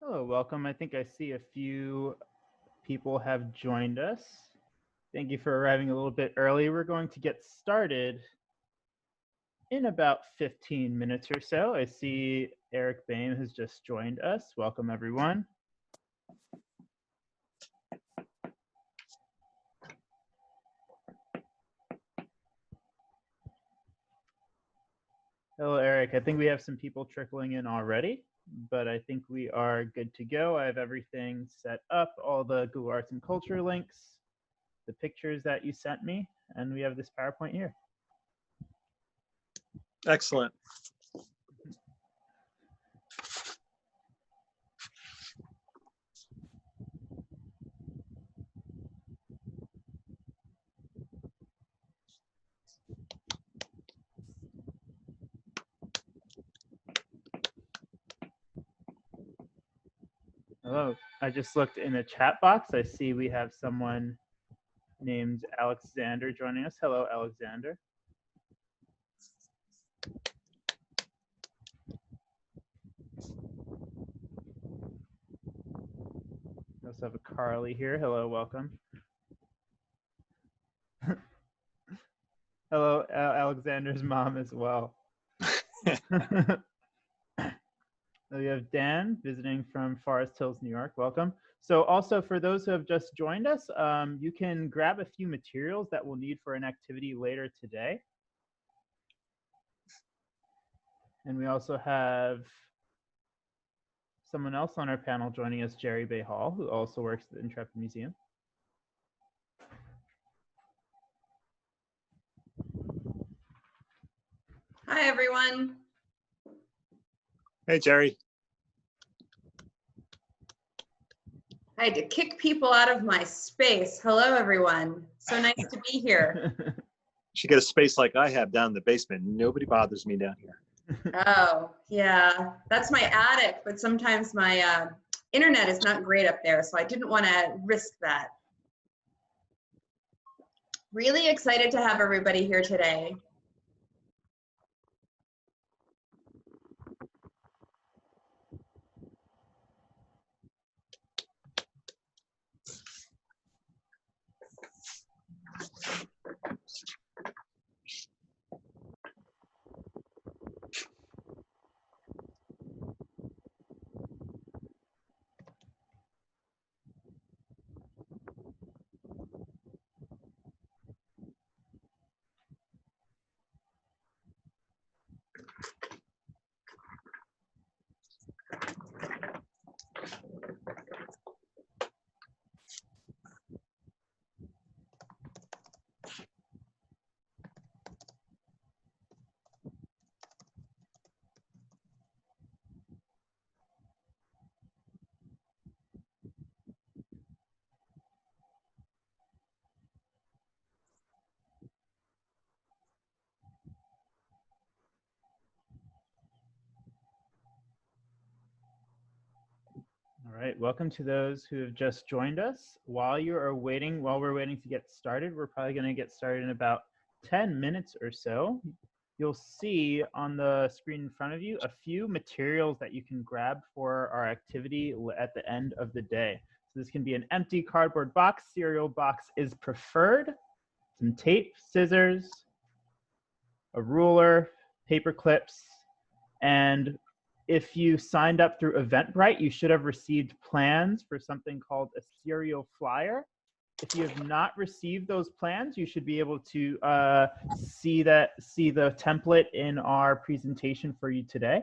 Hello, welcome. I think I see a few people have joined us. Thank you for arriving a little bit early. We're going to get started in about 15 minutes or so. I see Eric Bain has just joined us. Welcome, everyone. Hello, Eric. I think we have some people trickling in already, but I think we are good to go. I have everything set up, all the Google Arts and Culture links, the pictures that you sent me, and we have this PowerPoint here. Excellent. Hello. I just looked in the chat box. I see we have someone named Alexander joining us. Hello, Alexander. We also have a Carly here. Hello, welcome. Hello, Alexander's mom as well. We have Dan visiting from Forest Hills, New York. Welcome. So also for those who have just joined us, you can grab a few materials that we'll need for an activity later today. And we also have someone else on our panel joining us, Gerry Bay Hall, who also works at the Intrepid Museum. Hi, everyone. Hey, Gerry. I had to kick people out of my space. Hello, everyone. So nice to be here. She got a space like I have down in the basement. Nobody bothers me down here. Oh, yeah. That's my attic, but sometimes my internet is not great up there, so I didn't want to risk that. Really excited to have everybody here today. All right, welcome to those who have just joined us. While we're waiting to get started, we're probably going to get started in about 10 minutes or so. You'll see on the screen in front of you a few materials that you can grab for our activity at the end of the day. So this can be an empty cardboard box. Cereal box is preferred. Some tape, scissors, a ruler, paper clips, and if you signed up through Eventbrite, you should have received plans for something called a serial flyer. If you have not received those plans, you should be able to see the template in our presentation for you today.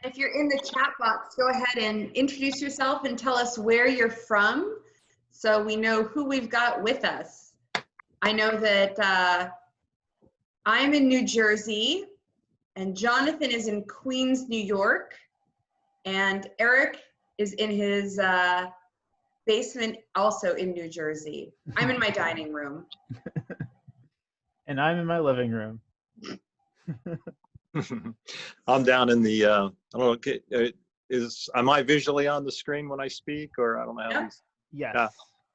If you're in the chat box, go ahead and introduce yourself and tell us where you're from so we know who we've got with us. I know that I'm in New Jersey and Jonathan is in Queens, New York, and Eric is in his basement also in New Jersey. I'm in my dining room. And I'm in my living room. I'm down in the, I don't know, am I visually on the screen when I speak, or I don't know how Yep. these, Yes. Yeah.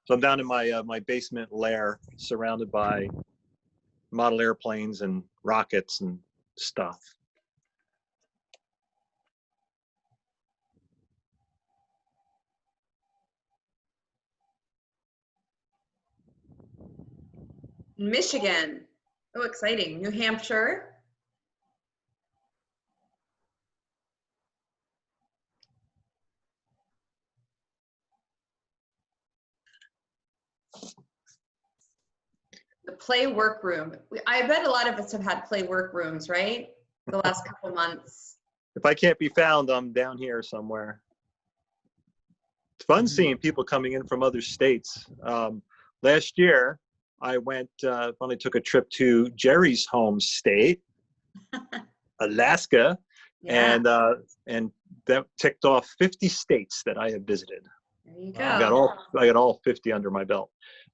So I'm down in my, my basement lair, surrounded by model airplanes and rockets and stuff. Michigan. Oh, exciting. New Hampshire. The play workroom. I bet a lot of us have had play workrooms, right? The last couple months. If I can't be found, I'm down here somewhere. It's fun seeing people coming in from other states. Last year, I finally took a trip to Gerry's home state, Alaska, Yeah. and that ticked off 50 states that I have visited. There you go. I got all 50 under my belt.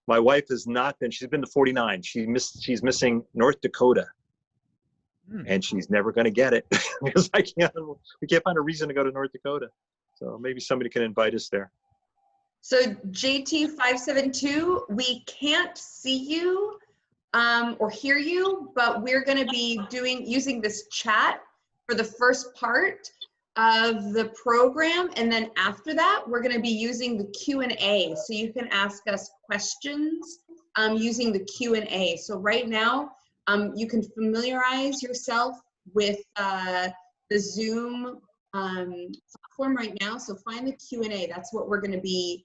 My wife has not been. She's been to 49. She's missing North Dakota, and she's never going to get it because we can't find a reason to go to North Dakota. So maybe somebody can invite us there. So JT572, we can't see you or hear you, but we're going to be using this chat for the first part of the program, and then after that we're going to be using the Q&A, so you can ask us questions using the Q&A. So right now you can familiarize yourself with the Zoom platform right now. So find the Q&A. That's what we're going to be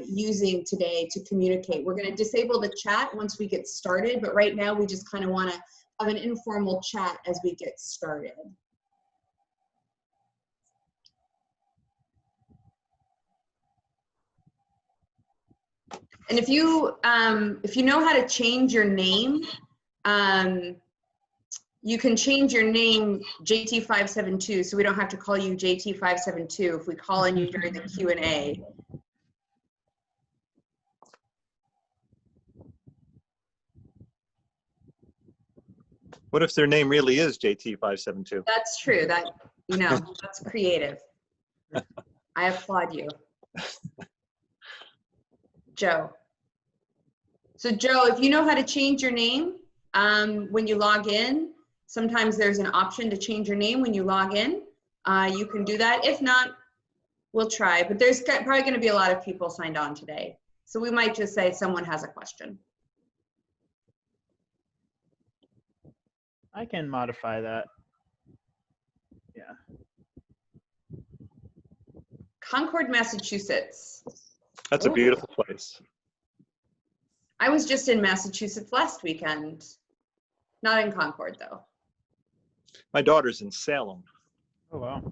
using today to communicate. We're going to disable the chat once we get started, but right now we just kind of want to have an informal chat as we get started. And if you know how to change your name, you can change your name JT572, so we don't have to call you JT572 if we call on you during the Q&A. What if their name really is JT572? That's true. That's creative. I applaud you. Joe. So Joe, if you know how to change your name when you log in, sometimes there's an option to change your name when you log in. You can do that. If not, we'll try. But there's probably going to be a lot of people signed on today. So we might just say someone has a question. I can modify that. Yeah. Concorde, Massachusetts. That's a beautiful place. I was just in Massachusetts last weekend. Not in Concorde, though. My daughter's in Salem. Oh, wow.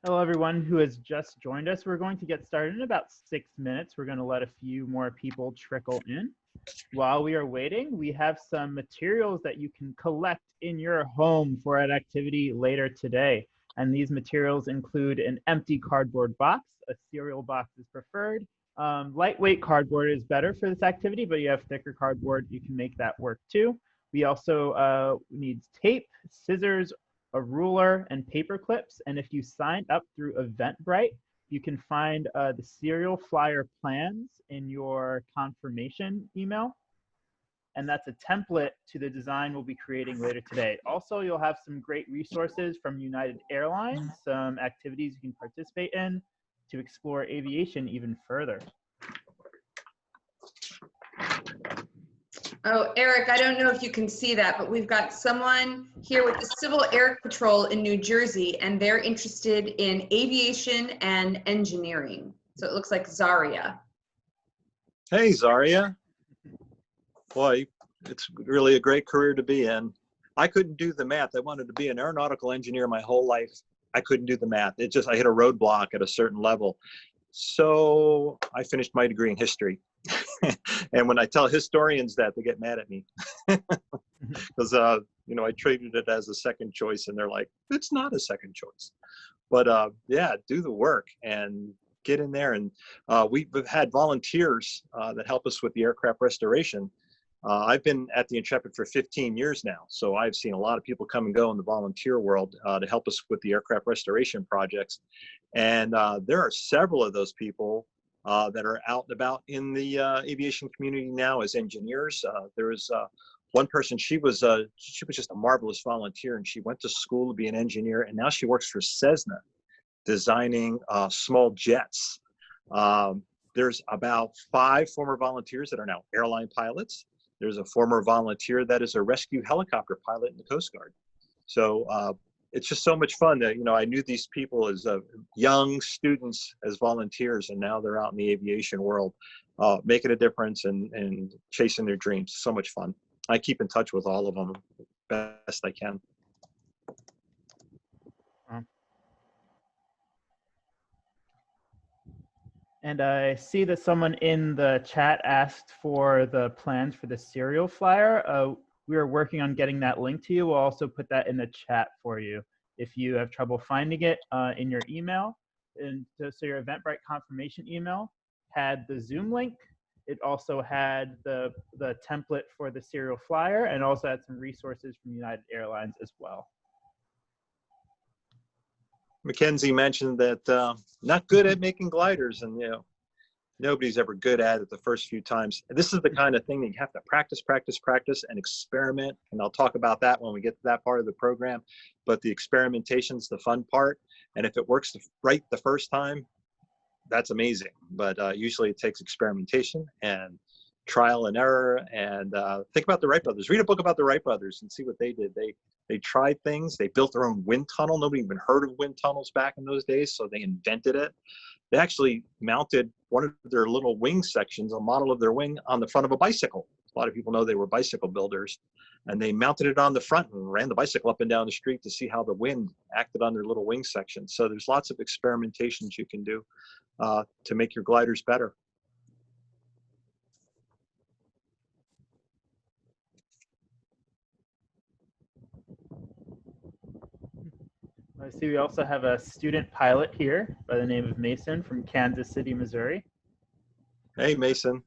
Hello, everyone who has just joined us. We're going to get started in about 6 minutes. We're going to let a few more people trickle in. While we are waiting, we have some materials that you can collect in your home for an activity later today. And these materials include an empty cardboard box. A cereal box is preferred. Lightweight cardboard is better for this activity, but you have thicker cardboard, you can make that work too. We also need tape, scissors, a ruler, and paper clips. And if you signed up through Eventbrite, you can find the serial flyer plans in your confirmation email. And that's a template to the design we'll be creating later today. Also, you'll have some great resources from United Airlines, some activities you can participate in to explore aviation even further. Oh, Eric, I don't know if you can see that, but we've got someone here with the Civil Air Patrol in New Jersey, and they're interested in aviation and engineering. So it looks like Zaria. Hey, Zaria. Boy, it's really a great career to be in. I couldn't do the math. I wanted to be an aeronautical engineer my whole life. I couldn't do the math. I hit a roadblock at a certain level. So I finished my degree in history. And when I tell historians that, they get mad at me. Because You know, I treated it as a second choice, and they're like, it's not a second choice. But yeah, do the work and get in there. And we've had volunteers that help us with the aircraft restoration. I've been at the Intrepid for 15 years now, so I've seen a lot of people come and go in the volunteer world to help us with the aircraft restoration projects. And there are several of those people that are out and about in the aviation community now as engineers. There was one person, she was just a marvelous volunteer, and she went to school to be an engineer, and now she works for Cessna, designing small jets. There's about 5 former volunteers that are now airline pilots. There's a former volunteer that is a rescue helicopter pilot in the Coast Guard. So it's just so much fun that, you know, I knew these people as young students as volunteers, and now they're out in the aviation world, making a difference and chasing their dreams. So much fun. I keep in touch with all of them best I can. And I see that someone in the chat asked for the plans for the serial flyer. We are working on getting that link to you. We'll also put that in the chat for you if you have trouble finding it in your email. And so your Eventbrite confirmation email had the Zoom link. It also had the template for the serial flyer, and also had some resources from United Airlines as well. Mackenzie mentioned that not good at making gliders, and you know, nobody's ever good at it the first few times. And this is the kind of thing that you have to practice, practice, practice, and experiment. And I'll talk about that when we get to that part of the program. But the experimentation's the fun part. And if it works right the first time, that's amazing. But usually it takes experimentation and trial and error. And think about the Wright brothers. Read a book about the Wright brothers and see what they did. They tried things. They built their own wind tunnel. Nobody even heard of wind tunnels back in those days, so they invented it. They actually mounted one of their little wing sections, a model of their wing, on the front of a bicycle. A lot of people know they were bicycle builders. And they mounted it on the front and ran the bicycle up and down the street to see how the wind acted on their little wing section. So there's lots of experimentations you can do to make your gliders better. I see we also have a student pilot here by the name of Mason from Kansas City, Missouri. Hey, Mason.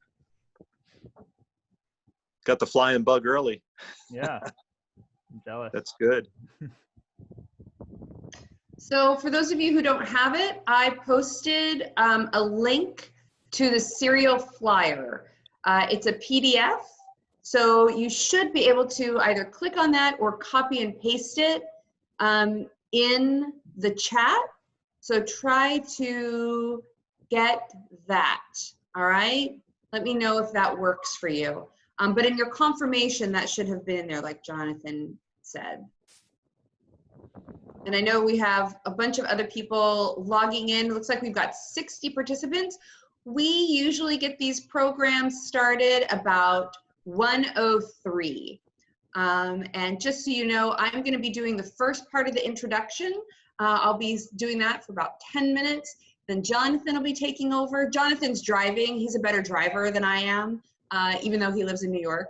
Got the flying bug early. Yeah, I'm jealous. That's good. So for those of you who don't have it, I posted a link to the serial flyer. It's a PDF, so you should be able to either click on that or copy and paste it in the chat. So try to get that, all right? Let me know if that works for you. But in your confirmation, that should have been there, like Jonathan said. And I know we have a bunch of other people logging in. It looks like we've got 60 participants. We usually get these programs started about 1:03. And just so you know, I'm going to be doing the first part of the introduction. I'll be doing that for about 10 minutes. Then Jonathan will be taking over. Jonathan's driving. He's a better driver than I am, even though he lives in New York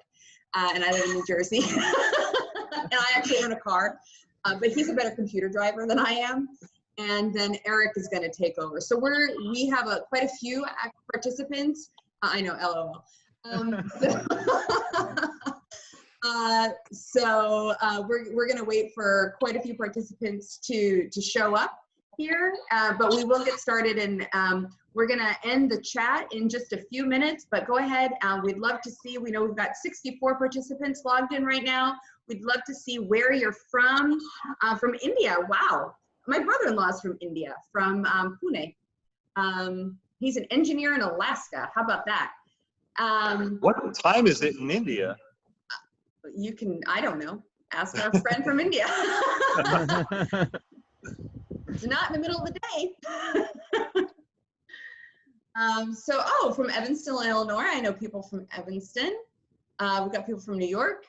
and I live in New Jersey. And I actually own a car, but he's a better computer driver than I am. And then Eric is going to take over. So we have quite a few participants. I know, LOL. So we're going to wait for quite a few participants to show up here, but we will get started, and we're going to end the chat in just a few minutes, but go ahead. We'd love to see, we know we've got 64 participants logged in right now. We'd love to see where you're from India. Wow. My brother-in-law is from India, from Pune. He's an engineer in Alaska. How about that? What time is it in India? You can, I don't know, ask our friend from India. It's not in the middle of the day. From Evanston, Illinois. I know people from Evanston. We've got people from New York.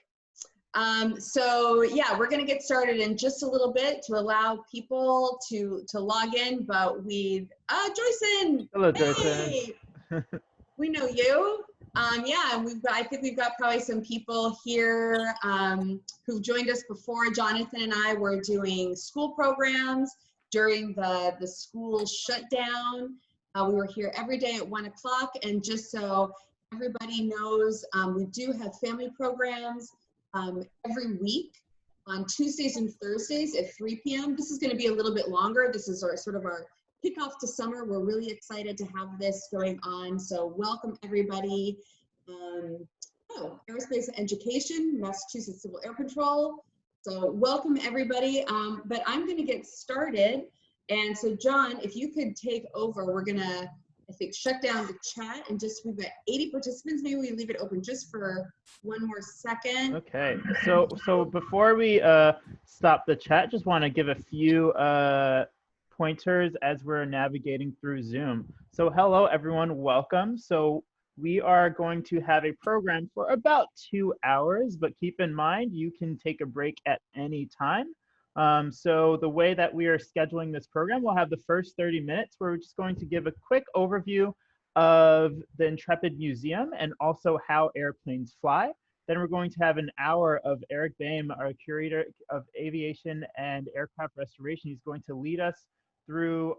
So yeah, we're gonna get started in just a little bit to allow people to log in, but Joyson. Hello, hey, Joyson. we know you. Yeah, and I think we've got probably some people here who've joined us before. Jonathan and I were doing school programs during the school shutdown. We were here every day at 1 o'clock, and just so everybody knows, we do have family programs every week on Tuesdays and Thursdays at 3 p.m. This is going to be a little bit longer. This is our sort of our kickoff to summer. We're really excited to have this going on. So welcome everybody. Aerospace Education, Massachusetts Civil Air Patrol. So welcome everybody. But I'm going to get started. And so John, if you could take over, we're going to, I think, shut down the chat and just, we've got 80 participants. Maybe we leave it open just for one more second. Okay, so before we stop the chat, just want to give a few pointers as we're navigating through Zoom. So hello everyone, welcome. So we are going to have a program for about 2 hours, but keep in mind you can take a break at any time. So the way that we are scheduling this program, we'll have the first 30 minutes where we're just going to give a quick overview of the Intrepid Museum and also how airplanes fly. Then we're going to have an hour of Eric Boehm, our curator of aviation and aircraft restoration. He's going to lead us through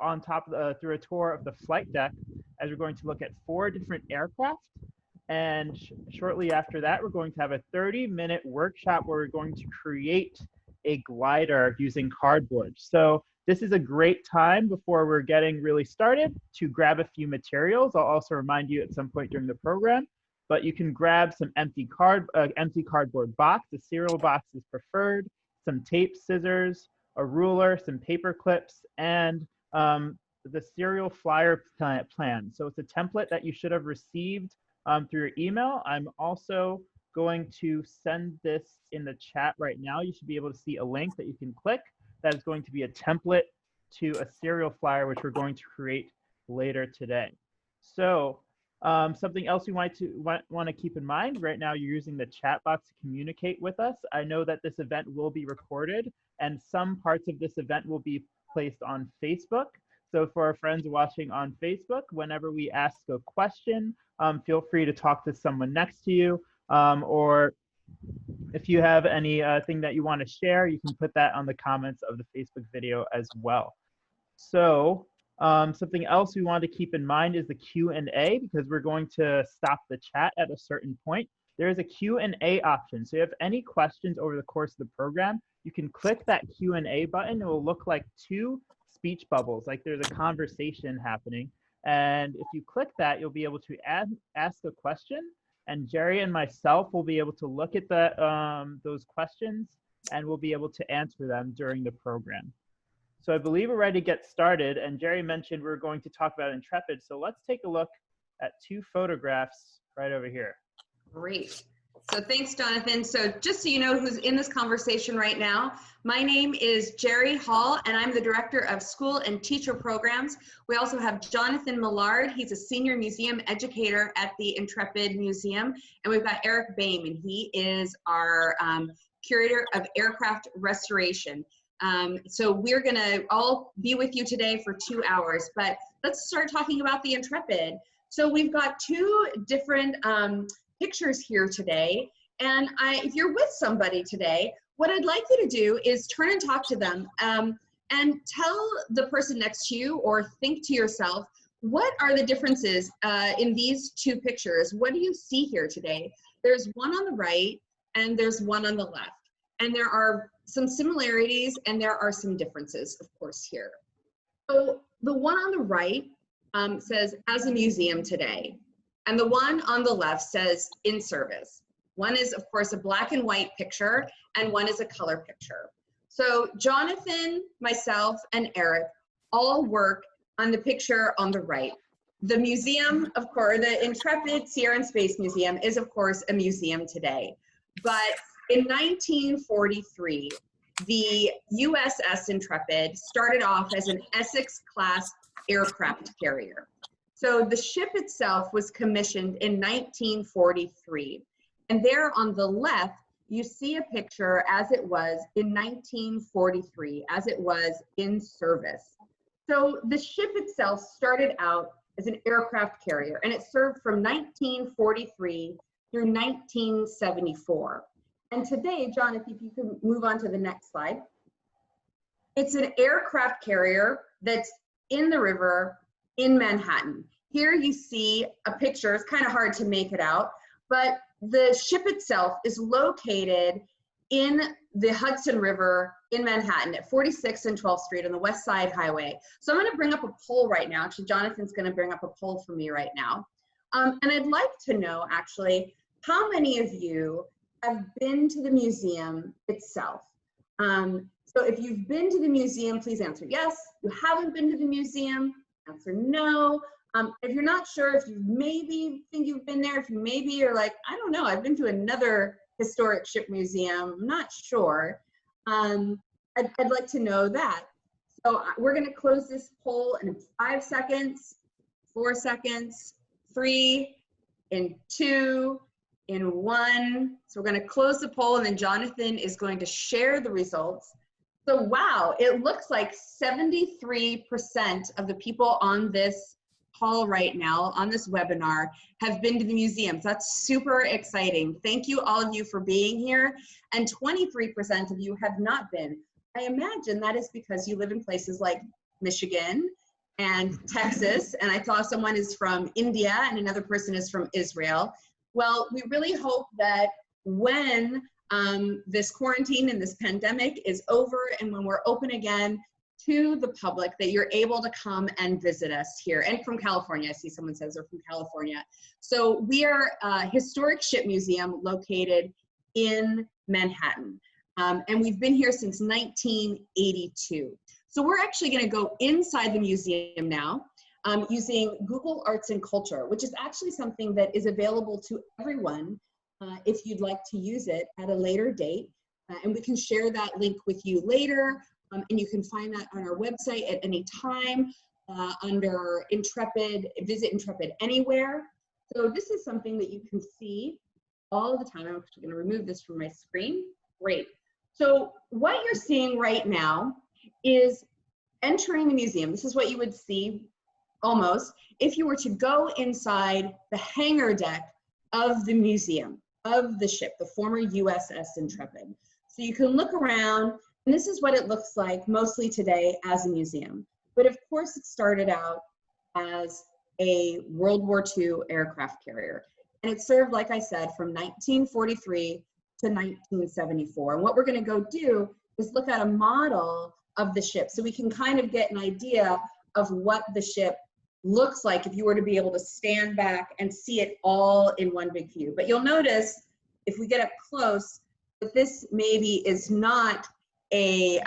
through a tour of the flight deck as we're going to look at 4 different aircraft. And shortly after that, we're going to have a 30-minute workshop where we're going to create a glider using cardboard. So this is a great time before we're getting really started to grab a few materials. I'll also remind you at some point during the program, but you can grab some empty cardboard box. The cereal box is preferred, some tape, scissors, a ruler, some paper clips, and the serial flyer plan. So it's a template that you should have received through your email. I'm also going to send this in the chat right now. You should be able to see a link that you can click. That is going to be a template to a serial flyer, which we're going to create later today. So something else you want to keep in mind, right now you're using the chat box to communicate with us. I know that this event will be recorded and some parts of this event will be placed on Facebook. So for our friends watching on Facebook, whenever we ask a question, feel free to talk to someone next to you, or if you have anything that you want to share, you can put that on the comments of the Facebook video as well. So something else we want to keep in mind is the Q&A, because we're going to stop the chat at a certain point. There is a Q&A option. So if you have any questions over the course of the program, you can click that Q&A button. It will look like 2 speech bubbles, like there's a conversation happening. And if you click that, you'll be able to ask a question, and Gerry and myself will be able to look at those questions and we'll be able to answer them during the program. So I believe we're ready to get started, and Gerry mentioned we're going to talk about Intrepid. So let's take a look at 2 photographs right over here. Great. So thanks, Jonathan. So just so you know who's in this conversation right now, my name is Gerry Hall, and I'm the Director of School and Teacher Programs. We also have Jonathan Millard. He's a Senior Museum Educator at the Intrepid Museum. And we've got Eric Boehm, and he is our Curator of Aircraft Restoration. So we're going to all be with you today for 2 hours, but let's start talking about the Intrepid. So we've got 2 different pictures here today, and if you're with somebody today, what I'd like you to do is turn and talk to them and tell the person next to you, or think to yourself, what are the differences in these 2 pictures? What do you see here today? There's one on the right and there's one on the left, and there are some similarities and there are some differences, of course, here. So the one on the right says, as a museum today. And the one on the left says, in service. One is, of course, a black and white picture, and one is a color picture. So Jonathan, myself, and Eric all work on the picture on the right. The museum, of course, the Intrepid Sea and Space Museum is, of course, a museum today. But in 1943, the USS Intrepid started off as an Essex-class aircraft carrier. So the ship itself was commissioned in 1943. And there on the left, you see a picture as it was in 1943, as it was in service. So the ship itself started out as an aircraft carrier, and it served from 1943 through 1974. And today, John, if you can move on to the next slide, it's an aircraft carrier that's in the river in Manhattan. Here you see a picture. It's kind of hard to make it out, but the ship itself is located in the Hudson River in Manhattan at 46th and 12th Street on the West Side Highway. So I'm going to bring up a poll right now. Actually, Jonathan's going to bring up a poll for me right now. And I'd like to know, actually, how many of you have been to the museum itself? So if you've been to the museum, please answer yes. If you haven't been to the museum, answer no. If you're not sure, if you maybe think you've been there, if you maybe are like, I don't know, I've been to another historic ship museum, I'm not sure. I'd like to know that. So we're gonna close this poll in 5 seconds, 4 seconds, 3, in 2, in 1. So we're gonna close the poll, and then Jonathan is going to share the results. So wow, it looks like 73% of the people on this call right now, on this webinar, have been to the museums. That's super exciting. Thank you, all of you, for being here. And 23% of you have not been. I imagine that is because you live in places like Michigan and Texas, and I saw someone is from India and another person is from Israel. Well, we really hope that when this quarantine and this pandemic is over and when we're open again to the public, that you're able to come and visit us here. And from California, I see someone says they're from California. So we are a historic ship museum located in Manhattan. And we've been here since 1982. So we're actually gonna go inside the museum now using Google Arts and Culture, which is actually something that is available to everyone if you'd like to use it at a later date. And we can share that link with you later. And you can find that on our website at any time under Intrepid, visit Intrepid Anywhere. So this is something that you can see all the time. I'm actually gonna remove this from my screen. Great. So what you're seeing right now is entering the museum. This is what you would see almost if you were to go inside the hangar deck of the museum, of the ship, the former USS Intrepid. So you can look around, and this is what it looks like mostly today as a museum. But of course it started out as a World War II aircraft carrier. And it served, like I said, from 1943 to 1974. And what we're gonna go do is look at a model of the ship so we can kind of get an idea of what the ship looks like if you were to be able to stand back and see it all in one big view. But you'll notice, if we get up close, that this maybe is not a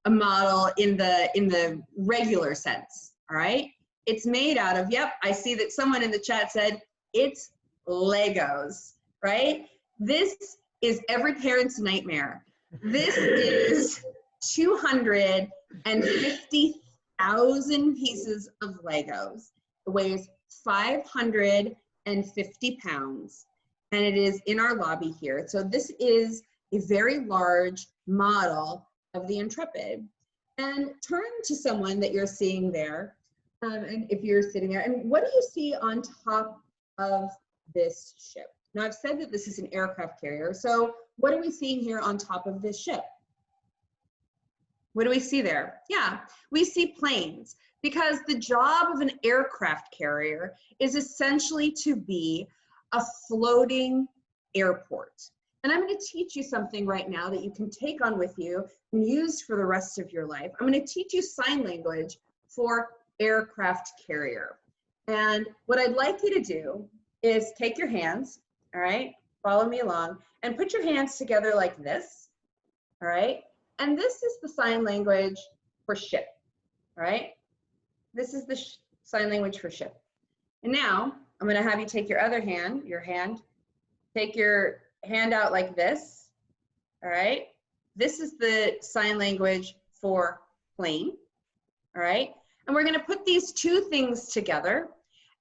model in the regular sense, all right? It's made out of, yep, I see that someone in the chat said, it's Legos, right? This is every parent's nightmare. This is 250,000 pieces of Legos. It weighs 550 pounds, and it is in our lobby here. So this is a very large model of the Intrepid. And turn to someone that you're seeing there, and if you're sitting there, and what do you see on top of this ship? Now, I've said that this is an aircraft carrier, so what are we seeing here on top of this ship? What do we see there? Yeah, we see planes, because the job of an aircraft carrier is essentially to be a floating airport. And I'm going to teach you something right now that you can take on with you and use for the rest of your life. I'm going to teach you sign language for aircraft carrier. And what I'd like you to do is take your hands, all right, follow me along, and put your hands together like this, all right? And this is the sign language for ship, all right? This is the sign language for ship. And now I'm going to have you take your other hand, take your hand out like this, all right? This is the sign language for plane, all right? And we're going to put these two things together,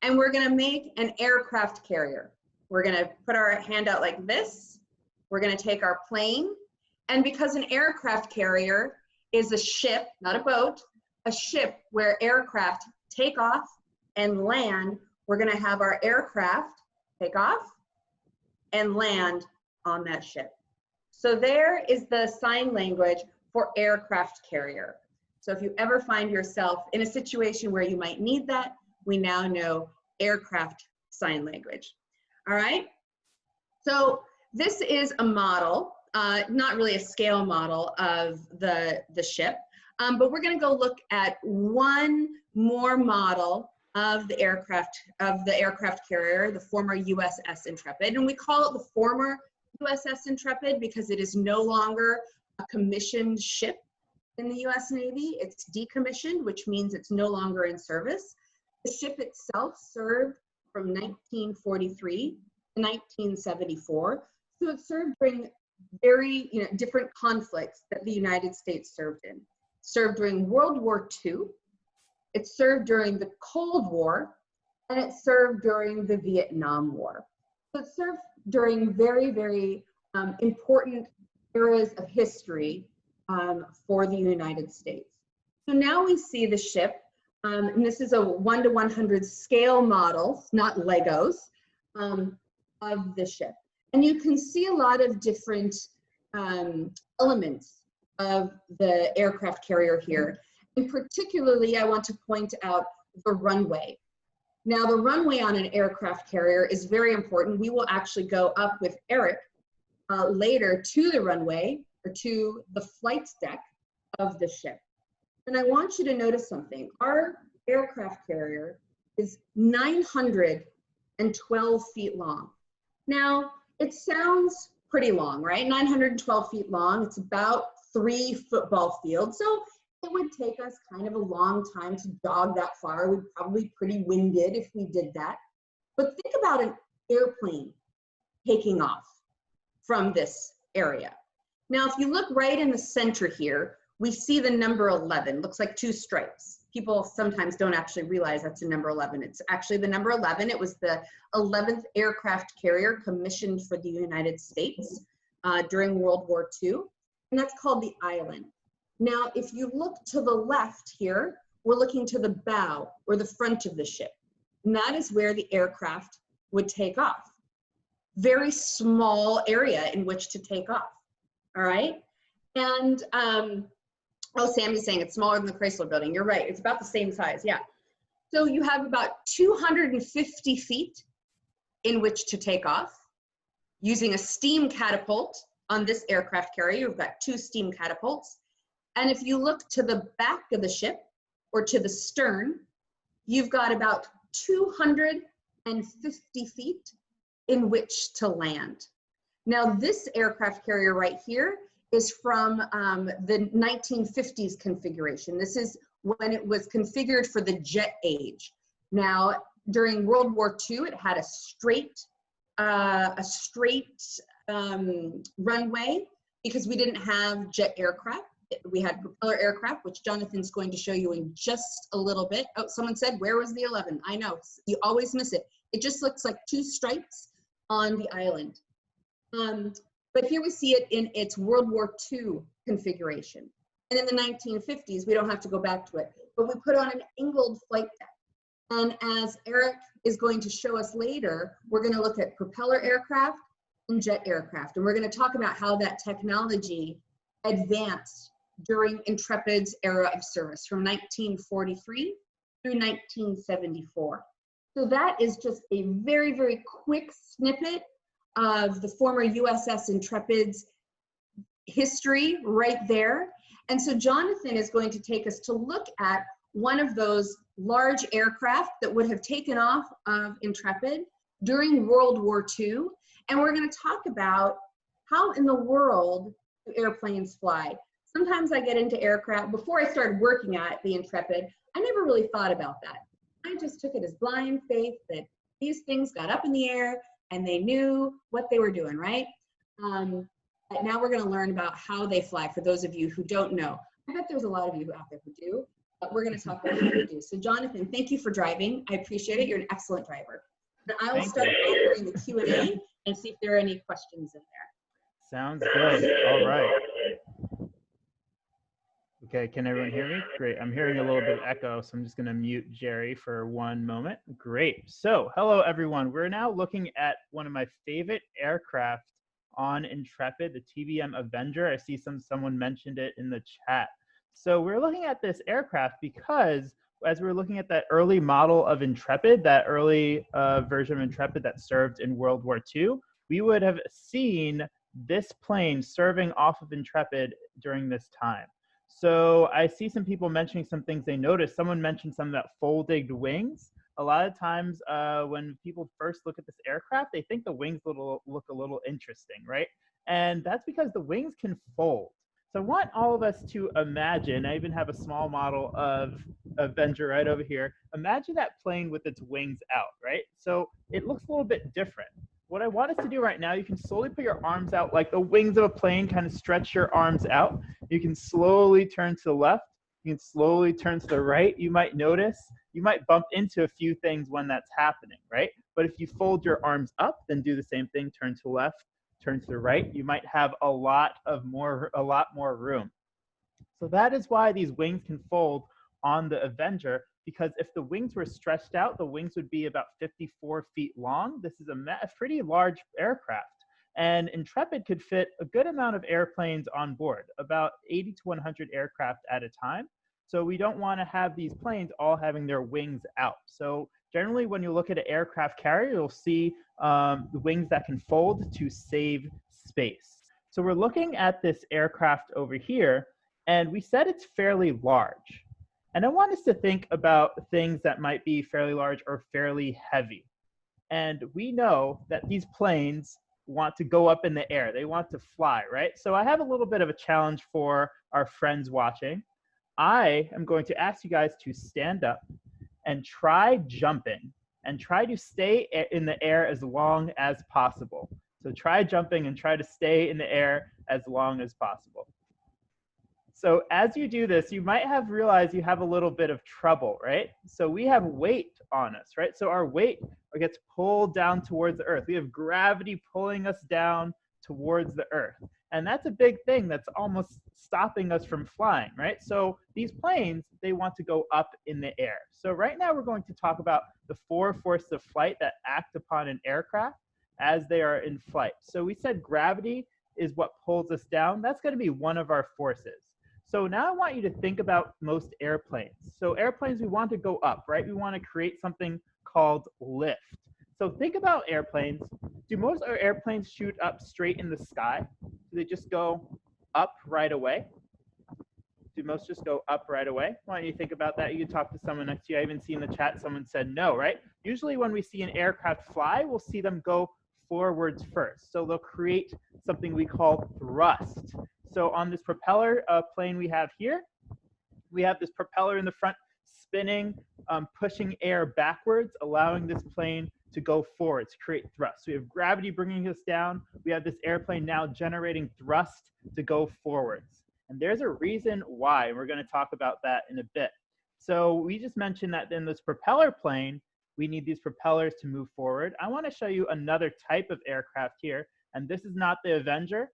and we're going to make an aircraft carrier. We're going to put our hand out like this. We're going to take our plane, and because an aircraft carrier is a ship, not a boat, a ship where aircraft take off and land, we're going to have our aircraft take off and land on that ship. So there is the sign language for aircraft carrier. So if you ever find yourself in a situation where you might need that, we now know aircraft sign language. All right. So this is a model, not really a scale model of the ship, but we're going to go look at one more model of the aircraft carrier, the former USS Intrepid, and we call it the former USS Intrepid because it is no longer a commissioned ship in the U.S. Navy. It's decommissioned, which means it's no longer in service. The ship itself served from 1943 to 1974, so it served during very different conflicts that the United States served in. Served during World War II, it served during the Cold War, and it served during the Vietnam War. So it served during very, very important eras of history for the United States. So now we see the ship, and this is a 1 to 100 scale model, not Legos, of the ship. And you can see a lot of different elements of the aircraft carrier here. And particularly, I want to point out the runway. Now, the runway on an aircraft carrier is very important. We will actually go up with Eric later to the runway, or to the flight deck of the ship. And I want you to notice something. Our aircraft carrier is 912 feet long. Now, it sounds pretty long, right? 912 feet long. It's about 3 football fields. So it would take us kind of a long time to jog that far. We'd probably be pretty winded if we did that. But think about an airplane taking off from this area. Now, if you look right in the center here, we see the number 11. Looks like 2 stripes. People sometimes don't actually realize that's a number 11. It's actually the number 11. It was the 11th aircraft carrier commissioned for the United States during World War II, and that's called the Island. Now, if you look to the left here, we're looking to the bow or the front of the ship, and that is where the aircraft would take off. Very small area in which to take off. All right, and oh, Sammy's saying it's smaller than the Chrysler Building. You're right, it's about the same size, yeah. So you have about 250 feet in which to take off using a steam catapult on this aircraft carrier. You've got 2 steam catapults. And if you look to the back of the ship or to the stern, you've got about 250 feet in which to land. Now, this aircraft carrier right here is from the 1950s configuration. This is when it was configured for the jet age. Now, during World War II, it had a straight runway because we didn't have jet aircraft. We had propeller aircraft, which Jonathan's going to show you in just a little bit. Oh, someone said, where was the 11? I know, you always miss it. It just looks like 2 stripes on the island. But here we see it in its World War II configuration. And in the 1950s, we don't have to go back to it, but we put on an angled flight deck. And as Eric is going to show us later, we're going to look at propeller aircraft and jet aircraft. And we're going to talk about how that technology advanced during Intrepid's era of service from 1943 through 1974. So that is just a very, very quick snippet of the former USS Intrepid's history right there. And so Jonathan is going to take us to look at one of those large aircraft that would have taken off of Intrepid during World War II. And we're going to talk about how in the world do airplanes fly. Sometimes I get into aircraft. Before I started working at the Intrepid, I never really thought about that. I just took it as blind faith that these things got up in the air and they knew what they were doing, right? But now we're going to learn about how they fly for those of you who don't know. I bet there's a lot of you out there who do, but we're going to talk about how to do. So Jonathan, thank you for driving. I appreciate it. You're an excellent driver. And I will start answering the Q&A and see if there are any questions in there. Sounds good. All right. Okay, can everyone hear me? Great. I'm hearing a little bit of echo, so I'm just going to mute Gerry for one moment. Great. So, hello everyone. We're now looking at one of my favorite aircraft on Intrepid, the TBM Avenger. I see someone mentioned it in the chat. So, we're looking at this aircraft because as we're looking at that early model of Intrepid, that early version of Intrepid that served in World War II, we would have seen this plane serving off of Intrepid during this time. So I see some people mentioning some things they noticed. Someone mentioned some of that folded wings. A lot of times when people first look at this aircraft, they think the wings look a little interesting, right? And that's because the wings can fold. So I want all of us to imagine, I even have a small model of Avenger right over here. Imagine that plane with its wings out, right? So it looks a little bit different. What I want us to do right now, you can slowly put your arms out like the wings of a plane, kind of stretch your arms out. You can slowly turn to the left. You can slowly turn to the right. You might notice, you might bump into a few things when that's happening, right? But if you fold your arms up, then do the same thing, turn to the left, turn to the right. You might have a lot more room. So that is why these wings can fold on the Avenger, because if the wings were stretched out, the wings would be about 54 feet long. This is a pretty large aircraft. And Intrepid could fit a good amount of airplanes on board, about 80 to 100 aircraft at a time. So we don't want to have these planes all having their wings out. So generally, when you look at an aircraft carrier, you'll see the wings that can fold to save space. So we're looking at this aircraft over here, and we said it's fairly large. And I want us to think about things that might be fairly large or fairly heavy. And we know that these planes want to go up in the air. They want to fly, right? So I have a little bit of a challenge for our friends watching. I am going to ask you guys to stand up and try jumping and try to stay in the air as long as possible. So try jumping and try to stay in the air as long as possible. So as you do this, you might have realized you have a little bit of trouble, right? So we have weight on us, right? So our weight gets pulled down towards the earth. We have gravity pulling us down towards the earth. And that's a big thing that's almost stopping us from flying, right? So these planes, they want to go up in the air. So right now we're going to talk about the 4 forces of flight that act upon an aircraft as they are in flight. So we said gravity is what pulls us down. That's going to be one of our forces. So now I want you to think about most airplanes. So airplanes, we want to go up, right? We want to create something called lift. So think about airplanes. Do most of our airplanes shoot up straight in the sky? Do they just go up right away? Do most just go up right away? Why don't you think about that? You can talk to someone next to you. I even see in the chat someone said no, right? Usually when we see an aircraft fly, we'll see them go forwards first. So they'll create something we call thrust. So on this propeller plane we have here, we have this propeller in the front spinning, pushing air backwards, allowing this plane to go forward to create thrust. So we have gravity bringing us down. We have this airplane now generating thrust to go forwards. And there's a reason why, and we're going to talk about that in a bit. So we just mentioned that in this propeller plane, we need these propellers to move forward. I want to show you another type of aircraft here. And this is not the Avenger,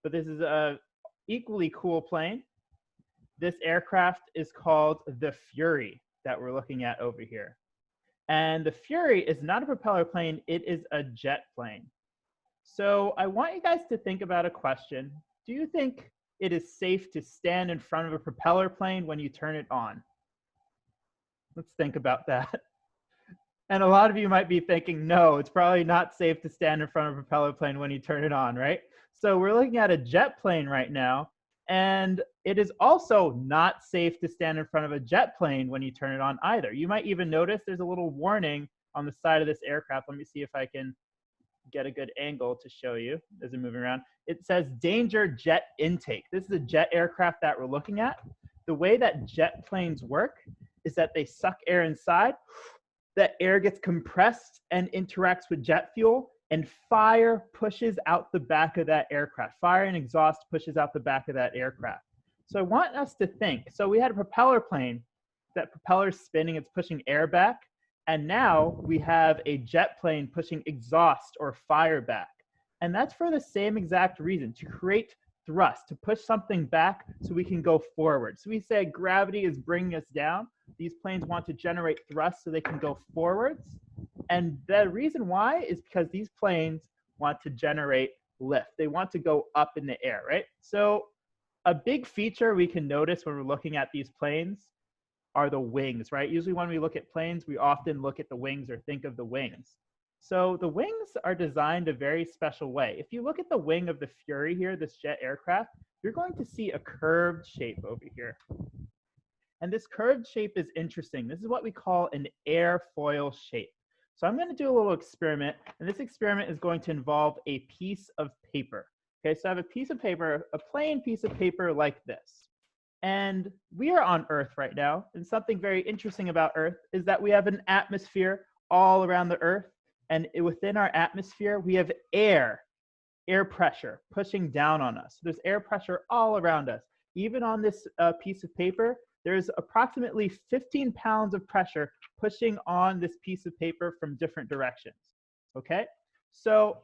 but this is a equally cool plane. This aircraft is called the Fury that we're looking at over here. And the Fury is not a propeller plane, it is a jet plane. So I want you guys to think about a question. Do you think it is safe to stand in front of a propeller plane when you turn it on? Let's think about that. And a lot of you might be thinking, no, it's probably not safe to stand in front of a propeller plane when you turn it on, right? So we're looking at a jet plane right now, and it is also not safe to stand in front of a jet plane when you turn it on either. You might even notice there's a little warning on the side of this aircraft. Let me see if I can get a good angle to show you as I'm moving around. It says danger jet intake. This is a jet aircraft that we're looking at. The way that jet planes work is that they suck air inside, that air gets compressed and interacts with jet fuel, and fire pushes out the back of that aircraft. Fire and exhaust pushes out the back of that aircraft. So I want us to think. So we had a propeller plane. That propeller is spinning, it's pushing air back. And now we have a jet plane pushing exhaust or fire back. And that's for the same exact reason, to create thrust, to push something back so we can go forward. So we say gravity is bringing us down. These planes want to generate thrust so they can go forwards. And the reason why is because these planes want to generate lift. They want to go up in the air, right? So a big feature we can notice when we're looking at these planes are the wings, right? Usually when we look at planes, we often look at the wings or think of the wings. So the wings are designed a very special way. If you look at the wing of the Fury here, this jet aircraft, you're going to see a curved shape over here. And this curved shape is interesting. This is what we call an airfoil shape. So I'm going to do a little experiment, and this experiment is going to involve a piece of paper. Okay, so I have a piece of paper, a plain piece of paper like this. And we are on Earth right now, and something very interesting about Earth is that we have an atmosphere all around the Earth, and within our atmosphere, we have air pressure pushing down on us. There's air pressure all around us. Even on this piece of paper, there's approximately 15 pounds of pressure pushing on this piece of paper from different directions, okay? So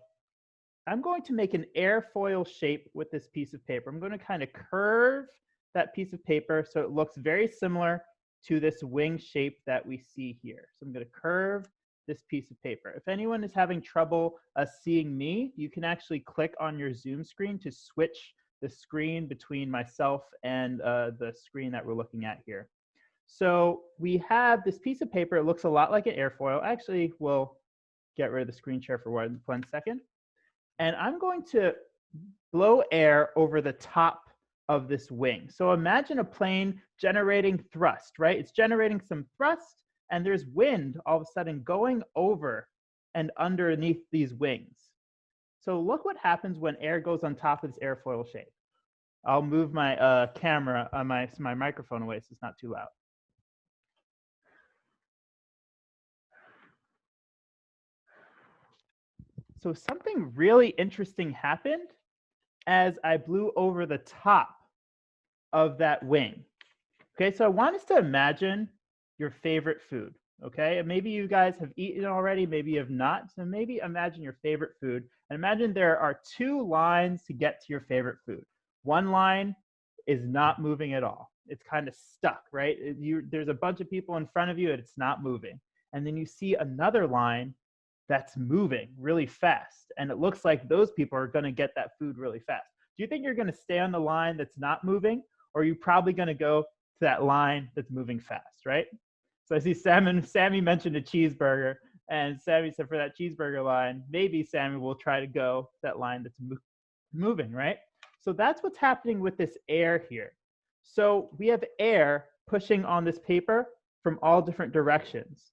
I'm going to make an airfoil shape with this piece of paper. I'm going to kind of curve that piece of paper so it looks very similar to this wing shape that we see here. So I'm going to curve this piece of paper. If anyone is having trouble seeing me, you can actually click on your Zoom screen to switch the screen between myself and the screen that we're looking at here. So we have this piece of paper. It looks a lot like an airfoil. Actually, we'll get rid of the screen share for 1 second. And I'm going to blow air over the top of this wing. So imagine a plane generating thrust, right? It's generating some thrust, and there's wind all of a sudden going over and underneath these wings. So look what happens when air goes on top of this airfoil shape. I'll move my camera, my microphone away so it's not too loud. So something really interesting happened as I blew over the top of that wing. Okay, so I want us to imagine your favorite food. Okay, and maybe you guys have eaten already, maybe you have not. So maybe imagine your favorite food, and imagine there are 2 lines to get to your favorite food. One line is not moving at all. It's kind of stuck, right? There's a bunch of people in front of you and it's not moving. And then you see another line that's moving really fast. And it looks like those people are going to get that food really fast. Do you think you're going to stay on the line that's not moving? Or are you probably going to go to that line that's moving fast, right? So I see Sammy mentioned a cheeseburger. And Sammy said for that cheeseburger line, maybe Sammy will try to go to that line that's moving, right? So that's what's happening with this air here. So we have air pushing on this paper from all different directions.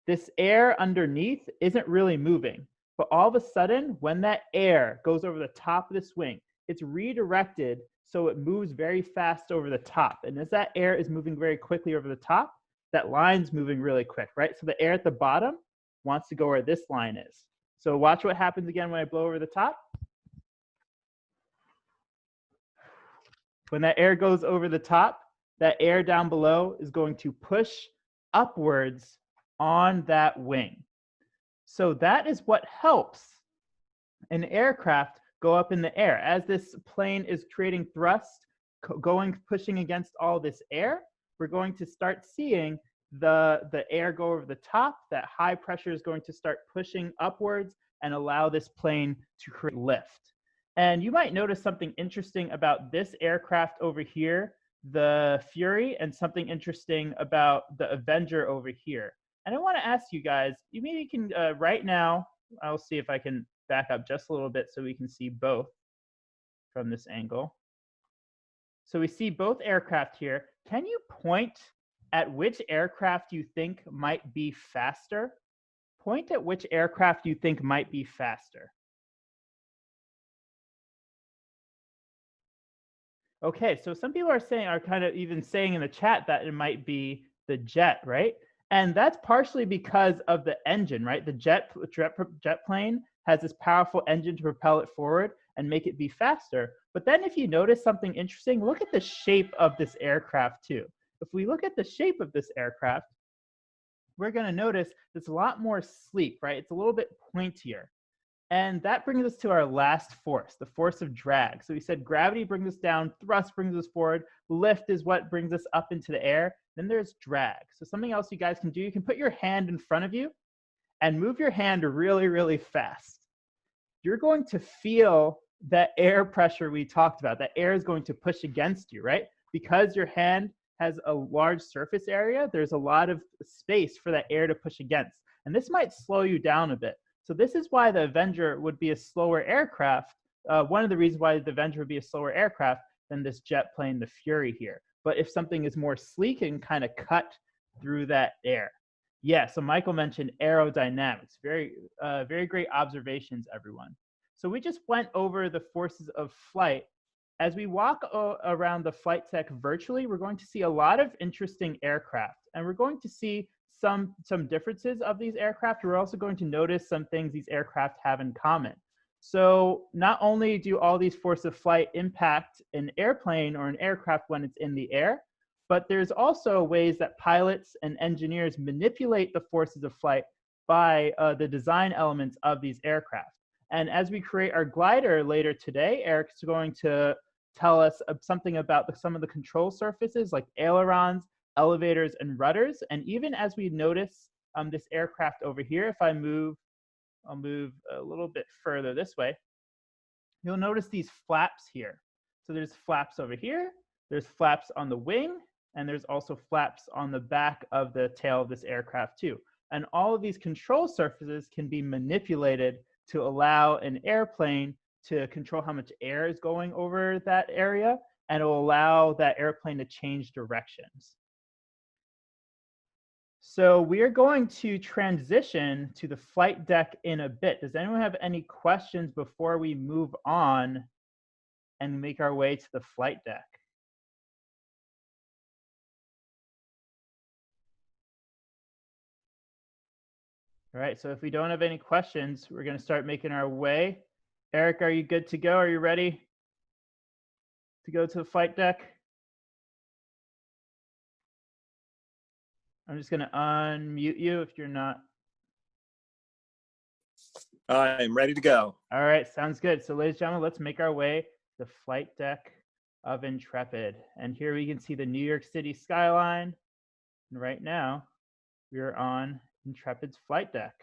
This air underneath isn't really moving, but all of a sudden, when that air goes over the top of this wing, it's redirected so it moves very fast over the top. And as that air is moving very quickly over the top, that line's moving really quick, right? So the air at the bottom wants to go where this line is. So watch what happens again when I blow over the top. When that air goes over the top, that air down below is going to push upwards on that wing. So that is what helps an aircraft go up in the air. As this plane is creating thrust, pushing against all this air, we're going to start seeing the air go over the top. That high pressure is going to start pushing upwards and allow this plane to create lift. And you might notice something interesting about this aircraft over here, the Fury, and something interesting about the Avenger over here. And I want to ask you guys, you maybe can, right now, I'll see if I can back up just a little bit so we can see both from this angle. So we see both aircraft here. Can you point at which aircraft you think might be faster? Point at which aircraft you think might be faster. Okay, so some people are kind of even saying in the chat that it might be the jet, right? And that's partially because of the engine, right? The jet plane has this powerful engine to propel it forward and make it be faster. But then if you notice something interesting, look at the shape of this aircraft too. If we look at the shape of this aircraft, we're going to notice it's a lot more sleek, right? It's a little bit pointier. And that brings us to our last force, the force of drag. So we said gravity brings us down, thrust brings us forward, lift is what brings us up into the air. Then there's drag. So something else you guys can do, you can put your hand in front of you and move your hand really, really fast. You're going to feel that air pressure we talked about. That air is going to push against you, right? Because your hand has a large surface area, there's a lot of space for that air to push against. And this might slow you down a bit. So this is why the Avenger would be a slower aircraft. One of the reasons why the Avenger would be a slower aircraft than this jet plane, the Fury here. But if something is more sleek, it can kind of cut through that air. Yeah, so Michael mentioned aerodynamics. Very great observations, everyone. So we just went over the forces of flight. As we walk around the flight deck virtually, we're going to see a lot of interesting aircraft. And we're going to see some differences of these aircraft. We're also going to notice some things these aircraft have in common. So not only do all these forces of flight impact an airplane or an aircraft when it's in the air, but there's also ways that pilots and engineers manipulate the forces of flight by the design elements of these aircraft. And as we create our glider later today, Eric's going to tell us something about some of the control surfaces like ailerons, elevators, and rudders. And even as we notice this aircraft over here, if I'll move a little bit further this way, you'll notice these flaps here. So there's flaps over here, there's flaps on the wing, and there's also flaps on the back of the tail of this aircraft too. And all of these control surfaces can be manipulated to allow an airplane to control how much air is going over that area, and it will allow that airplane to change directions. So we are going to transition to the flight deck in a bit. Does anyone have any questions before we move on and make our way to the flight deck? All right, so if we don't have any questions, we're going to start making our way. Eric, are you good to go? Are you ready to go to the flight deck? I'm just going to unmute you if you're not. I'm ready to go. All right, sounds good. So ladies and gentlemen, let's make our way to the flight deck of Intrepid. And here we can see the New York City skyline. And right now, we're on Intrepid's flight deck.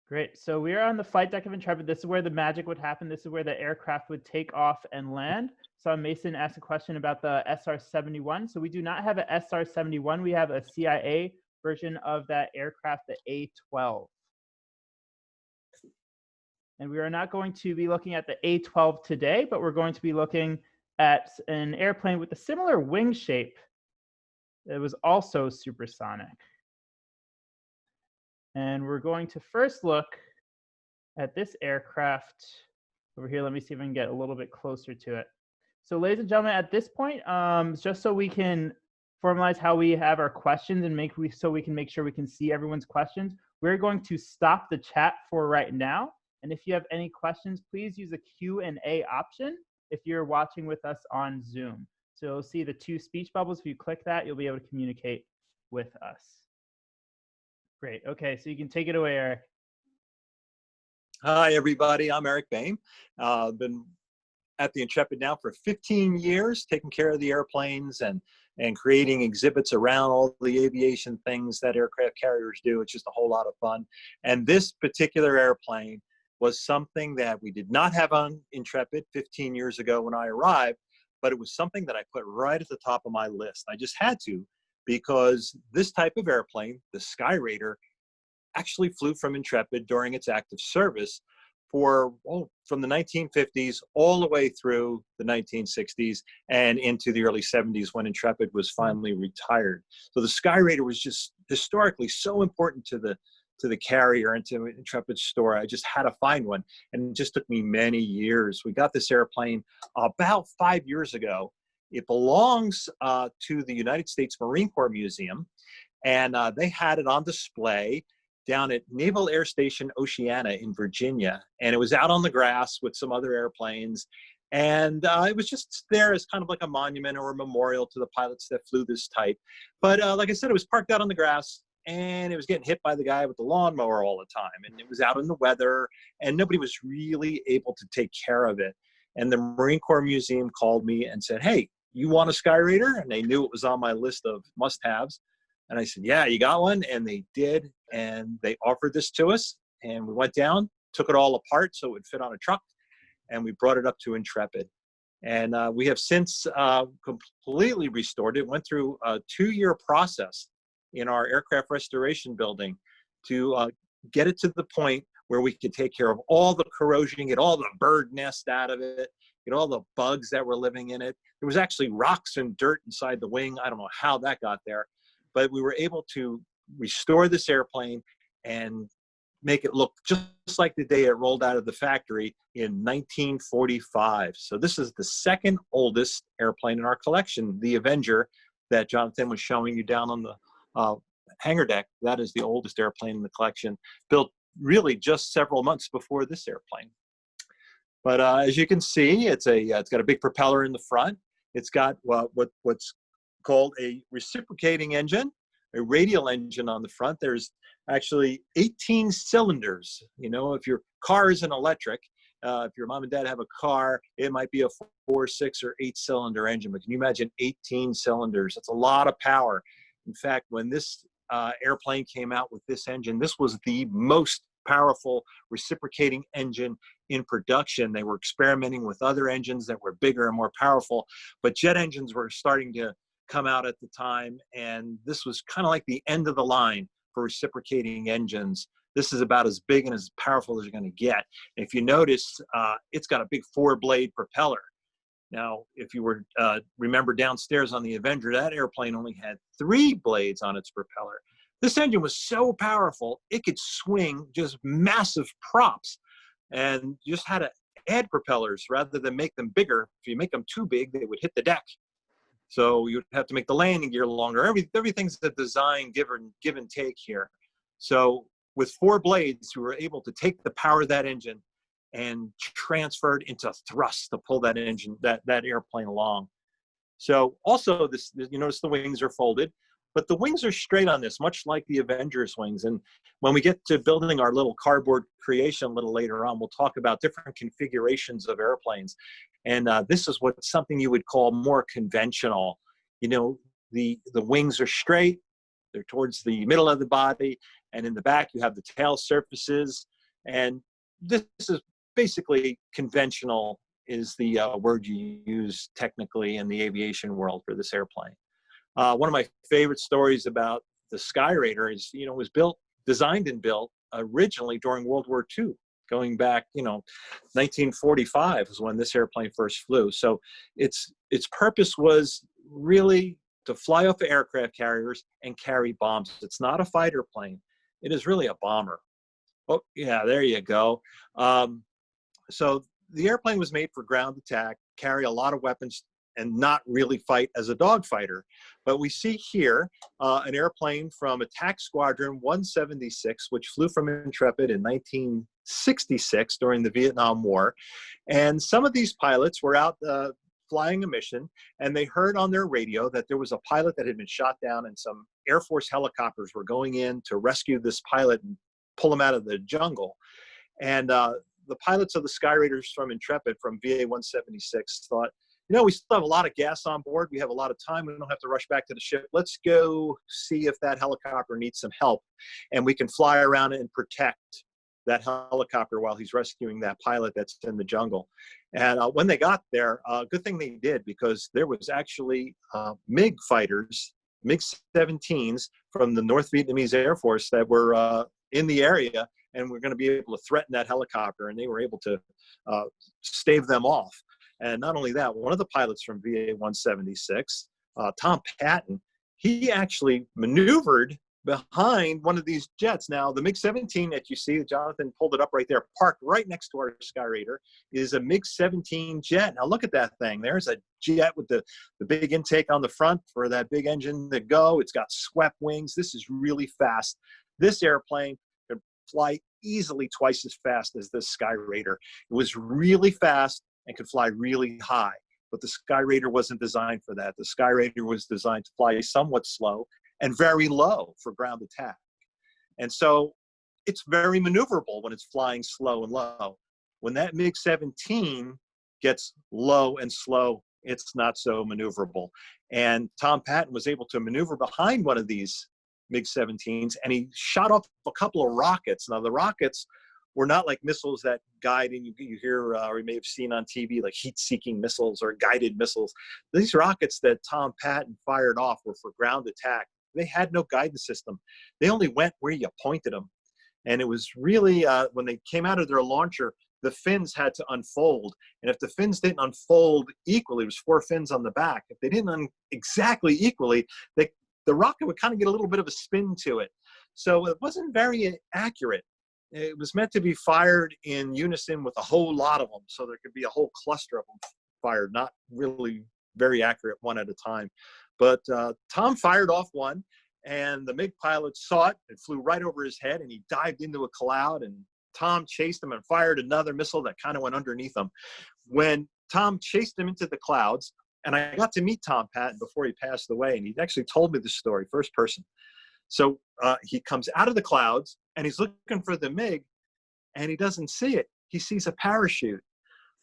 Great, so we are on the flight deck of Intrepid. This is where the magic would happen. This is where the aircraft would take off and land. So Mason asked a question about the SR-71. So we do not have an SR-71. We have a CIA version of that aircraft, the A-12. And we are not going to be looking at the A-12 today, but we're going to be looking at an airplane with a similar wing shape that was also supersonic. And we're going to first look at this aircraft over here. Let me see if I can get a little bit closer to it. So ladies and gentlemen, at this point, just so we can formalize how we have our questions and so we can make sure we can see everyone's questions, we're going to stop the chat for right now. And if you have any questions, please use the Q&A option if you're watching with us on Zoom. So you'll see the two speech bubbles. If you click that, you'll be able to communicate with us. Great. Okay, so you can take it away, Eric. Hi, everybody. I'm Eric Bain. I've been at the Intrepid now for 15 years, taking care of the airplanes and creating exhibits around all the aviation things that aircraft carriers do. It's just a whole lot of fun. And this particular airplane was something that we did not have on Intrepid 15 years ago when I arrived, but it was something that I put right at the top of my list. I just had to, because this type of airplane, the Sky Raider, actually flew from Intrepid during its active service for, from the 1950s all the way through the 1960s and into the early 70s when Intrepid was finally retired. So the Sky Raider was just historically so important to the carrier and to Intrepid's story. I just had to find one, and it just took me many years. We got this airplane about 5 years ago. It belongs to the United States Marine Corps Museum, and they had it on display down at Naval Air Station Oceana in Virginia. And it was out on the grass with some other airplanes. And it was just there as kind of like a monument or a memorial to the pilots that flew this type. But like I said, it was parked out on the grass. and it was getting hit by the guy with the lawnmower all the time. And it was out in the weather, and nobody was really able to take care of it. And the Marine Corps Museum called me and said, hey, you want a Skyraider? And they knew it was on my list of must-haves. And I said, yeah, you got one? And they did. And they offered this to us. And we went down, took it all apart so it would fit on a truck. And we brought it up to Intrepid. And we have since completely restored it. Went through a 2-year process in our aircraft restoration building to get it to the point where we could take care of all the corrosion, get all the bird nest out of it, get all the bugs that were living in it. There was actually rocks and dirt inside the wing. I don't know how that got there, but we were able to restore this airplane and make it look just like the day it rolled out of the factory in 1945. So this is the second oldest airplane in our collection, the Avenger that Jonathan was showing you down on the hangar deck. That is the oldest airplane in the collection, built really just several months before this airplane. But as you can see, it's got a big propeller in the front. It's got what's called a reciprocating engine, a radial engine on the front. There's actually 18 cylinders. You know, if your car isn't electric, if your mom and dad have a car, it might be a 4, 6, or 8-cylinder engine. But can you imagine 18 cylinders? That's a lot of power. In fact, when this airplane came out with this engine, this was the most powerful reciprocating engine in production. They were experimenting with other engines that were bigger and more powerful, but jet engines were starting to come out at the time, and this was kind of like the end of the line for reciprocating engines. This is about as big and as powerful as you're going to get. And if you notice, it's got a big 4-blade propeller. Now, if you were remember downstairs on the Avenger, that airplane only had 3 blades on its propeller. This engine was so powerful, it could swing just massive props, and you just had to add propellers rather than make them bigger. If you make them too big, they would hit the deck. So you'd have to make the landing gear longer. Everything's a design give and take here. So with 4 blades, we were able to take the power of that engine and transfer it into thrust to pull that engine, that airplane along. So also this, you notice the wings are folded, but the wings are straight on this, much like the Avenger's wings. And when we get to building our little cardboard creation a little later on, we'll talk about different configurations of airplanes. And this is something you would call more conventional. You know, the wings are straight, they're towards the middle of the body, and in the back you have the tail surfaces. And this is basically conventional is the word you use technically in the aviation world for this airplane. One of my favorite stories about the Skyraider is, you know, it was designed and built originally during World War II, going back, you know, 1945 was when this airplane first flew. So its purpose was really to fly off of aircraft carriers and carry bombs. It's not a fighter plane. It is really a bomber. Oh, yeah, there you go. So the airplane was made for ground attack, carry a lot of weapons, and not really fight as a dogfighter. But we see here an airplane from Attack Squadron 176, which flew from Intrepid in 1966 during the Vietnam War. And some of these pilots were out flying a mission, and they heard on their radio that there was a pilot that had been shot down, and some Air Force helicopters were going in to rescue this pilot and pull him out of the jungle. And the pilots of the Skyraiders from Intrepid, from VA 176, thought, you know, we still have a lot of gas on board. We have a lot of time. We don't have to rush back to the ship. Let's go see if that helicopter needs some help, and we can fly around and protect that helicopter while he's rescuing that pilot that's in the jungle. And when they got there, good thing they did, because there was actually MiG fighters, MiG-17s from the North Vietnamese Air Force that were in the area, and we're going to be able to threaten that helicopter, and they were able to stave them off. And not only that, one of the pilots from VA 176, Tom Patton, he actually maneuvered behind one of these jets. Now, the MiG-17 that you see, Jonathan pulled it up right there, parked right next to our Skyraider, is a MiG-17 jet. Now, look at that thing. There's a jet with the big intake on the front for that big engine to go. It's got swept wings. This is really fast. This airplane could fly easily twice as fast as this Skyraider. It was really fast and could fly really high. But the Skyraider wasn't designed for that. The Skyraider was designed to fly somewhat slow and very low for ground attack. And so it's very maneuverable when it's flying slow and low. When that MiG-17 gets low and slow, it's not so maneuverable. And Tom Patton was able to maneuver behind one of these MiG-17s, and he shot off a couple of rockets. Now, the rockets were not like missiles that guide, and you hear or you may have seen on TV, like heat-seeking missiles or guided missiles. These rockets that Tom Patton fired off were for ground attack. They had no guidance system. They only went where you pointed them. And it was really, when they came out of their launcher, the fins had to unfold. And if the fins didn't unfold equally, it was 4 fins on the back. If they didn't exactly equally, the rocket would kind of get a little bit of a spin to it. So it wasn't very accurate. It was meant to be fired in unison with a whole lot of them. So there could be a whole cluster of them fired, not really very accurate one at a time. But Tom fired off one, and the MiG pilot saw it. It flew right over his head, and he dived into a cloud, and Tom chased him and fired another missile that kind of went underneath him. When Tom chased him into the clouds, and I got to meet Tom Patton before he passed away, and he actually told me this story, first person. So he comes out of the clouds, and he's looking for the MiG, and he doesn't see it. He sees a parachute.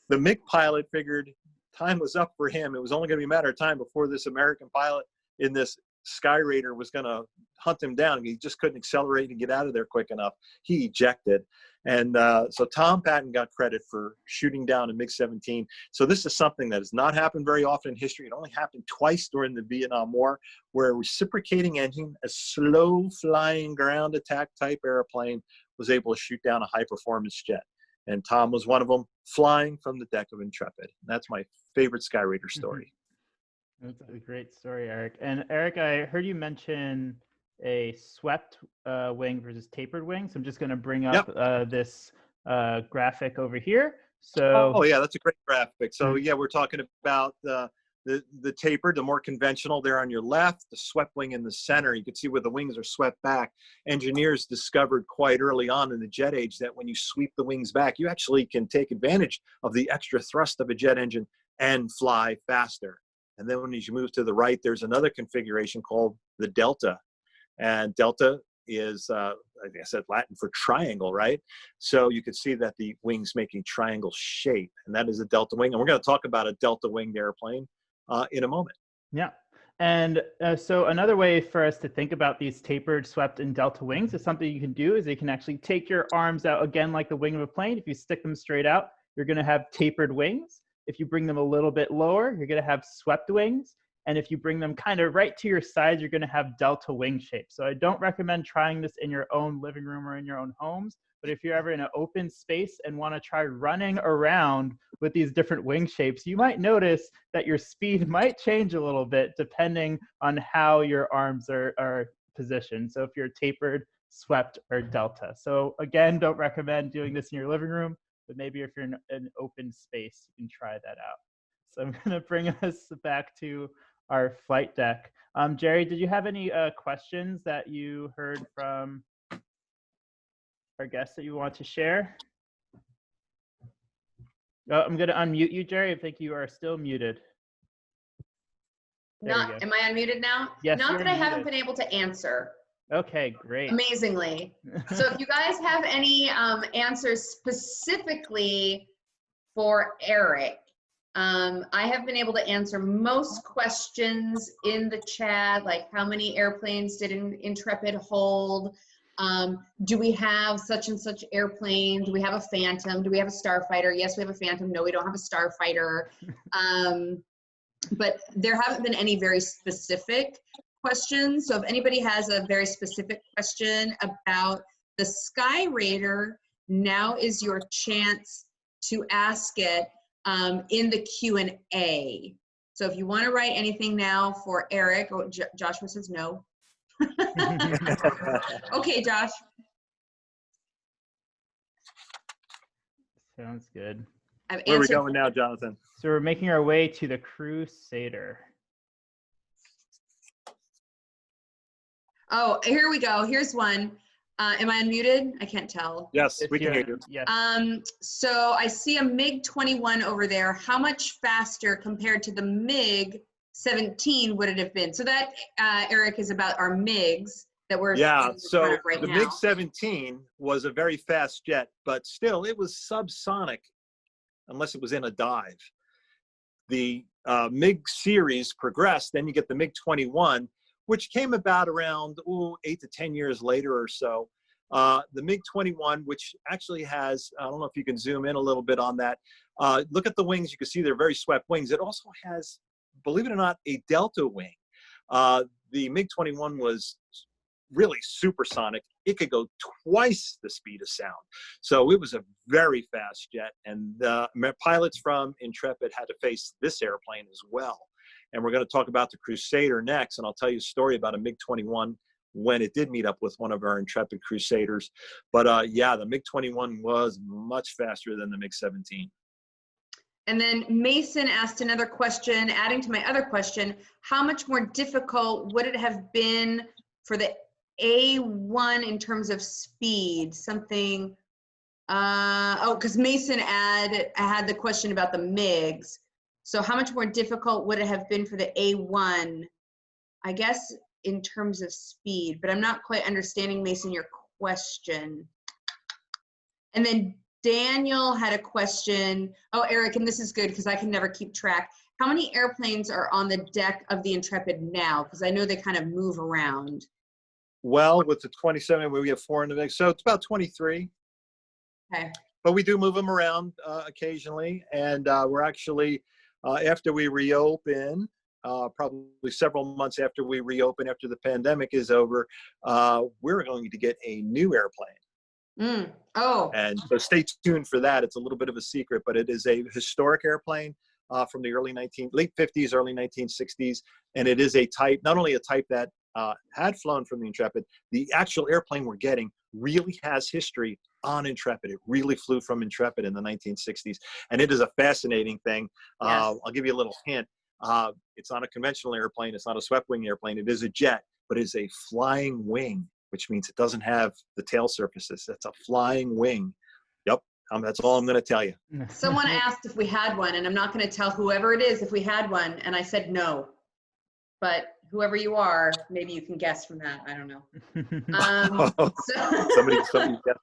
The MiG pilot figured time was up for him. It was only going to be a matter of time before this American pilot in this Sky Raider was going to hunt him down. He just couldn't accelerate and get out of there quick enough. He ejected. And so Tom Patton got credit for shooting down a MiG-17. So this is something that has not happened very often in history. It only happened twice during the Vietnam War, where a reciprocating engine, a slow-flying ground attack type airplane, was able to shoot down a high-performance jet. And Tom was one of them, flying from the deck of Intrepid. And that's my favorite Sky Raider story. That's a great story, Eric. And Eric, I heard you mention a swept wing versus tapered wing. So I'm just going to bring up this graphic over here. So oh yeah, that's a great graphic. So yeah, we're talking about the tapered, the more conventional there on your left, the swept wing in the center. You can see where the wings are swept back. Engineers discovered quite early on in the jet age that when you sweep the wings back, you actually can take advantage of the extra thrust of a jet engine and fly faster. And then when you move to the right, there's another configuration called the delta. And delta is, I think I said Latin for triangle, right? So you could see that the wings making triangle shape, and that is a delta wing. And we're going to talk about a delta winged airplane in a moment. Yeah. And so another way for us to think about these tapered, swept, and delta wings is something you can do is you can actually take your arms out again like the wing of a plane. If you stick them straight out, you're going to have tapered wings. If you bring them a little bit lower, you're going to have swept wings. And if you bring them kind of right to your sides, you're going to have delta wing shape. So I don't recommend trying this in your own living room or in your own homes. But if you're ever in an open space and want to try running around with these different wing shapes, you might notice that your speed might change a little bit depending on how your arms are positioned. So if you're tapered, swept, or delta. So again, don't recommend doing this in your living room, but maybe if you're in an open space, you can try that out. So I'm going to bring us back to our flight deck. Gerry, did you have any questions that you heard from our guests that you want to share? Oh, I'm going to unmute you, Gerry. I think you are still muted. Am I unmuted now? Yes. Not that I haven't been able to answer. Okay, great. Amazingly. So if you guys have any answers specifically for Eric, I have been able to answer most questions in the chat, like how many airplanes did Intrepid hold? Do we have such and such airplane? Do we have a Phantom? Do we have a Starfighter? Yes, we have a Phantom. No, we don't have a Starfighter. But there haven't been any very specific questions. So if anybody has a very specific question about the Sky Raider, now is your chance to ask it in the Q&A. So if you want to write anything now for Eric, oh, Joshua says no. Okay, Josh. Sounds good. Where are we going now, Jonathan? So we're making our way to the Crusader. Oh, here we go. Here's one. Am I unmuted? I can't tell. Yes, we can hear you. Yes. So I see a MiG-21 over there. How much faster compared to the MiG 17 would it have been? So that, Eric, is about our MiGs that we're Yeah, in so front of right the now. MiG-17 was a very fast jet, but still it was subsonic unless it was in a dive. The MiG series progressed, then you get the MiG-21, which came about around 8 to 10 years later or so. The MiG-21, which actually has, I don't know if you can zoom in a little bit on that. Look at the wings, you can see they're very swept wings. It also has, believe it or not, a delta wing. The MiG-21 was really supersonic. It could go twice the speed of sound. So it was a very fast jet. And pilots from Intrepid had to face this airplane as well. And we're going to talk about the Crusader next. And I'll tell you a story about a MiG-21 when it did meet up with one of our Intrepid Crusaders. But yeah, the MiG-21 was much faster than the MiG-17. And then Mason asked another question, adding to my other question, how much more difficult would it have been for the A1 in terms of speed? Something, because Mason had the question about the MiGs. So how much more difficult would it have been for the A1, I guess, in terms of speed? But I'm not quite understanding, Mason, your question. And then Daniel had a question. Oh, Eric, and this is good because I can never keep track. How many airplanes are on the deck of the Intrepid now? Because I know they kind of move around. Well, with the 27, we have 4 in the mix, so it's about 23. Okay. But we do move them around occasionally, and we're actually, after we reopen, probably several months after we reopen, after the pandemic is over, we're going to get a new airplane. Oh. And so stay tuned for that. It's a little bit of a secret, but it is a historic airplane from the late 50s, early 1960s. And it is a type, not only a type that had flown from the Intrepid, the actual airplane we're getting really has history on Intrepid. It really flew from Intrepid in the 1960s. And it is a fascinating thing. Yes. I'll give you a little hint. It's not a conventional airplane. It's not a swept wing airplane. It is a jet, but it's a flying wing, which means it doesn't have the tail surfaces. That's a flying wing. Yep, that's all I'm going to tell you. Someone asked if we had one, and I'm not going to tell whoever it is if we had one, and I said no. But whoever you are, maybe you can guess from that. I don't know. Somebody guessed.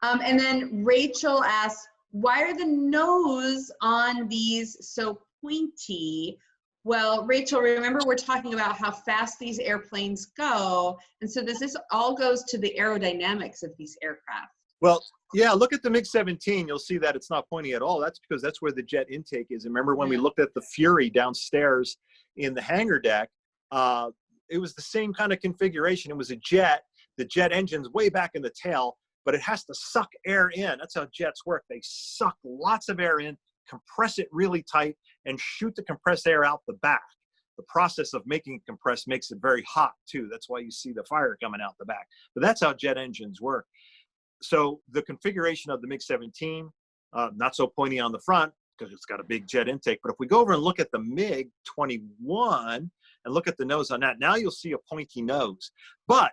And then Rachel asked, why are the nose on these so pointy? Well, Rachel, remember we're talking about how fast these airplanes go. And so this all goes to the aerodynamics of these aircraft. Well, yeah, look at the MiG-17. You'll see that it's not pointy at all. That's because that's where the jet intake is. And remember when we looked at the Fury downstairs in the hangar deck, it was the same kind of configuration. It was a jet. The jet engine's way back in the tail, but it has to suck air in. That's how jets work. They suck lots of air in, compress it really tight, and shoot the compressed air out the back. The process of making it compress makes it very hot too. That's why you see the fire coming out the back. But that's how jet engines work. So the configuration of the MiG-17, not so pointy on the front because it's got a big jet intake. But if we go over and look at the MiG-21 and look at the nose on that, now you'll see a pointy nose. But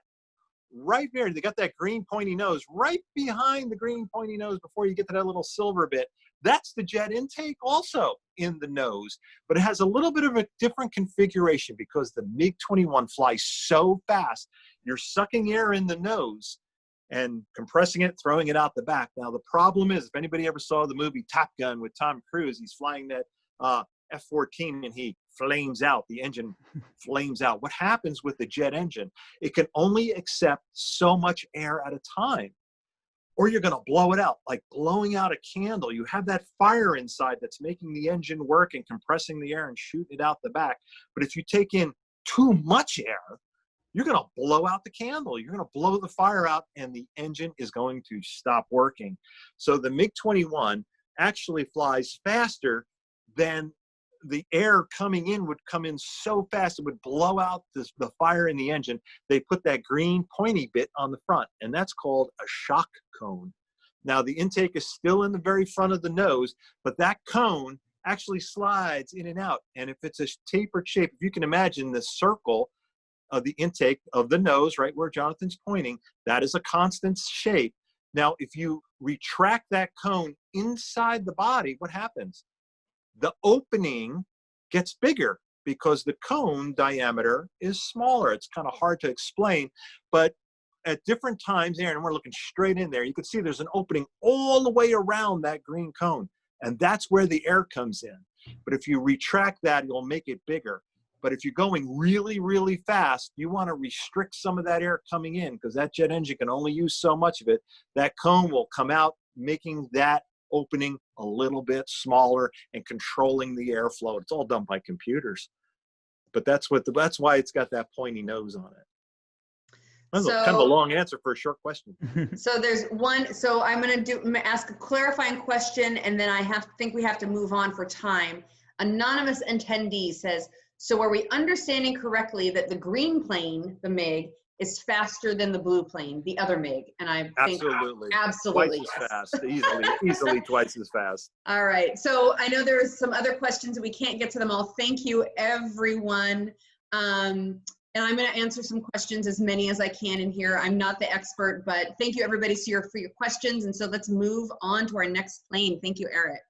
right there, they got that green pointy nose. Right behind the green pointy nose before you get to that little silver bit, that's the jet intake also in the nose. But it has a little bit of a different configuration because the MiG-21 flies so fast, you're sucking air in the nose and compressing it, throwing it out the back. Now, the problem is, if anybody ever saw the movie Top Gun with Tom Cruise, he's flying that F-14 and he flames out. The engine flames out. What happens with the jet engine? It can only accept so much air at a time, or you're going to blow it out, like blowing out a candle. You have that fire inside that's making the engine work and compressing the air and shooting it out the back. But if you take in too much air, you're going to blow out the candle. You're going to blow the fire out, and the engine is going to stop working. So the MiG-21 actually flies faster than the air coming in would come in so fast it would blow out the fire in the engine. They put that green pointy bit on the front, and that's called a shock cone. Now, the intake is still in the very front of the nose, but that cone actually slides in and out. And if it's a tapered shape, if you can imagine the circle of the intake of the nose, right where Jonathan's pointing, that is a constant shape. Now, if you retract that cone inside the body, what happens? The opening gets bigger. because the cone diameter is smaller. It's kind of hard to explain, but at different times there, and we're looking straight in there, you can see there's an opening all the way around that green cone, and that's where the air comes in. But if you retract that, you'll make it bigger. But if you're going really, really fast, you want to restrict some of that air coming in, because that jet engine can only use so much of it. That cone will come out, making that opening a little bit smaller and controlling the airflow. It's all done by computers, but that's why it's got that pointy nose on it. That's kind of a long answer for a short question. So there's one. So I'm going to ask a clarifying question, and then I think we have to move on for time. Anonymous attendee says, so are we understanding correctly that the green plane, the MiG, is faster than the blue plane, the other MiG? And I think absolutely twice as fast, easily twice as fast. All right. So I know there's some other questions, and we can't get to them all. Thank you, everyone. And I'm going to answer some questions, as many as I can in here. I'm not the expert, but thank you, everybody, for your questions. And so let's move on to our next plane. Thank you, Eric.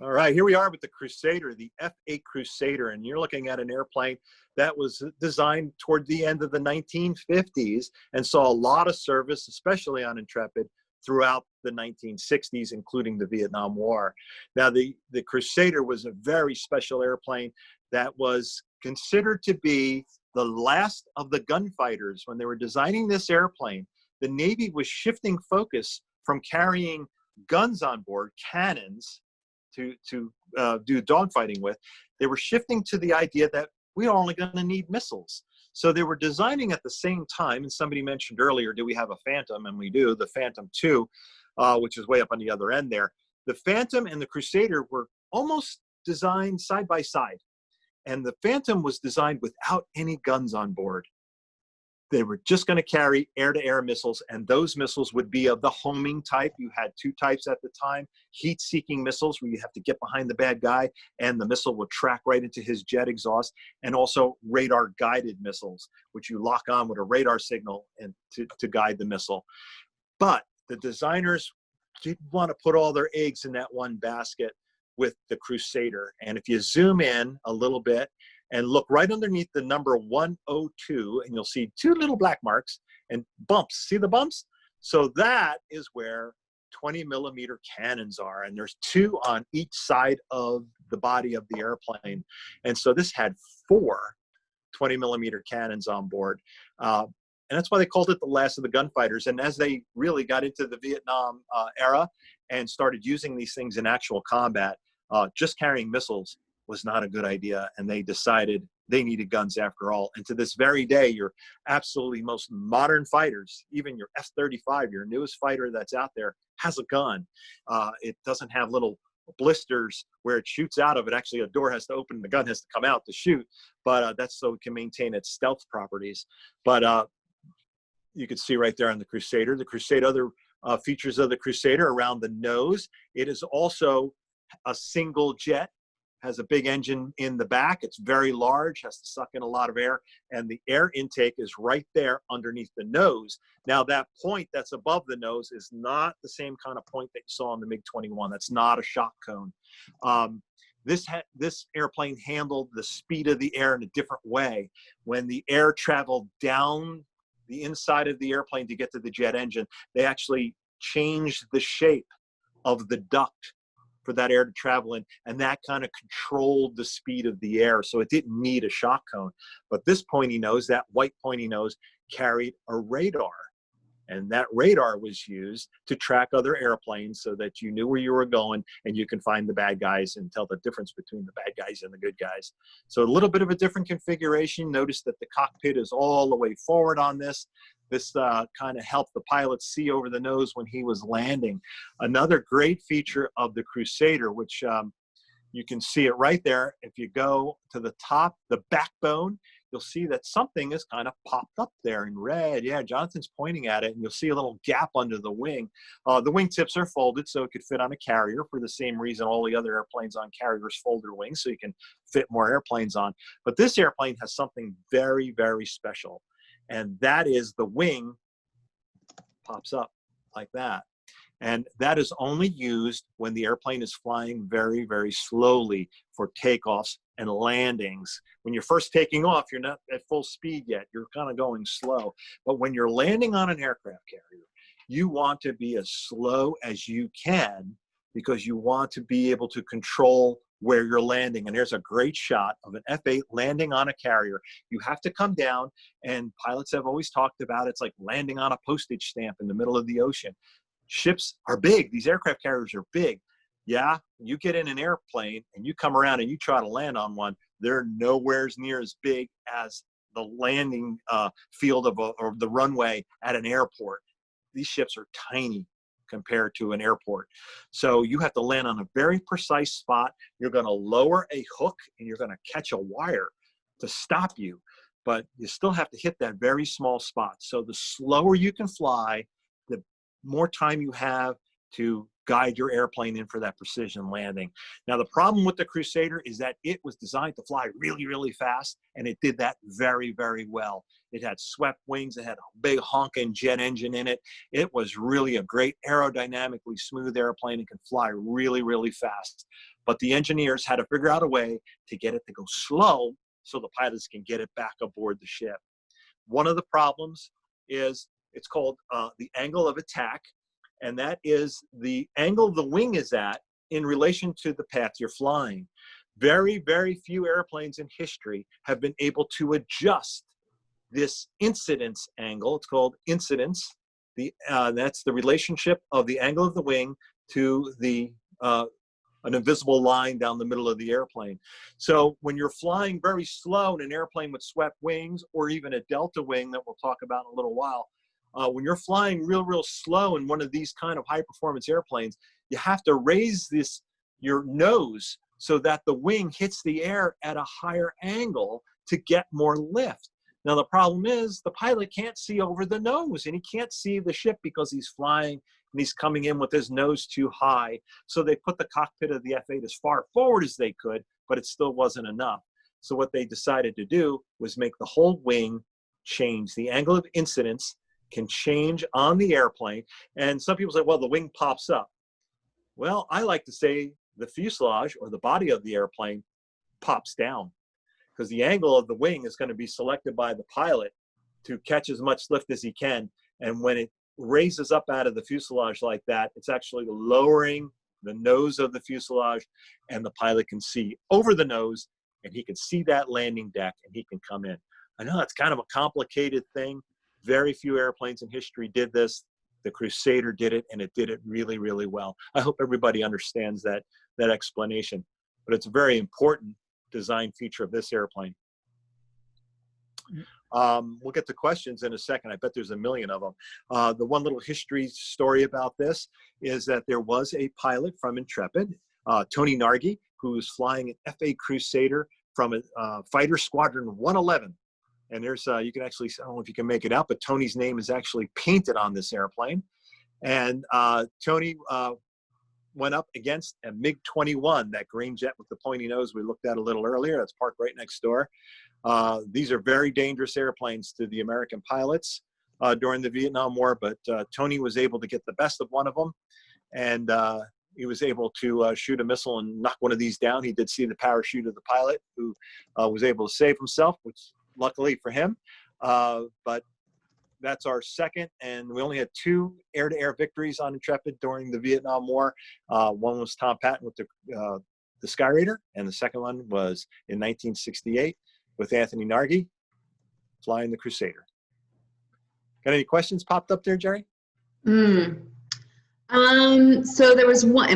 All right, here we are with the Crusader, the F-8 Crusader, and you're looking at an airplane that was designed toward the end of the 1950s and saw a lot of service, especially on Intrepid, throughout the 1960s, including the Vietnam War. Now, the Crusader was a very special airplane that was considered to be the last of the gunfighters. When they were designing this airplane, the Navy was shifting focus from carrying guns on board, cannons, to do dogfighting with. They were shifting to the idea that we're only going to need missiles. So they were designing at the same time, and somebody mentioned earlier, do we have a Phantom? And we do, the Phantom II, which is way up on the other end there. The Phantom and the Crusader were almost designed side by side. And the Phantom was designed without any guns on board. They were just going to carry air-to-air missiles, and those missiles would be of the homing type. You had two types at the time: heat-seeking missiles, where you have to get behind the bad guy, and the missile will track right into his jet exhaust, and also radar-guided missiles, which you lock on with a radar signal and to guide the missile. But the designers didn't want to put all their eggs in that one basket with the Crusader. And if you zoom in a little bit and look right underneath the number 102, and you'll see two little black marks and bumps. See the bumps? So that is where 20mm cannons are, and there's two on each side of the body of the airplane. And so this had 4 20mm cannons on board. And that's why they called it the last of the gunfighters. And as they really got into the Vietnam era and started using these things in actual combat, just carrying missiles was not a good idea, and they decided they needed guns after all. And to this very day, your absolutely most modern fighters, even your F-35, your newest fighter that's out there, has a gun. It doesn't have little blisters where it shoots out of it. Actually, a door has to open and the gun has to come out to shoot, but that's so it can maintain its stealth properties. But you can see right there on the Crusader. The Crusader, other features of the Crusader around the nose, it is also a single jet, has a big engine in the back. It's very large, has to suck in a lot of air, and the air intake is right there underneath the nose. Now, that point that's above the nose is not the same kind of point that you saw on the MiG-21. That's not a shock cone. This airplane handled the speed of the air in a different way. When the air traveled down the inside of the airplane to get to the jet engine, they actually changed the shape of the duct for that air to travel in, and that kind of controlled the speed of the air, so it didn't need a shock cone. But this pointy nose, that white pointy nose, carried a radar, and that radar was used to track other airplanes so that you knew where you were going and you can find the bad guys and tell the difference between the bad guys and the good guys. So a little bit of a different configuration. Notice that the cockpit is all the way forward on this. This kind of helped the pilot see over the nose when he was landing. Another great feature of the Crusader, which you can see it right there. If you go to the top, the backbone, you'll see that something is kind of popped up there in red. Yeah, Jonathan's pointing at it, and you'll see a little gap under the wing. The wingtips are folded so it could fit on a carrier, for the same reason all the other airplanes on carriers fold their wings so you can fit more airplanes on. But this airplane has something very, very special. And that is the wing pops up like that. And that is only used when the airplane is flying very, very slowly for takeoffs and landings. When you're first taking off, you're not at full speed yet. You're kind of going slow. But when you're landing on an aircraft carrier, you want to be as slow as you can because you want to be able to control where you're landing. And there's a great shot of an F-8 landing on a carrier. You have to come down, and pilots have always talked about it's like landing on a postage stamp in the middle of the ocean. Ships are big. These aircraft carriers are big. Yeah, you get in an airplane and you come around and you try to land on one, they're nowhere near as big as the landing field of or the runway at an airport. These ships are tiny compared to an airport. So you have to land on a very precise spot. You're going to lower a hook and you're going to catch a wire to stop you, but you still have to hit that very small spot. So the slower you can fly, the more time you have to guide your airplane in for that precision landing. Now, the problem with the Crusader is that it was designed to fly really, really fast, and it did that very, very well. It had swept wings. It had a big honking jet engine in it. It was really a great aerodynamically smooth airplane and could fly really, really fast. But the engineers had to figure out a way to get it to go slow so the pilots can get it back aboard the ship. One of the problems is it's called the angle of attack, and that is the angle the wing is at in relation to the path you're flying. Very, very few airplanes in history have been able to adjust this incidence angle. It's called incidence. That's the relationship of the angle of the wing to the an invisible line down the middle of the airplane. So when you're flying very slow in an airplane with swept wings, or even a delta wing that we'll talk about in a little while, when you're flying real, real slow in one of these kind of high performance airplanes, you have to raise your nose so that the wing hits the air at a higher angle to get more lift. Now, the problem is the pilot can't see over the nose, and he can't see the ship because he's flying and he's coming in with his nose too high. So they put the cockpit of the F-8 as far forward as they could, but it still wasn't enough. So what they decided to do was make the whole wing change. The angle of incidence can change on the airplane. And some people say, well, the wing pops up. Well, I like to say the fuselage, or the body of the airplane, pops down, because the angle of the wing is going to be selected by the pilot to catch as much lift as he can. And when it raises up out of the fuselage like that, it's actually lowering the nose of the fuselage, and the pilot can see over the nose, and he can see that landing deck, and he can come in. I know that's kind of a complicated thing. Very few airplanes in history did this. The Crusader did it, and it did it really, really well. I hope everybody understands that explanation. But it's a very important design feature of this airplane. We'll get to questions in a second. I bet there's a million of them. The one little history story about this is that there was a pilot from Intrepid, Tony Nargi, who was flying an F-8 Crusader from a fighter squadron 111. And there's, you can actually, I don't know if you can make it out, but Tony's name is actually painted on this airplane. And Tony went up against a MiG-21, that green jet with the pointy nose we looked at a little earlier. That's parked right next door. These are very dangerous airplanes to the American pilots during the Vietnam War, but Tony was able to get the best of one of them. And he was able to shoot a missile and knock one of these down. He did see the parachute of the pilot, who was able to save himself, which luckily for him. But that's our second, and we only had 2 air-to-air victories on Intrepid during the Vietnam War. One was Tom Patton with the Sky Raider, and the second one was in 1968 with Anthony Nargi flying the Crusader. Got any questions popped up there, Gerry? So there was one.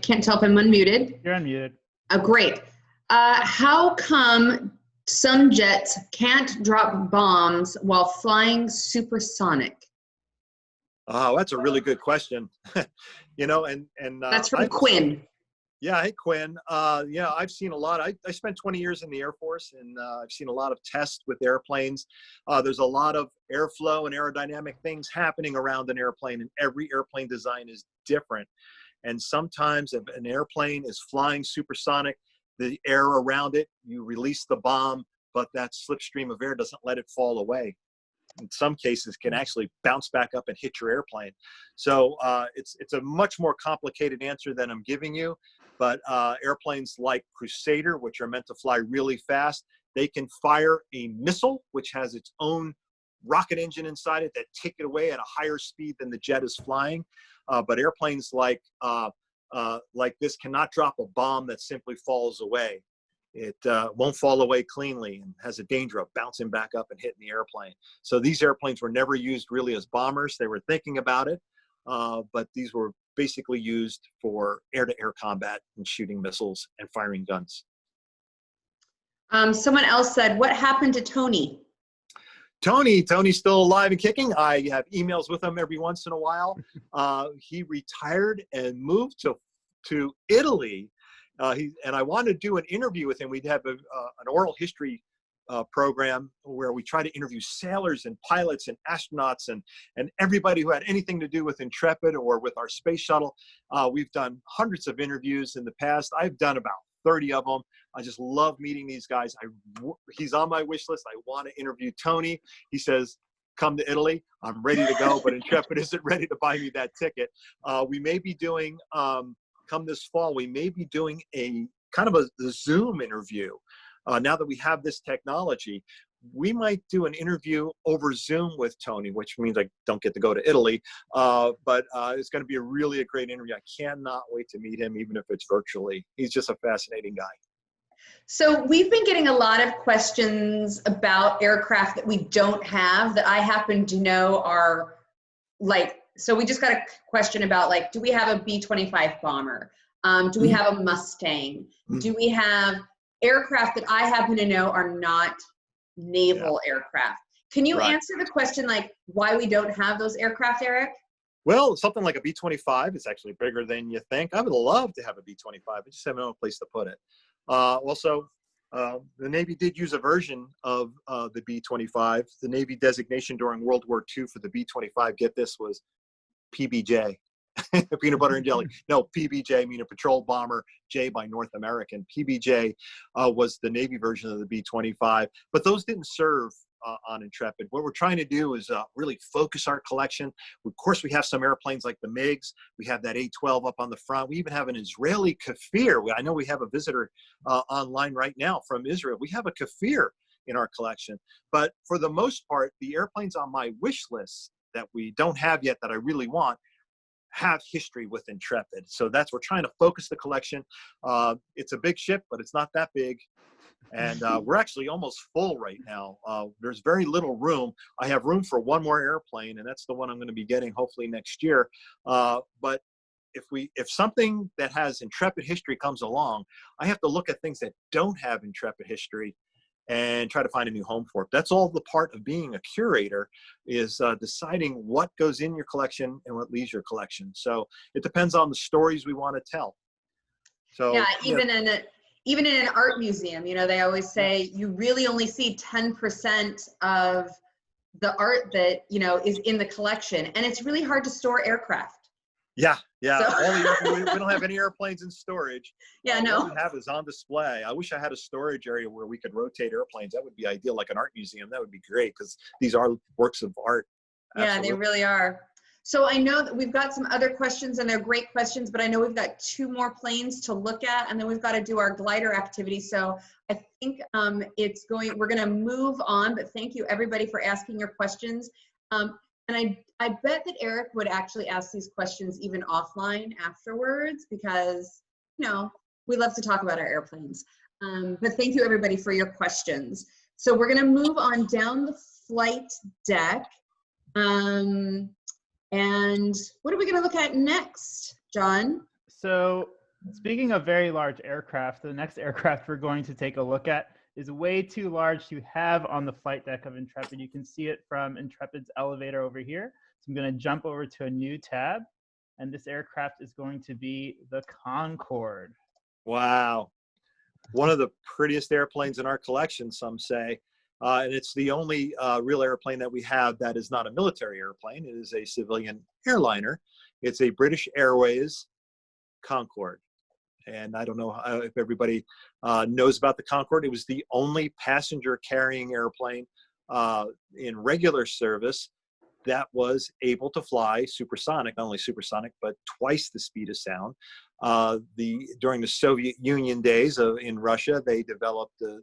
Can't tell if I'm unmuted. You're unmuted. Oh, great. How come some jets can't drop bombs while flying supersonic? Oh, that's a really good question. You know, and That's from Quinn. Yeah, hey Quinn. Yeah, I've seen a lot. I spent 20 years in the Air Force, and I've seen a lot of tests with airplanes. There's a lot of airflow and aerodynamic things happening around an airplane, and every airplane design is different. And sometimes if an airplane is flying supersonic, the air around it, you release the bomb, but that slipstream of air doesn't let it fall away. In some cases, can actually bounce back up and hit your airplane. So it's a much more complicated answer than I'm giving you. but airplanes like Crusader, which are meant to fly really fast, they can fire a missile, which has its own rocket engine inside it that take it away at a higher speed than the jet is flying. But airplanes like this cannot drop a bomb that simply falls away. It won't fall away cleanly and has a danger of bouncing back up and hitting the airplane. So these airplanes were never used really as bombers. They were thinking about it, but these were basically used for air-to-air combat and shooting missiles and firing guns. Someone else said, what happened to Tony? Tony's still alive and kicking. I have emails with him every once in a while. He retired and moved to Italy. And I wanted to do an interview with him. We'd have an oral history program where we try to interview sailors and pilots and astronauts and everybody who had anything to do with Intrepid or with our space shuttle. We've done hundreds of interviews in the past. I've done about 30 of them. I just love meeting these guys. He's on my wish list. I want to interview Tony. He says, come to Italy. I'm ready to go, but Intrepid isn't ready to buy me that ticket. We may be doing, come this fall, we may be doing a kind of a Zoom interview. Now that we have this technology, we might do an interview over Zoom with Tony, which means I don't get to go to Italy, but it's going to be really a great interview. I cannot wait to meet him, even if it's virtually. He's just a fascinating guy. So we've been getting a lot of questions about aircraft that we don't have that I happen to know are like, so we just got a question about like, do we have a B-25 bomber? Do we have a Mustang? Do we have aircraft that I happen to know are not naval aircraft? Can you answer the question like why we don't have those aircraft, Eric? Well, something like a B-25 is actually bigger than you think. I would love to have a B-25. I just have no place to put it. Also, the Navy did use a version of the B-25. The Navy designation during World War II for the B-25, get this, was PBJ, peanut butter and jelly. No, PBJ, meaning patrol bomber, J by North American. PBJ was the Navy version of the B-25, but those didn't serve on Intrepid. What we're trying to do is really focus our collection. Of course, we have some airplanes like the MiGs. We have that A-12 up on the front. We even have an Israeli Kafir. I know we have a visitor online right now from Israel. We have a Kafir in our collection. But for the most part, the airplanes on my wish list that we don't have yet that I really want have history with Intrepid. So we're trying to focus the collection. It's a big ship, but it's not that big. And we're actually almost full right now. There's very little room. I have room for one more airplane, and that's the one I'm going to be getting hopefully next year. But if something that has Intrepid history comes along, I have to look at things that don't have Intrepid history and try to find a new home for it. That's all the part of being a curator, is deciding what goes in your collection and what leaves your collection. So it depends on the stories we want to tell. So yeah, even in an art museum, you know, they always say you really only see 10% of the art that, you know, is in the collection, and it's really hard to store aircraft. Yeah. So. We don't have any airplanes in storage. Yeah, no. What we have is on display. I wish I had a storage area where we could rotate airplanes. That would be ideal, like an art museum. That would be great, because these are works of art. Absolutely. Yeah, they really are. So I know that we've got some other questions, and they're great questions, but I know we've got 2 more planes to look at, and then we've got to do our glider activity. So I think we're going to move on, but thank you everybody for asking your questions. And I bet that Eric would actually ask these questions even offline afterwards, because, you know, we love to talk about our airplanes. But thank you everybody for your questions. So we're going to move on down the flight deck. And what are we going to look at next, John? So speaking of very large aircraft, the next aircraft we're going to take a look at is way too large to have on the flight deck of Intrepid. You can see it from Intrepid's elevator over here. So I'm going to jump over to a new tab, and this aircraft is going to be the Concorde. Wow. One of the prettiest airplanes in our collection, some say. And it's the only real airplane that we have that is not a military airplane. It is a civilian airliner. It's a British Airways Concorde. And I don't know if everybody knows about the Concorde. It was the only passenger carrying airplane in regular service that was able to fly supersonic, not only supersonic, but twice the speed of sound. During the Soviet Union days in Russia, they developed the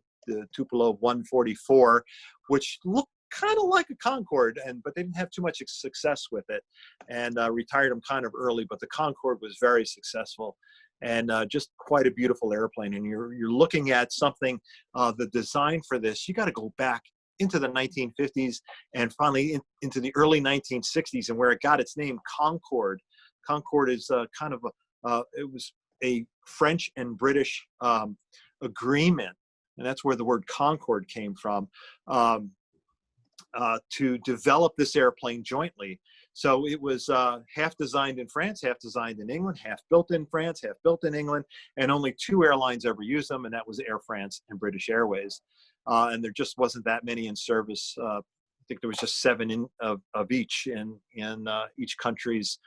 Tupolev 144, which looked kind of like a Concorde, but they didn't have too much success with it, and retired them kind of early. But the Concorde was very successful, and just quite a beautiful airplane. And you're looking at something, the design for this, you got to go back into the 1950s and finally into the early 1960s, and where it got its name, Concorde. Concorde is kind of it was a French and British agreement, and that's where the word Concorde came from, to develop this airplane jointly. So it was half designed in France, half designed in England, half built in France, half built in England, and only 2 airlines ever used them, and that was Air France and British Airways. And there just wasn't that many in service. I think there was just 7 of each in each country's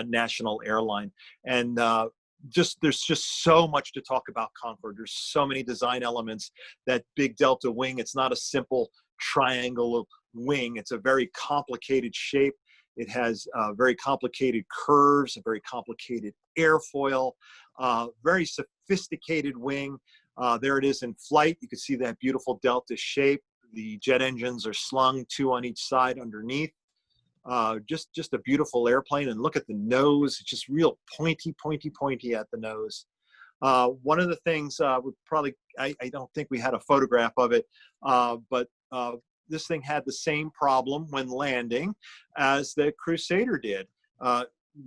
national airline. And there's just so much to talk about Concorde. There's so many design elements. That big delta wing, it's not a simple triangle wing. It's a very complicated shape. It has very complicated curves, a very complicated airfoil, very sophisticated wing. There it is in flight. You can see that beautiful delta shape. The jet engines are slung 2 on each side underneath. Just a beautiful airplane. And look at the nose. It's just real pointy at the nose. One of the things I don't think we had a photograph of it, but this thing had the same problem when landing as the Crusader did.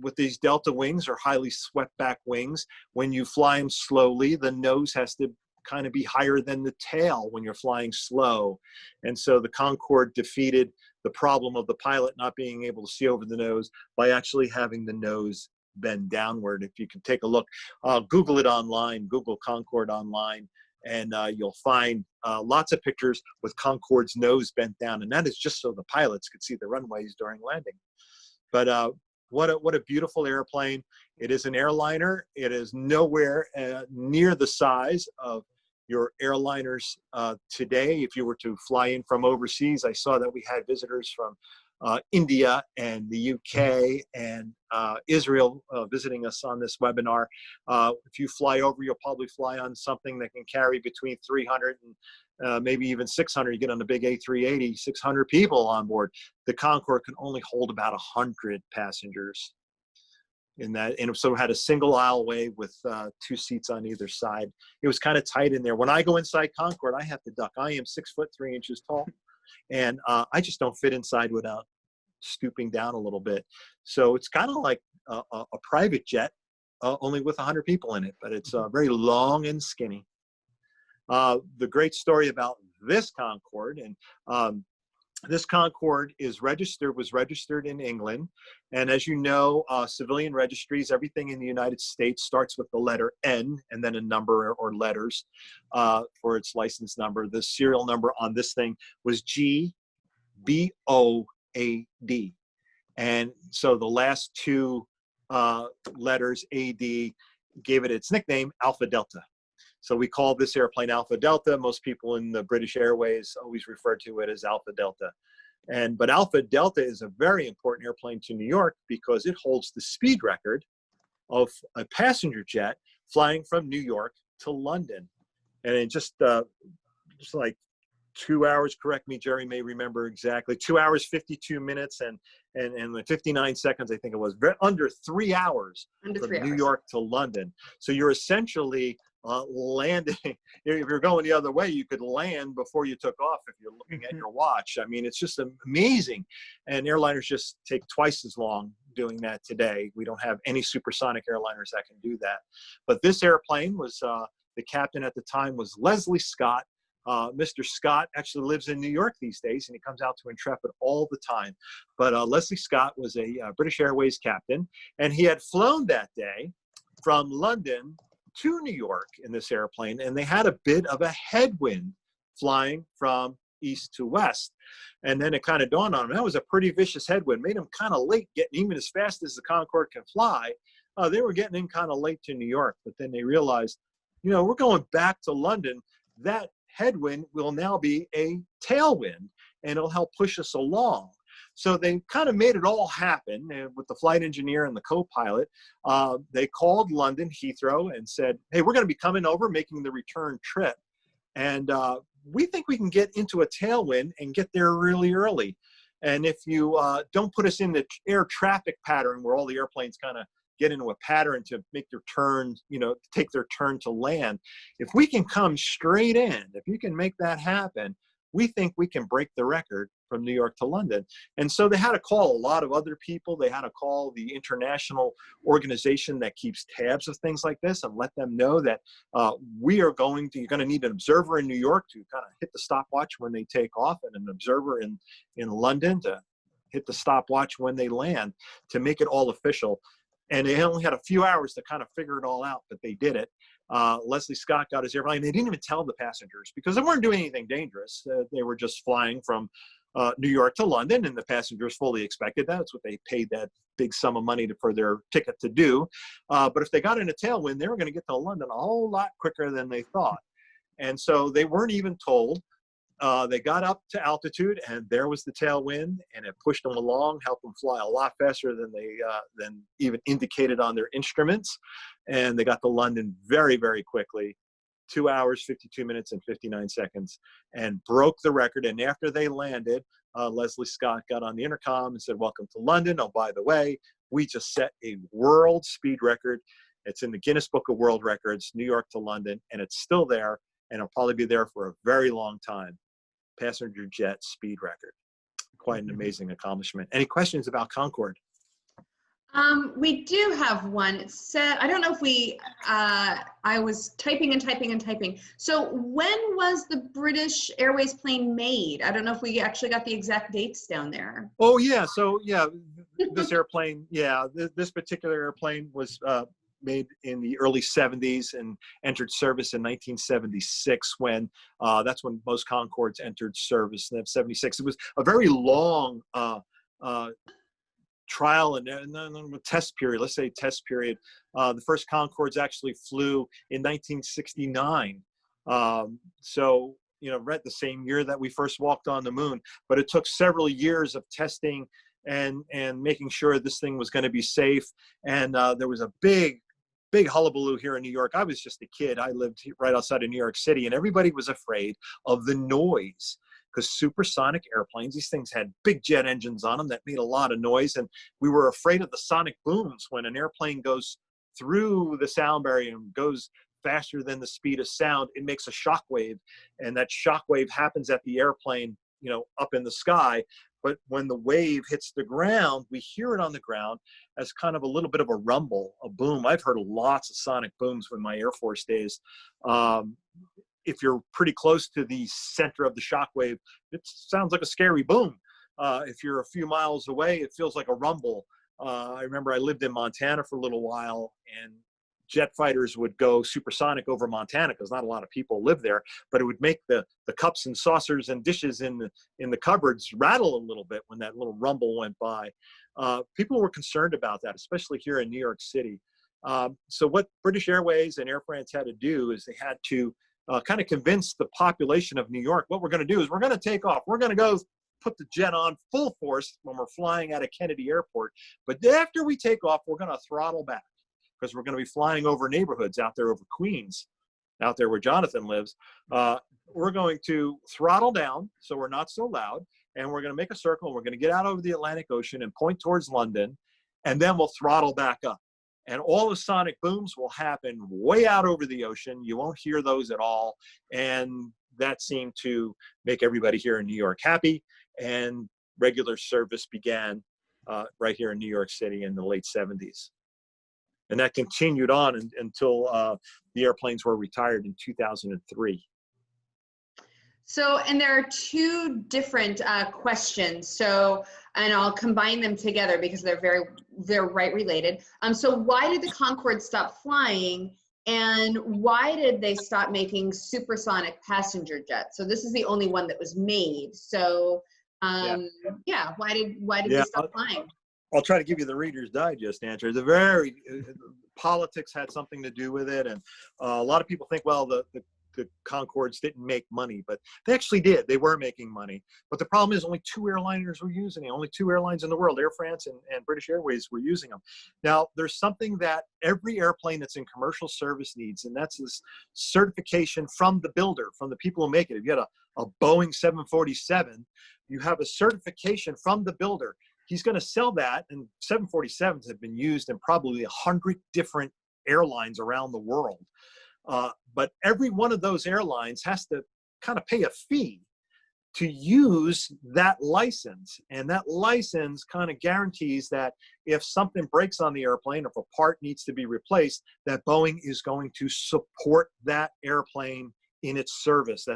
With these delta wings, or highly swept back wings, when you fly them slowly, the nose has to kind of be higher than the tail when you're flying slow. And so the Concorde defeated the problem of the pilot not being able to see over the nose by actually having the nose bend downward. If you can take a look, Google it online, Google Concorde online, and you'll find lots of pictures with Concorde's nose bent down, and that is just so the pilots could see the runways during landing. But what a beautiful airplane. It is an airliner. It is nowhere near the size of your airliners today. If you were to fly in from overseas, I saw that we had visitors from India and the UK and Israel visiting us on this webinar. If you fly over, you'll probably fly on something that can carry between 300 and maybe even 600. You get on a big A380, 600 people on board. The Concorde can only hold about 100 passengers in that, and so it had a single aisleway with 2 seats on either side. It was kind of tight in there. When I go inside Concorde, I have to duck. I am 6'3" tall, and I just don't fit inside without stooping down a little bit. So it's kind of like a private jet, only with 100 people in it, but it's very long and skinny. The great story about this Concorde, and this Concorde was registered in England. And as you know, civilian registries, everything in the United States starts with the letter N and then a number or letters for its license number. The serial number on this thing was GBOAD. And so the last 2 letters, AD, gave it its nickname, Alpha Delta. So we call this airplane Alpha Delta. Most people in the British Airways always refer to it as Alpha Delta. But Alpha Delta is a very important airplane to New York because it holds the speed record of a passenger jet flying from New York to London. And in just like 2 hours, correct me, Gerry may remember exactly, 2 hours, 52 minutes and 59 seconds, I think it was, under 3 hours from New York to London. So you're essentially landing. If you're going the other way, you could land before you took off if you're looking at your watch. I mean, it's just amazing. And airliners just take twice as long doing that today. We don't have any supersonic airliners that can do that. But this airplane was, the captain at the time was Leslie Scott. Mr. Scott actually lives in New York these days, and he comes out to Intrepid all the time. But Leslie Scott was a British Airways captain, and he had flown that day from London to New York in this airplane, and they had a bit of a headwind flying from east to west. And then it kind of dawned on them, that was a pretty vicious headwind, made them kind of late getting, even as fast as the Concorde can fly, they were getting in kind of late to New York. But then they realized, we're going back to London. That headwind will now be a tailwind, and it'll help push us along. So they kind of made it all happen with the flight engineer and the co-pilot. They called London Heathrow and said, hey, we're going to be coming over, making the return trip. And we think we can get into a tailwind and get there really early. And if you don't put us in the air traffic pattern where all the airplanes kind of get into a pattern to make their turn, take their turn to land, if we can come straight in, if you can make that happen, we think we can break the record from New York to London. And so they had to call a lot of other people. They had to call the international organization that keeps tabs of things like this and let them know that you're going to need an observer in New York to kind of hit the stopwatch when they take off, and an observer in London to hit the stopwatch when they land, to make it all official. And they only had a few hours to kind of figure it all out, but they did it. Leslie Scott got his airplane. They didn't even tell the passengers because they weren't doing anything dangerous. They were just flying from New York to London, and the passengers fully expected that. That's what they paid that big sum of money for their ticket to do. But if they got in a tailwind, they were going to get to London a whole lot quicker than they thought. And so they weren't even told. They got up to altitude, and there was the tailwind, and it pushed them along, helped them fly a lot faster than they than even indicated on their instruments. And they got to London very, very quickly, 2 hours, 52 minutes, and 59 seconds, and broke the record. And after they landed, Leslie Scott got on the intercom and said, "Welcome to London. Oh, by the way, we just set a world speed record. It's in the Guinness Book of World Records, New York to London, and it's still there, and it'll probably be there for a very long time. Passenger jet speed record." Quite an amazing accomplishment. Any questions about Concorde? We do have one. It said, I don't know if I was typing and typing and typing. So when was the British Airways plane made? I don't know if we actually got the exact dates down there. Oh, yeah. So, yeah, this airplane, this particular airplane was made in the early 70s and entered service in 1976 when that's when most Concordes entered service in 76. It was a very long trial and test period, let's say test period. The first Concordes actually flew in 1969. So, right the same year that we first walked on the moon, but it took several years of testing and making sure this thing was going to be safe. And there was a big hullabaloo here in New York. I was just a kid. I lived right outside of New York City, and everybody was afraid of the noise because supersonic airplanes, these things had big jet engines on them that made a lot of noise, and we were afraid of the sonic booms. When an airplane goes through the sound barrier and goes faster than the speed of sound, it makes a shock wave, and that shock wave happens at the airplane, up in the sky. But when the wave hits the ground, we hear it on the ground as kind of a little bit of a rumble, a boom. I've heard lots of sonic booms in my Air Force days. If you're pretty close to the center of the shock wave, it sounds like a scary boom. If you're a few miles away, it feels like a rumble. I remember I lived in Montana for a little while, and jet fighters would go supersonic over Montana because not a lot of people live there, but it would make the cups and saucers and dishes in the cupboards rattle a little bit when that little rumble went by. People were concerned about that, especially here in New York City. So what British Airways and Air France had to do is they had to kind of convince the population of New York, what we're going to do is we're going to take off. We're going to go put the jet on full force when we're flying out of Kennedy Airport. But after we take off, we're going to throttle back, because we're going to be flying over neighborhoods out there over Queens, out there where Jonathan lives. We're going to throttle down so we're not so loud, and we're going to make a circle, and we're going to get out over the Atlantic Ocean and point towards London, and then we'll throttle back up. And all the sonic booms will happen way out over the ocean. You won't hear those at all. And that seemed to make everybody here in New York happy, and regular service began right here in New York City in the late 70s. And that continued on until the airplanes were retired in 2003. So, and there are two different questions. So, and I'll combine them together because they're right related. So why did the Concorde stop flying, and why did they stop making supersonic passenger jets? So this is the only one that was made. So, why did they stop flying? I'll try to give you the Reader's Digest answer. The politics had something to do with it, and a lot of people think, well, the the Concordes didn't make money, but they actually did. They were making money. But the problem is only 2 airliners were using it. Only 2 airlines in the world, Air France and British Airways, were using them. Now, there's something that every airplane that's in commercial service needs, and that's this certification from the builder, from the people who make it. If you had a Boeing 747, you have a certification from the builder. He's going to sell that, and 747s have been used in probably 100 different airlines around the world. But every one of those airlines has to kind of pay a fee to use that license. And that license kind of guarantees that if something breaks on the airplane, if a part needs to be replaced, that Boeing is going to support that airplane in its service.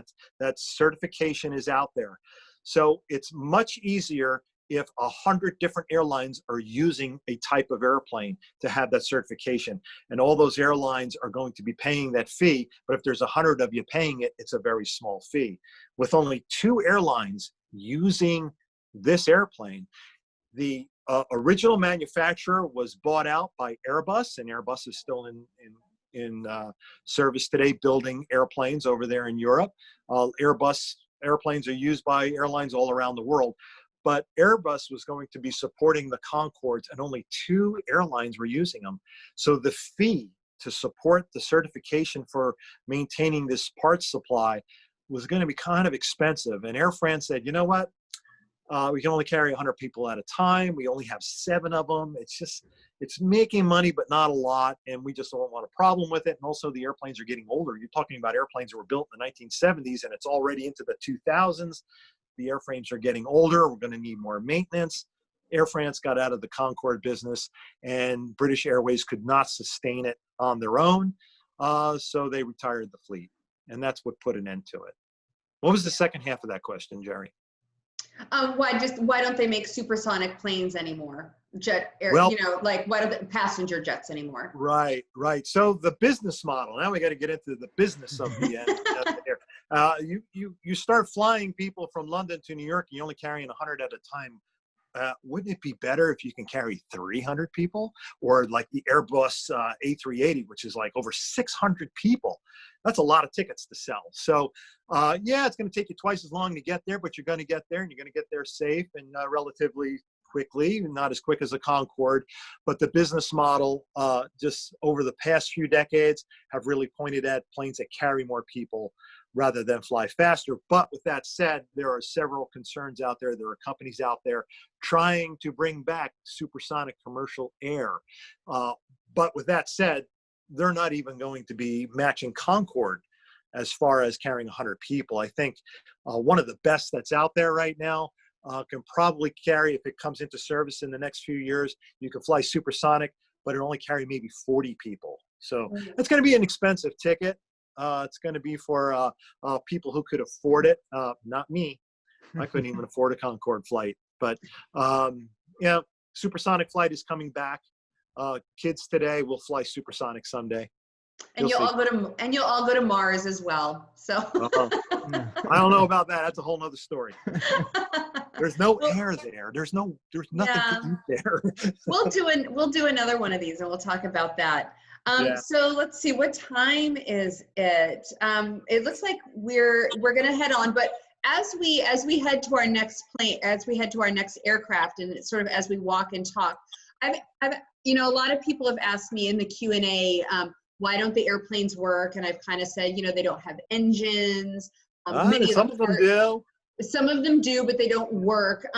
That certification is out there. So it's much easier if 100 different airlines are using a type of airplane to have that certification. And all those airlines are going to be paying that fee. But if there's 100 of you paying it, it's a very small fee. With only 2 airlines using this airplane, the original manufacturer was bought out by Airbus, and Airbus is still in service today, building airplanes over there in Europe. Airbus airplanes are used by airlines all around the world. But Airbus was going to be supporting the Concordes, and only 2 airlines were using them. So the fee to support the certification for maintaining this parts supply was going to be kind of expensive. And Air France said, you know what? We can only carry 100 people at a time. We only have 7 of them. It's making money, but not a lot. And we just don't want a problem with it. And also the airplanes are getting older. You're talking about airplanes that were built in the 1970s, and it's already into the 2000s. The airframes are getting older. We're going to need more maintenance. Air France got out of the Concorde business, and British Airways could not sustain it on their own. So they retired the fleet, and that's what put an end to it. What was the second half of that question, Gerry? Why don't they make supersonic planes anymore? Well, why don't they passenger jets anymore? Right. So the business model. Now we got to get into the business of the end. You start flying people from London to New York, and you're only carrying 100 at a time. Wouldn't it be better if you can carry 300 people, or like the Airbus A380, which is like over 600 people? That's a lot of tickets to sell. So yeah, it's going to take you twice as long to get there, but you're going to get there, and you're going to get there safe and relatively quickly, not as quick as a Concorde. But the business model just over the past few decades have really pointed at planes that carry more people rather than fly faster. But with that said, there are several concerns out there. There are companies out there trying to bring back supersonic commercial air. But with that said, they're not even going to be matching Concorde as far as carrying 100 people. I think one of the best that's out there right now can probably carry, if it comes into service in the next few years, you can fly supersonic, but it'll only carry maybe 40 people. So it's going to be an expensive ticket. It's going to be for people who could afford it. Not me. I couldn't even afford a Concorde flight. But yeah, supersonic flight is coming back. Kids today will fly supersonic someday. And you'll all go to Mars as well. So I don't know about that. That's a whole nother story. There's no air there. There's nothing to eat there. We'll do another one of these, and we'll talk about that. So let's see, what time is it? It looks like we're gonna head on, but as we head to our next plane, as we head to our next aircraft, and it's sort of as we walk and talk, I've a lot of people have asked me in the Q&A, why don't the airplanes work? And I've kind of said, they don't have engines. Some of them do. Some of them do, but they don't work.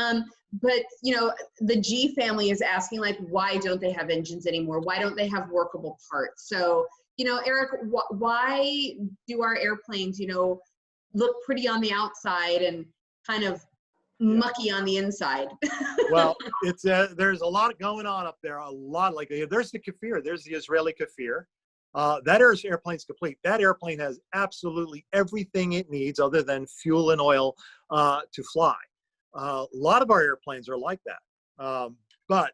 But the G family is asking, like, why don't they have engines anymore? Why don't they have workable parts? So, Eric, why do our airplanes, look pretty on the outside and kind of mucky on the inside? Well, it's there's a lot going on up there. A lot, like there's the Kafir, there's the Israeli Kafir. That airplane's complete. That airplane has absolutely everything it needs other than fuel and oil to fly. A lot of our airplanes are like that. But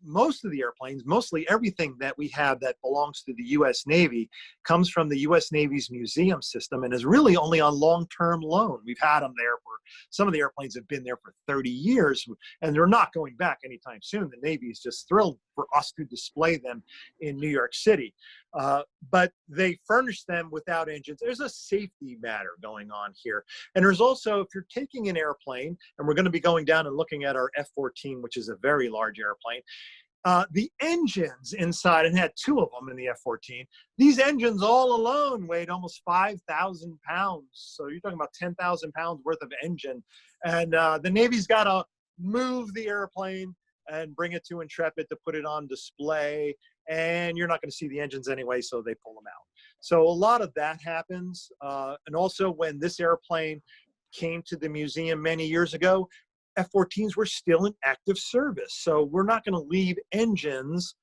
most of the airplanes, mostly everything that we have that belongs to the U.S. Navy comes from the U.S. Navy's museum system and is really only on long-term loan. We've had them there for Some of the airplanes have been there for 30 years, and they're not going back anytime soon. The Navy is just thrilled for us to display them in New York City. But they furnish them without engines. There's a safety matter going on here. And there's also, if you're taking an airplane, and we're going to be going down and looking at our F-14, which is a very large airplane, the engines inside, and had 2 of them in the F-14, these engines all alone weighed almost 5,000 pounds. So you're talking about 10,000 pounds worth of engine. And the Navy's got to move the airplane and bring it to Intrepid to put it on display. And you're not going to see the engines anyway, so they pull them out. So a lot of that happens. And also when this airplane came to the museum many years ago, F-14s were still in active service. So we're not going to leave engines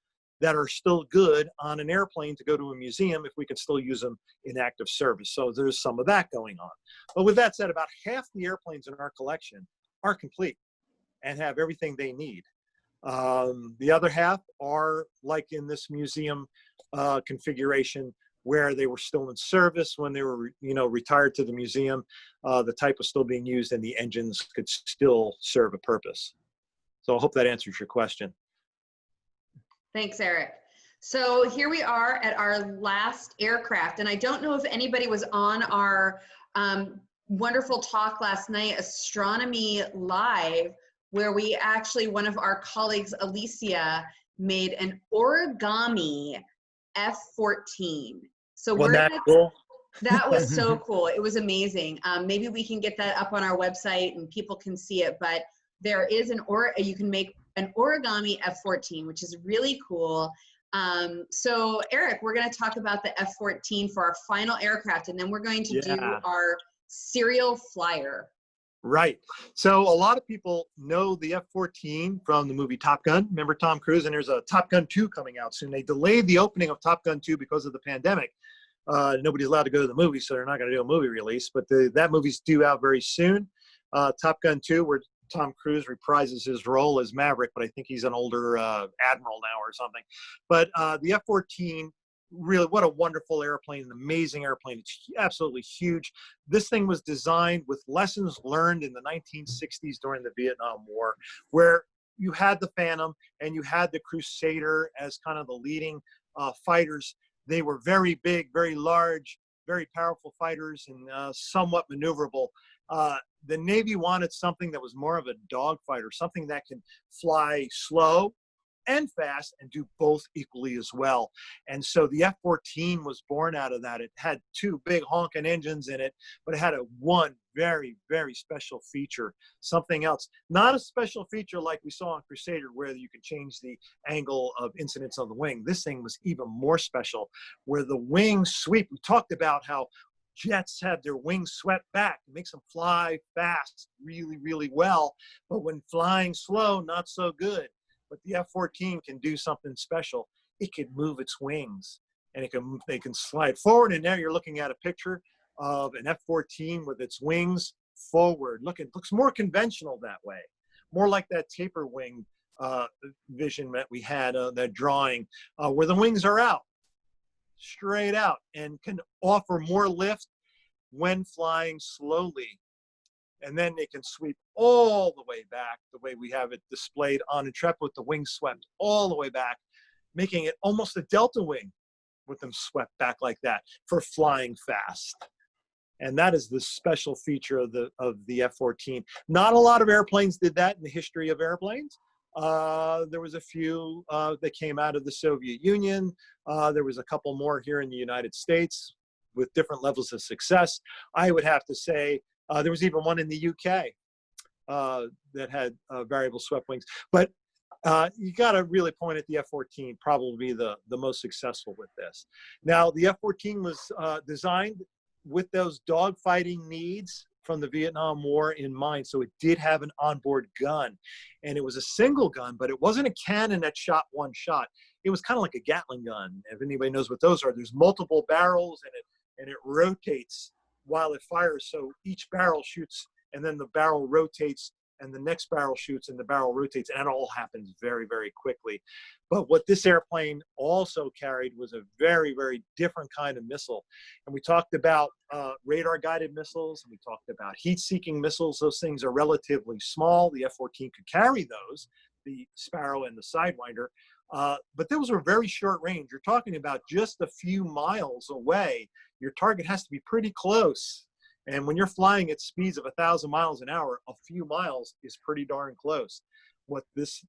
that are still good on an airplane to go to a museum if we can still use them in active service. So there's some of that going on. But with that said, about half the airplanes in our collection are complete and have everything they need. The other half are like in this museum configuration, where they were still in service when they were, retired to the museum. The type was still being used, and the engines could still serve a purpose. So I hope that answers your question. Thanks, Eric. So here we are at our last aircraft, and I don't know if anybody was on our wonderful talk last night, Astronomy Live, where we actually, one of our colleagues, Alicia, made an origami F-14. So Wasn't that cool? That was so cool. It was amazing. Maybe we can get that up on our website and people can see it, but there is you can make an origami F-14, which is really cool. So Eric, we're going to talk about the F-14 for our final aircraft, and then we're going to do our serial flyer. Right. So a lot of people know the F-14 from the movie Top Gun. Remember Tom Cruise? And there's a Top Gun 2 coming out soon. They delayed the opening of Top Gun 2 because of the pandemic. Nobody's allowed to go to the movie, so they're not going to do a movie release. But that movie's due out very soon. Top Gun 2, where Tom Cruise reprises his role as Maverick, but I think he's an older admiral now or something. But the F-14, really, what a wonderful airplane, an amazing airplane. It's absolutely huge. This thing was designed with lessons learned in the 1960s during the Vietnam War, where you had the Phantom and you had the Crusader as kind of the leading fighters. They were very big, very large, very powerful fighters, and somewhat maneuverable. The Navy wanted something that was more of a dogfighter, something that can fly slow and fast and do both equally as well. And so the F-14 was born out of that. It had 2 big honking engines in it, but it had one very, very special feature, something else. Not a special feature like we saw on Crusader, where you can change the angle of incidence on the wing. This thing was even more special, where the wings sweep. We talked about how jets have their wings swept back. It makes them fly fast really, really well. But when flying slow, not so good. But the F-14 can do something special. It can move its wings, and they can slide forward. And now you're looking at a picture of an F-14 with its wings forward. It looks more conventional that way, more like that taper wing vision that we had, that drawing, where the wings are out, straight out, and can offer more lift when flying slowly. And then they can sweep all the way back, the way we have it displayed on Intrepid, with the wings swept all the way back, making it almost a delta wing with them swept back like that for flying fast. And that is the special feature of the F-14. Not a lot of airplanes did that in the history of airplanes. There was a few that came out of the Soviet Union. There was a couple more here in the United States with different levels of success. I would have to say, there was even one in the UK that had variable swept wings. But you got to really point at the F-14, probably the most successful with this. Now, the F-14 was designed with those dogfighting needs from the Vietnam War in mind. So it did have an onboard gun, and it was a single gun, but it wasn't a cannon that shot one shot. It was kind of like a Gatling gun. If anybody knows what those are, there's multiple barrels, and it rotates while it fires. So each barrel shoots, and then the barrel rotates, and the next barrel shoots, and the barrel rotates, and it all happens very, very quickly. But what this airplane also carried was a very, very different kind of missile. And we talked about radar-guided missiles. We talked about heat-seeking missiles. Those things are relatively small. The F-14 could carry those, the Sparrow and the Sidewinder. But those were very short range. You're talking about just a few miles away. Your target has to be pretty close. And when you're flying at speeds of 1,000 miles an hour, a few miles is pretty darn close. What this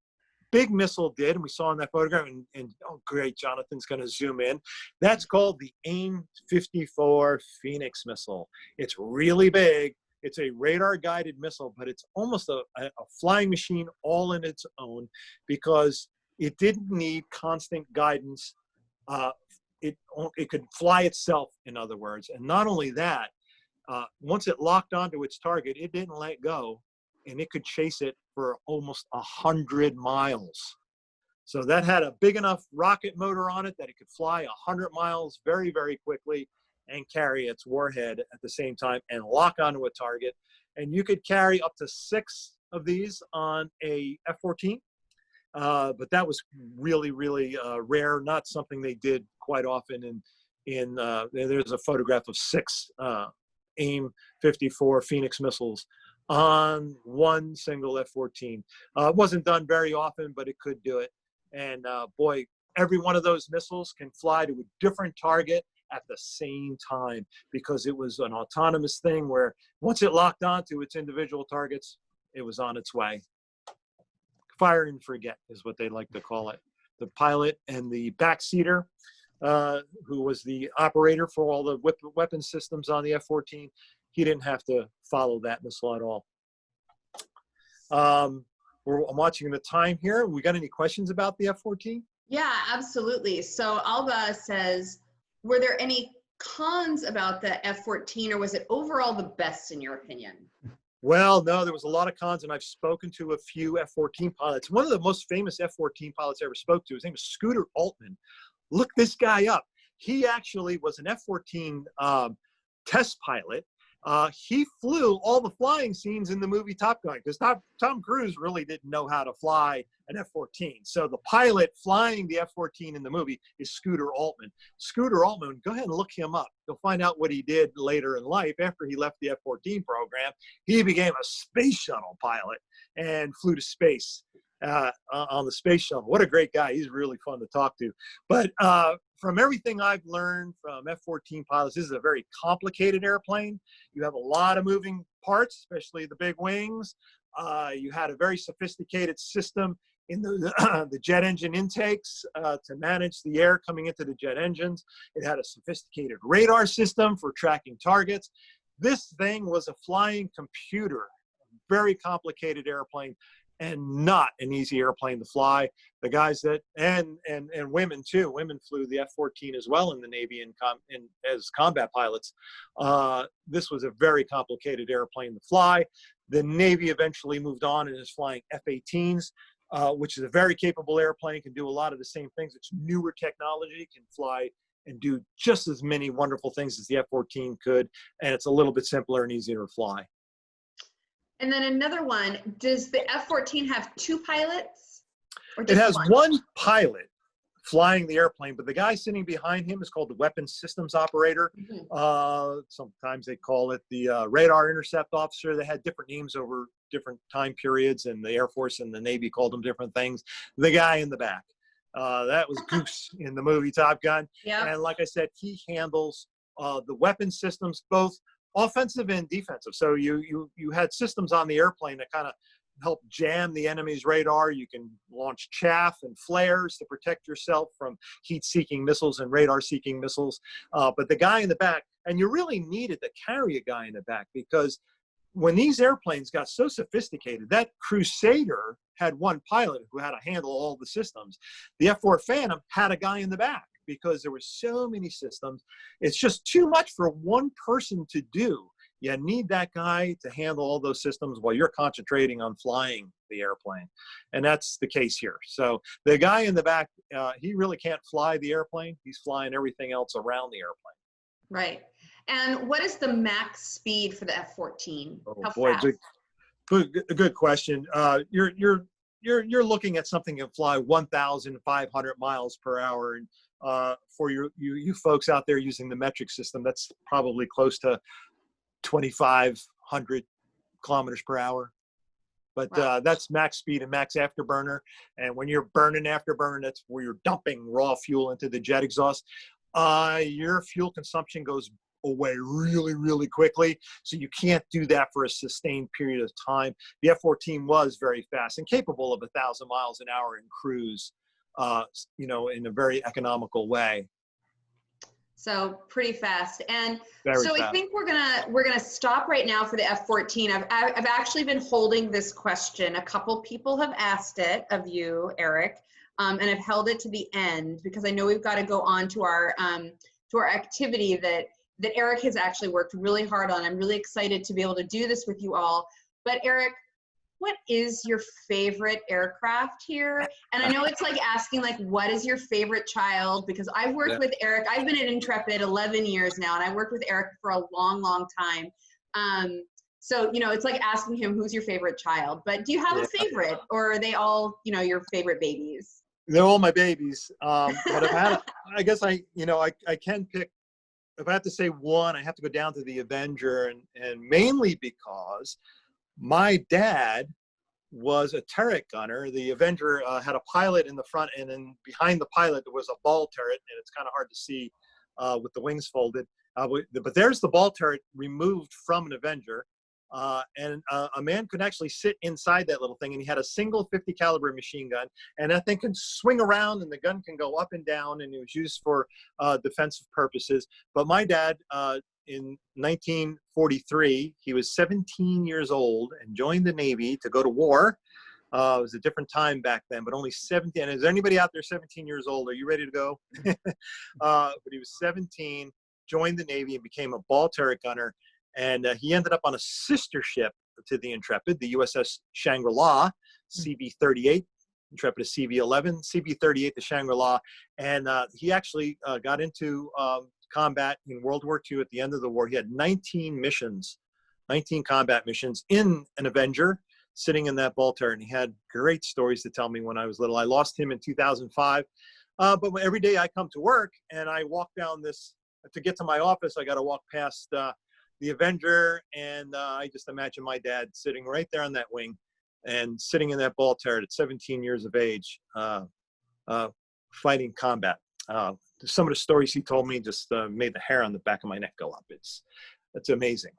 big missile did, and we saw in that photograph, and oh great, Jonathan's going to zoom in. That's called the AIM-54 Phoenix missile. It's really big. It's a radar-guided missile, but it's almost a flying machine all in its own because it didn't need constant guidance. It could fly itself, in other words. And not only that, once it locked onto its target, it didn't let go, and it could chase it for almost 100 miles. So that had a big enough rocket motor on it that it could fly 100 miles very, very quickly and carry its warhead at the same time and lock onto a target. And you could carry up to 6 of these on a F-14. But that was really, really rare, not something they did quite often. There's a photograph of 6 AIM-54 Phoenix missiles on one single F-14. It wasn't done very often, but it could do it. And boy, every one of those missiles can fly to a different target at the same time because it was an autonomous thing where once it locked onto its individual targets, it was on its way. Fire and forget is what they like to call it. The pilot and the backseater, who was the operator for all the weapon systems on the F-14, he didn't have to follow that missile at all. I'm watching the time here. We got any questions about the F-14? Yeah, absolutely. So Alba says, were there any cons about the F-14, or was it overall the best in your opinion? Well, no, there was a lot of cons, and I've spoken to a few F-14 pilots. One of the most famous F-14 pilots I ever spoke to, his name is Scooter Altman. Look this guy up. He actually was an F-14 test pilot. He flew all the flying scenes in the movie Top Gun because Tom Cruise really didn't know how to fly an F-14. So the pilot flying the F-14 in the movie is Scooter Altman. Scooter Altman, go ahead and look him up. You'll find out what he did later in life. After he left the F-14 program, he became a space shuttle pilot and flew to space on the space shuttle. What a great guy. He's really fun to talk to. But from everything I've learned from F-14 pilots, this is a very complicated airplane. You have a lot of moving parts, especially the big wings. You had a very sophisticated system in the jet engine intakes to manage the air coming into the jet engines. It had a sophisticated radar system for tracking targets. This thing was a flying computer, very complicated airplane, and not an easy airplane to fly. The guys that, and women too, women flew the F-14 as well in the Navy as combat pilots. This was a very complicated airplane to fly. The Navy eventually moved on and is flying F-18s, which is a very capable airplane, can do a lot of the same things. It's newer technology, can fly and do just as many wonderful things as the F-14 could, and it's a little bit simpler and easier to fly. And then another one, does the F-14 have 2 pilots? Or it has one pilot flying the airplane, but the guy sitting behind him is called the weapons systems operator. Mm-hmm. Sometimes they call it the radar intercept officer. They had different names over different time periods, and the Air Force and the Navy called them different things. The guy in the back. That was Goose in the movie Top Gun. Yep. And like I said, he handles the weapon systems, both offensive and defensive. So you had systems on the airplane that kind of help jam the enemy's radar. You can launch chaff and flares to protect yourself from heat-seeking missiles and radar-seeking missiles. But the guy in the back, and you really needed to carry a guy in the back because when these airplanes got so sophisticated, that Crusader had one pilot who had to handle all the systems. The F-4 Phantom had a guy in the back because there were so many systems. It's just too much for one person to do. You need that guy to handle all those systems while you're concentrating on flying the airplane. And that's the case here. So the guy in the back, he really can't fly the airplane. He's flying everything else around the airplane. Right. And what is the max speed for the F-14? Oh, how boy, fast? Good question. You're looking at something that can fly 1,500 miles per hour. And for you folks out there using the metric system, that's probably close to 2,500 kilometers per hour. But Wow. that's max speed and max afterburner. And when you're burning afterburner, that's where you're dumping raw fuel into the jet exhaust. Your fuel consumption goes away really, really quickly. So you can't do that for a sustained period of time. The F-14 was very fast and capable of 1,000 miles an hour in cruise, in a very economical way. So pretty fast. And Very so fast. I think we're gonna stop right now for the F-14. I've actually been holding this question. A couple people have asked it of you, Eric, and I've held it to the end because I know we've got to go on to our activity that Eric has actually worked really hard on. I'm really excited to be able to do this with you all. But Eric, what is your favorite aircraft here? And I know it's like asking like, what is your favorite child? Because I've worked with Eric. I've been at Intrepid 11 years now, and I worked with Eric for a long, long time. So, it's like asking him, who's your favorite child? But do you have a favorite, or are they all, your favorite babies? They're all my babies. But I guess I can pick, if I have to say one, I have to go down to the Avenger, and mainly because my dad was a turret gunner. The Avenger had a pilot in the front, and then behind the pilot there was a ball turret, and it's kind of hard to see with the wings folded. But there's the ball turret removed from an Avenger, and a man could actually sit inside that little thing, and he had a single 50 caliber machine gun, and that thing can swing around, and the gun can go up and down, and it was used for defensive purposes. But my dad, in 1943, he was 17 years old and joined the Navy to go to war. It was a different time back then, but only 17. Is there anybody out there 17 years old? Are you ready to go? But he was 17, joined the Navy, and became a ball turret gunner. And he ended up on a sister ship to the Intrepid, the USS Shangri-La, CB-38. Intrepid is CB-11, CB-38, the Shangri-La. And he actually got into combat in World War II. At the end of the war, he had 19 combat missions in an Avenger, sitting in that ball turret. And he had great stories to tell me when I was little. I lost him in 2005. But every day I come to work and I walk down this, to get to my office, I got to walk past the Avenger, and I just imagine my dad sitting right there on that wing and sitting in that ball turret at 17 years of age, fighting combat. Some of the stories he told me just made the hair on the back of my neck go up. It's amazing.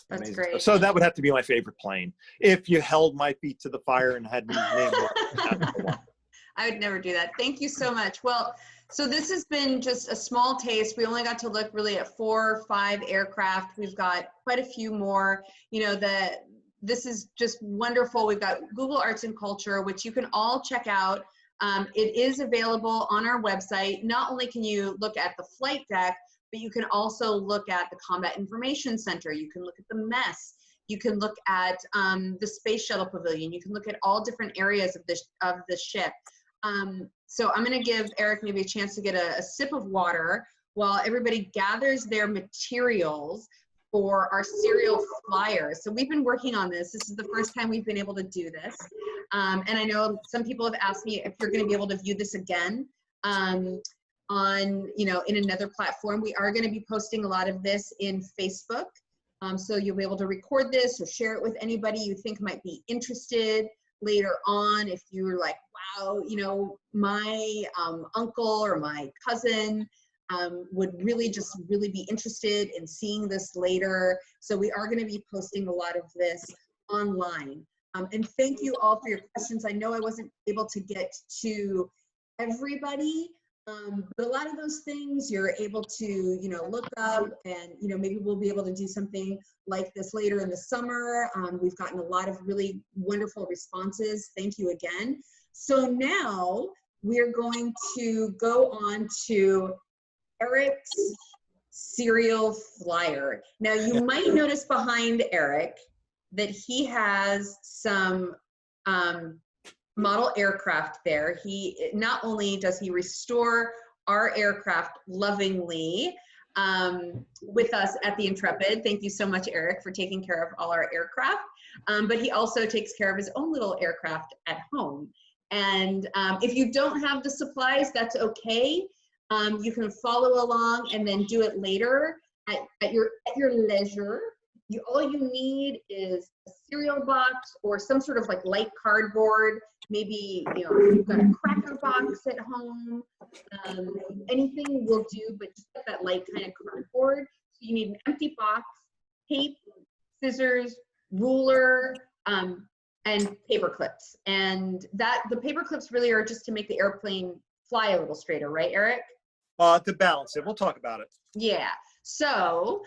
That's amazing great. stuff. So that would have to be my favorite plane. If you held my feet to the fire and had me name one. I would never do that. Thank you so much. Well, so this has been just a small taste. We only got to look really at 4 or 5 aircraft. We've got quite a few more. This is just wonderful. We've got Google Arts and Culture, which you can all check out. It is available on our website. Not only can you look at the flight deck, but you can also look at the Combat Information Center. You can look at the mess. You can look at the Space Shuttle Pavilion. You can look at all different areas of the ship. So I'm going to give Eric maybe a chance to get a sip of water while everybody gathers their materials for our serial flyers. So we've been working on this. This is the first time we've been able to do this. And I know some people have asked me if you're going to be able to view this again on, in another platform. We are going to be posting a lot of this in Facebook. So you'll be able to record this or share it with anybody you think might be interested later on. If you're like, wow, my uncle or my cousin would really be interested in seeing this later. So we are going to be posting a lot of this online. And thank you all for your questions. I know I wasn't able to get to everybody, but a lot of those things you're able to, look up, and, maybe we'll be able to do something like this later in the summer. We've gotten a lot of really wonderful responses. Thank you again. So now we're going to go on to Eric's serial flyer. Now you might notice behind Eric that he has some model aircraft there. He not only does he restore our aircraft lovingly with us at the Intrepid. Thank you so much, Eric, for taking care of all our aircraft. But he also takes care of his own little aircraft at home. And if you don't have the supplies, that's okay. You can follow along and then do it later at your leisure. All you need is a cereal box or some sort of like light cardboard. Maybe, you know, you've got a cracker box at home. Anything will do, but just that light kind of cardboard. So you need an empty box, tape, scissors, ruler, and paper clips. And the paper clips really are just to make the airplane fly a little straighter, right, Eric? To balance it. We'll talk about it. Yeah. So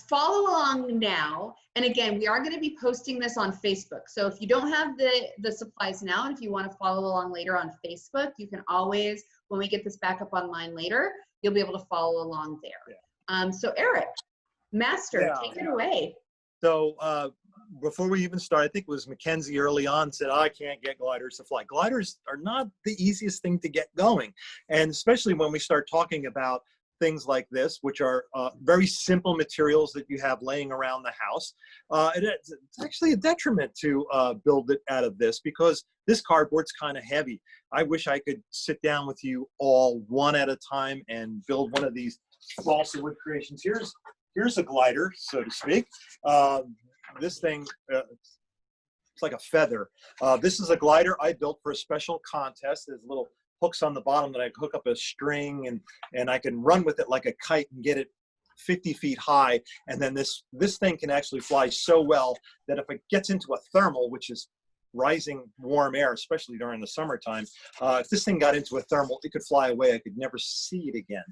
follow along now. And again, we are going to be posting this on Facebook. So if you don't have the supplies now, and if you want to follow along later on Facebook, you can always, when we get this back up online later, you'll be able to follow along there. Yeah. So Eric, Master, take it away. So before we even start, I think it was Mackenzie early on said, I can't get gliders to fly. Gliders are not the easiest thing to get going. And especially when we start talking about things like this, which are very simple materials that you have laying around the house. It's actually a detriment to build it out of this because this cardboard's kind of heavy. I wish I could sit down with you all one at a time and build one of these balsa wood creations. Here's a glider, so to speak. This thing, it's like a feather. This is a glider I built for a special contest. There's little hooks on the bottom that I hook up a string and I can run with it like a kite and get it 50 feet high. And then this thing can actually fly so well that if it gets into a thermal, which is rising warm air, especially during the summertime, if this thing got into a thermal, it could fly away. I could never see it again.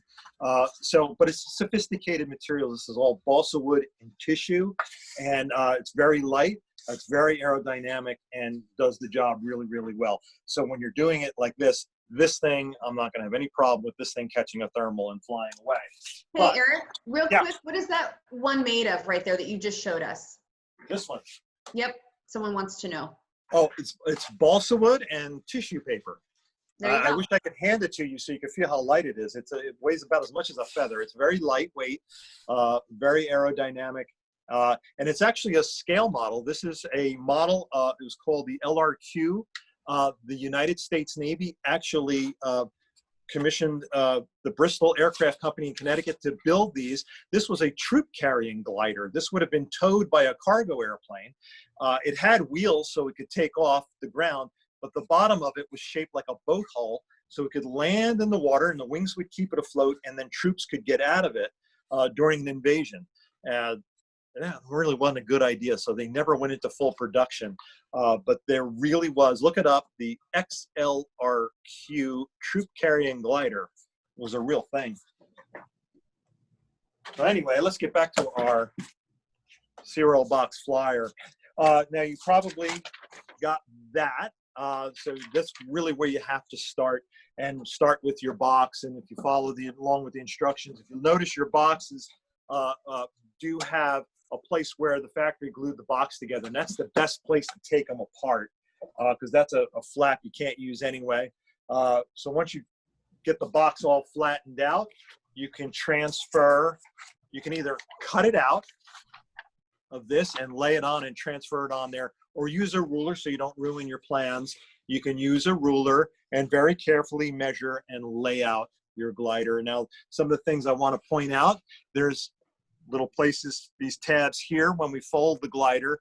But it's sophisticated material. This is all balsa wood and tissue, and it's very light. It's very aerodynamic and does the job really, really well. So when you're doing it like this thing, I'm not going to have any problem with this thing catching a thermal and flying away. Hey, but, Eric, real quick, what is that one made of right there that you just showed us? This one. Yep, someone wants to know. Oh, it's balsa wood and tissue paper. I wish I could hand it to you so you could feel how light it is. It weighs about as much as a feather. It's very lightweight, very aerodynamic, and it's actually a scale model. This is a model. It was called the LRQ. The United States Navy actually commissioned the Bristol Aircraft Company in Connecticut to build these. This was a troop-carrying glider. This would have been towed by a cargo airplane. It had wheels so it could take off the ground, but the bottom of it was shaped like a boat hull, so it could land in the water and the wings would keep it afloat, and then troops could get out of it during an invasion. Yeah, it really wasn't a good idea, so they never went into full production. But there really was, look it up, the XLRQ troop-carrying glider was a real thing. So anyway, let's get back to our cereal box flyer. Now, you probably got that. So that's really where you have to start, and start with your box. And if you follow along with the instructions, if you notice your boxes do have a place where the factory glued the box together, and that's the best place to take them apart because that's a flap you can't use anyway. So once you get the box all flattened out, you can transfer, you can either cut it out of this and lay it on and transfer it on there, or use a ruler so you don't ruin your plans. You can use a ruler and very carefully measure and lay out your glider. Now, some of the things I want to point out, there's little places, these tabs here, when we fold the glider,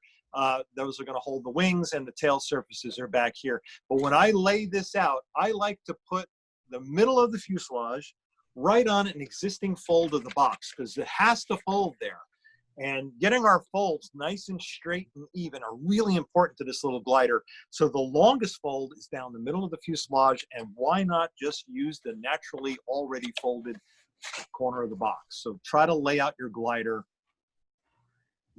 those are going to hold the wings, and the tail surfaces are back here. But when I lay this out, I like to put the middle of the fuselage right on an existing fold of the box, because it has to fold there. And getting our folds nice and straight and even are really important to this little glider. So the longest fold is down the middle of the fuselage, and why not just use the naturally already folded corner of the box? So try to lay out your glider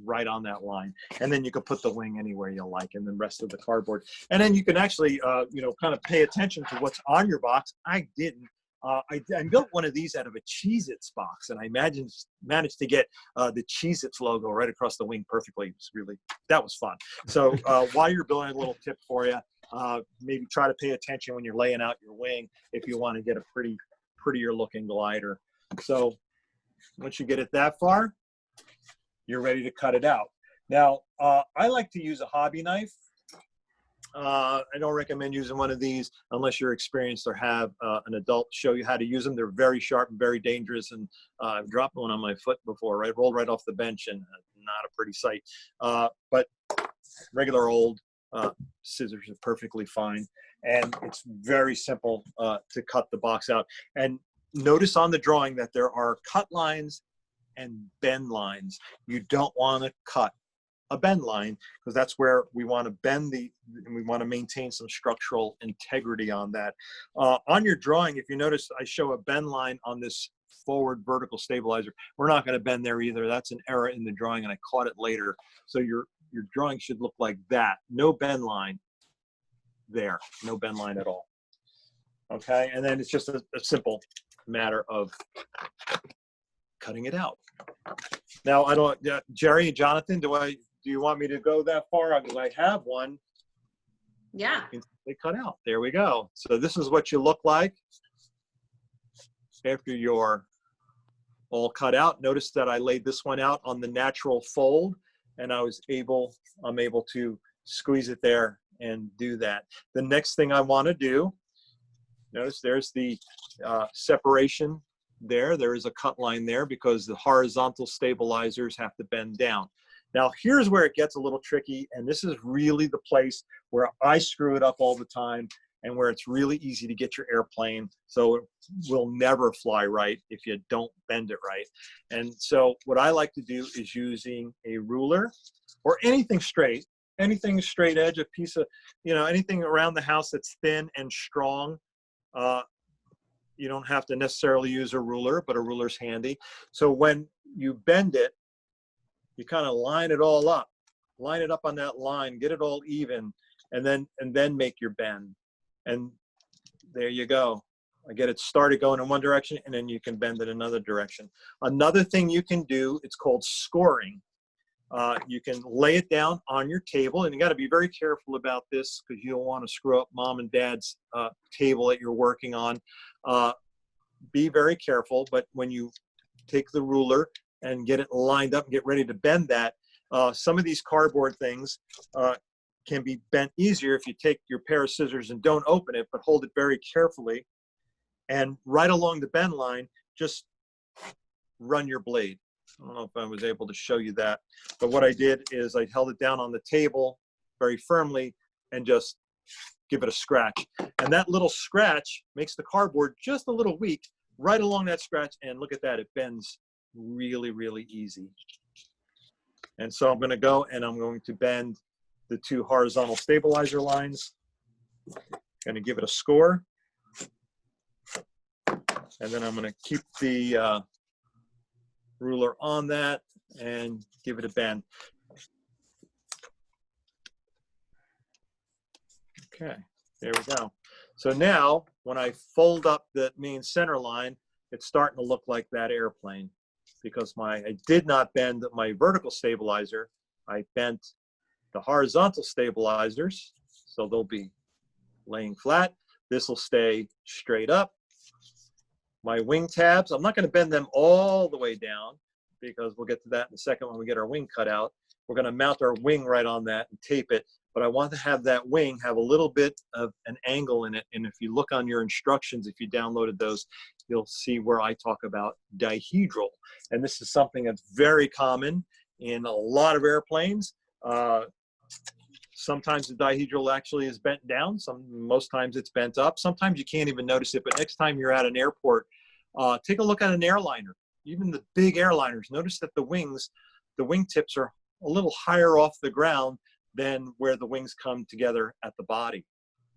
right on that line, and then you can put the wing anywhere you like, and the rest of the cardboard. And then you can actually, you know, kind of pay attention to what's on your box. I didn't. I built one of these out of a Cheez-Its box, and I managed to get the Cheez-Its logo right across the wing perfectly. It was really, that was fun. So while you're building, a little tip for you, maybe try to pay attention when you're laying out your wing if you want to get a prettier looking glider. So once you get it that far, you're ready to cut it out. Now, I like to use a hobby knife. I don't recommend using one of these unless you're experienced or have an adult show you how to use them. They're very sharp and very dangerous, and I've dropped one on my foot before, right? Rolled right off the bench, and not a pretty sight. But regular old scissors are perfectly fine, and it's very simple to cut the box out. And notice on the drawing that there are cut lines and bend lines. You don't want to cut a bend line, because that's where we want to bend and we want to maintain some structural integrity on that. On your drawing, if you notice, I show a bend line on this forward vertical stabilizer. We're not going to bend there either. That's an error in the drawing, and I caught it later. So your drawing should look like that. No bend line there. No bend line at all. Okay, and then it's just a simple matter of cutting it out. Now, I don't, Gerry, Jonathan, do you want me to go that far? Because I have one. Yeah. They cut out. There we go. So this is what you look like after you're all cut out. Notice that I laid this one out on the natural fold, and I'm able to squeeze it there and do that. The next thing I want to do, notice there's the separation there. There is a cut line there because the horizontal stabilizers have to bend down. Now, here's where it gets a little tricky, and this is really the place where I screw it up all the time and where it's really easy to get your airplane, so it will never fly right if you don't bend it right. And so what I like to do is using a ruler or anything straight edge, a piece of, anything around the house that's thin and strong. You don't have to necessarily use a ruler, but a ruler's handy. So when you bend it, you kind of line it all up, line it up on that line, get it all even, and then make your bend. And there you go. I get it started going in one direction, and then you can bend it another direction. Another thing you can do, it's called scoring. You can lay it down on your table, and you got to be very careful about this because you don't want to screw up mom and dad's table that you're working on. Be very careful, but when you take the ruler and get it lined up and get ready to bend that, some of these cardboard things can be bent easier if you take your pair of scissors and don't open it, but hold it very carefully. And right along the bend line, just run your blade. I don't know if I was able to show you that, but what I did is I held it down on the table very firmly and just give it a scratch. And that little scratch makes the cardboard just a little weak right along that scratch. And look at that, it bends really, really easy. And so I'm going to go and I'm going to bend the two horizontal stabilizer lines. Going to give it a score. And then I'm going to keep the ruler on that and give it a bend. Okay, there we go. So now when I fold up the main center line, it's starting to look like that airplane because I did not bend my vertical stabilizer. I bent the horizontal stabilizers, so they'll be laying flat. This will stay straight up. My wing tabs, I'm not going to bend them all the way down because we'll get to that in a second when we get our wing cut out. We're going to mount our wing right on that and tape it, but I want to have that wing have a little bit of an angle in it. And if you look on your instructions, if you downloaded those, you'll see where I talk about dihedral. And this is something that's very common in a lot of airplanes. Sometimes the dihedral actually is bent down. Most times it's bent up. Sometimes you can't even notice it, but next time you're at an airport, take a look at an airliner. Even the big airliners, notice that the wing tips are a little higher off the ground than where the wings come together at the body.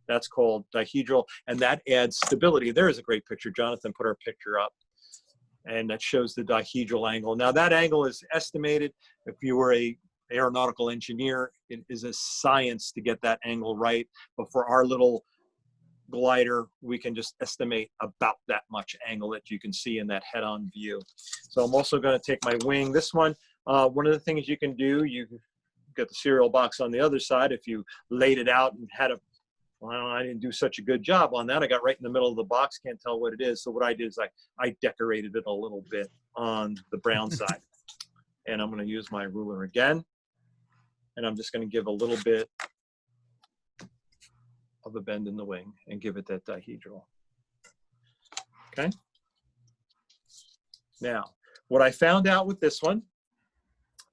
That's called dihedral, and that adds stability. There is a great picture. Jonathan put our picture up, and that shows the dihedral angle. Now that angle is estimated. If you were a aeronautical engineer, it is a science to get that angle right. But for our little glider, we can just estimate about that much angle that you can see in that head-on view. So I'm also going to take my wing. This one, one of the things you can do, you get the cereal box on the other side. If you laid it out and had well, I didn't do such a good job on that. I got right in the middle of the box, can't tell what it is. So what I did is I decorated it a little bit on the brown side. And I'm going to use my ruler again. And I'm just going to give a little bit of a bend in the wing and give it that dihedral. Okay. Now, what I found out with this one,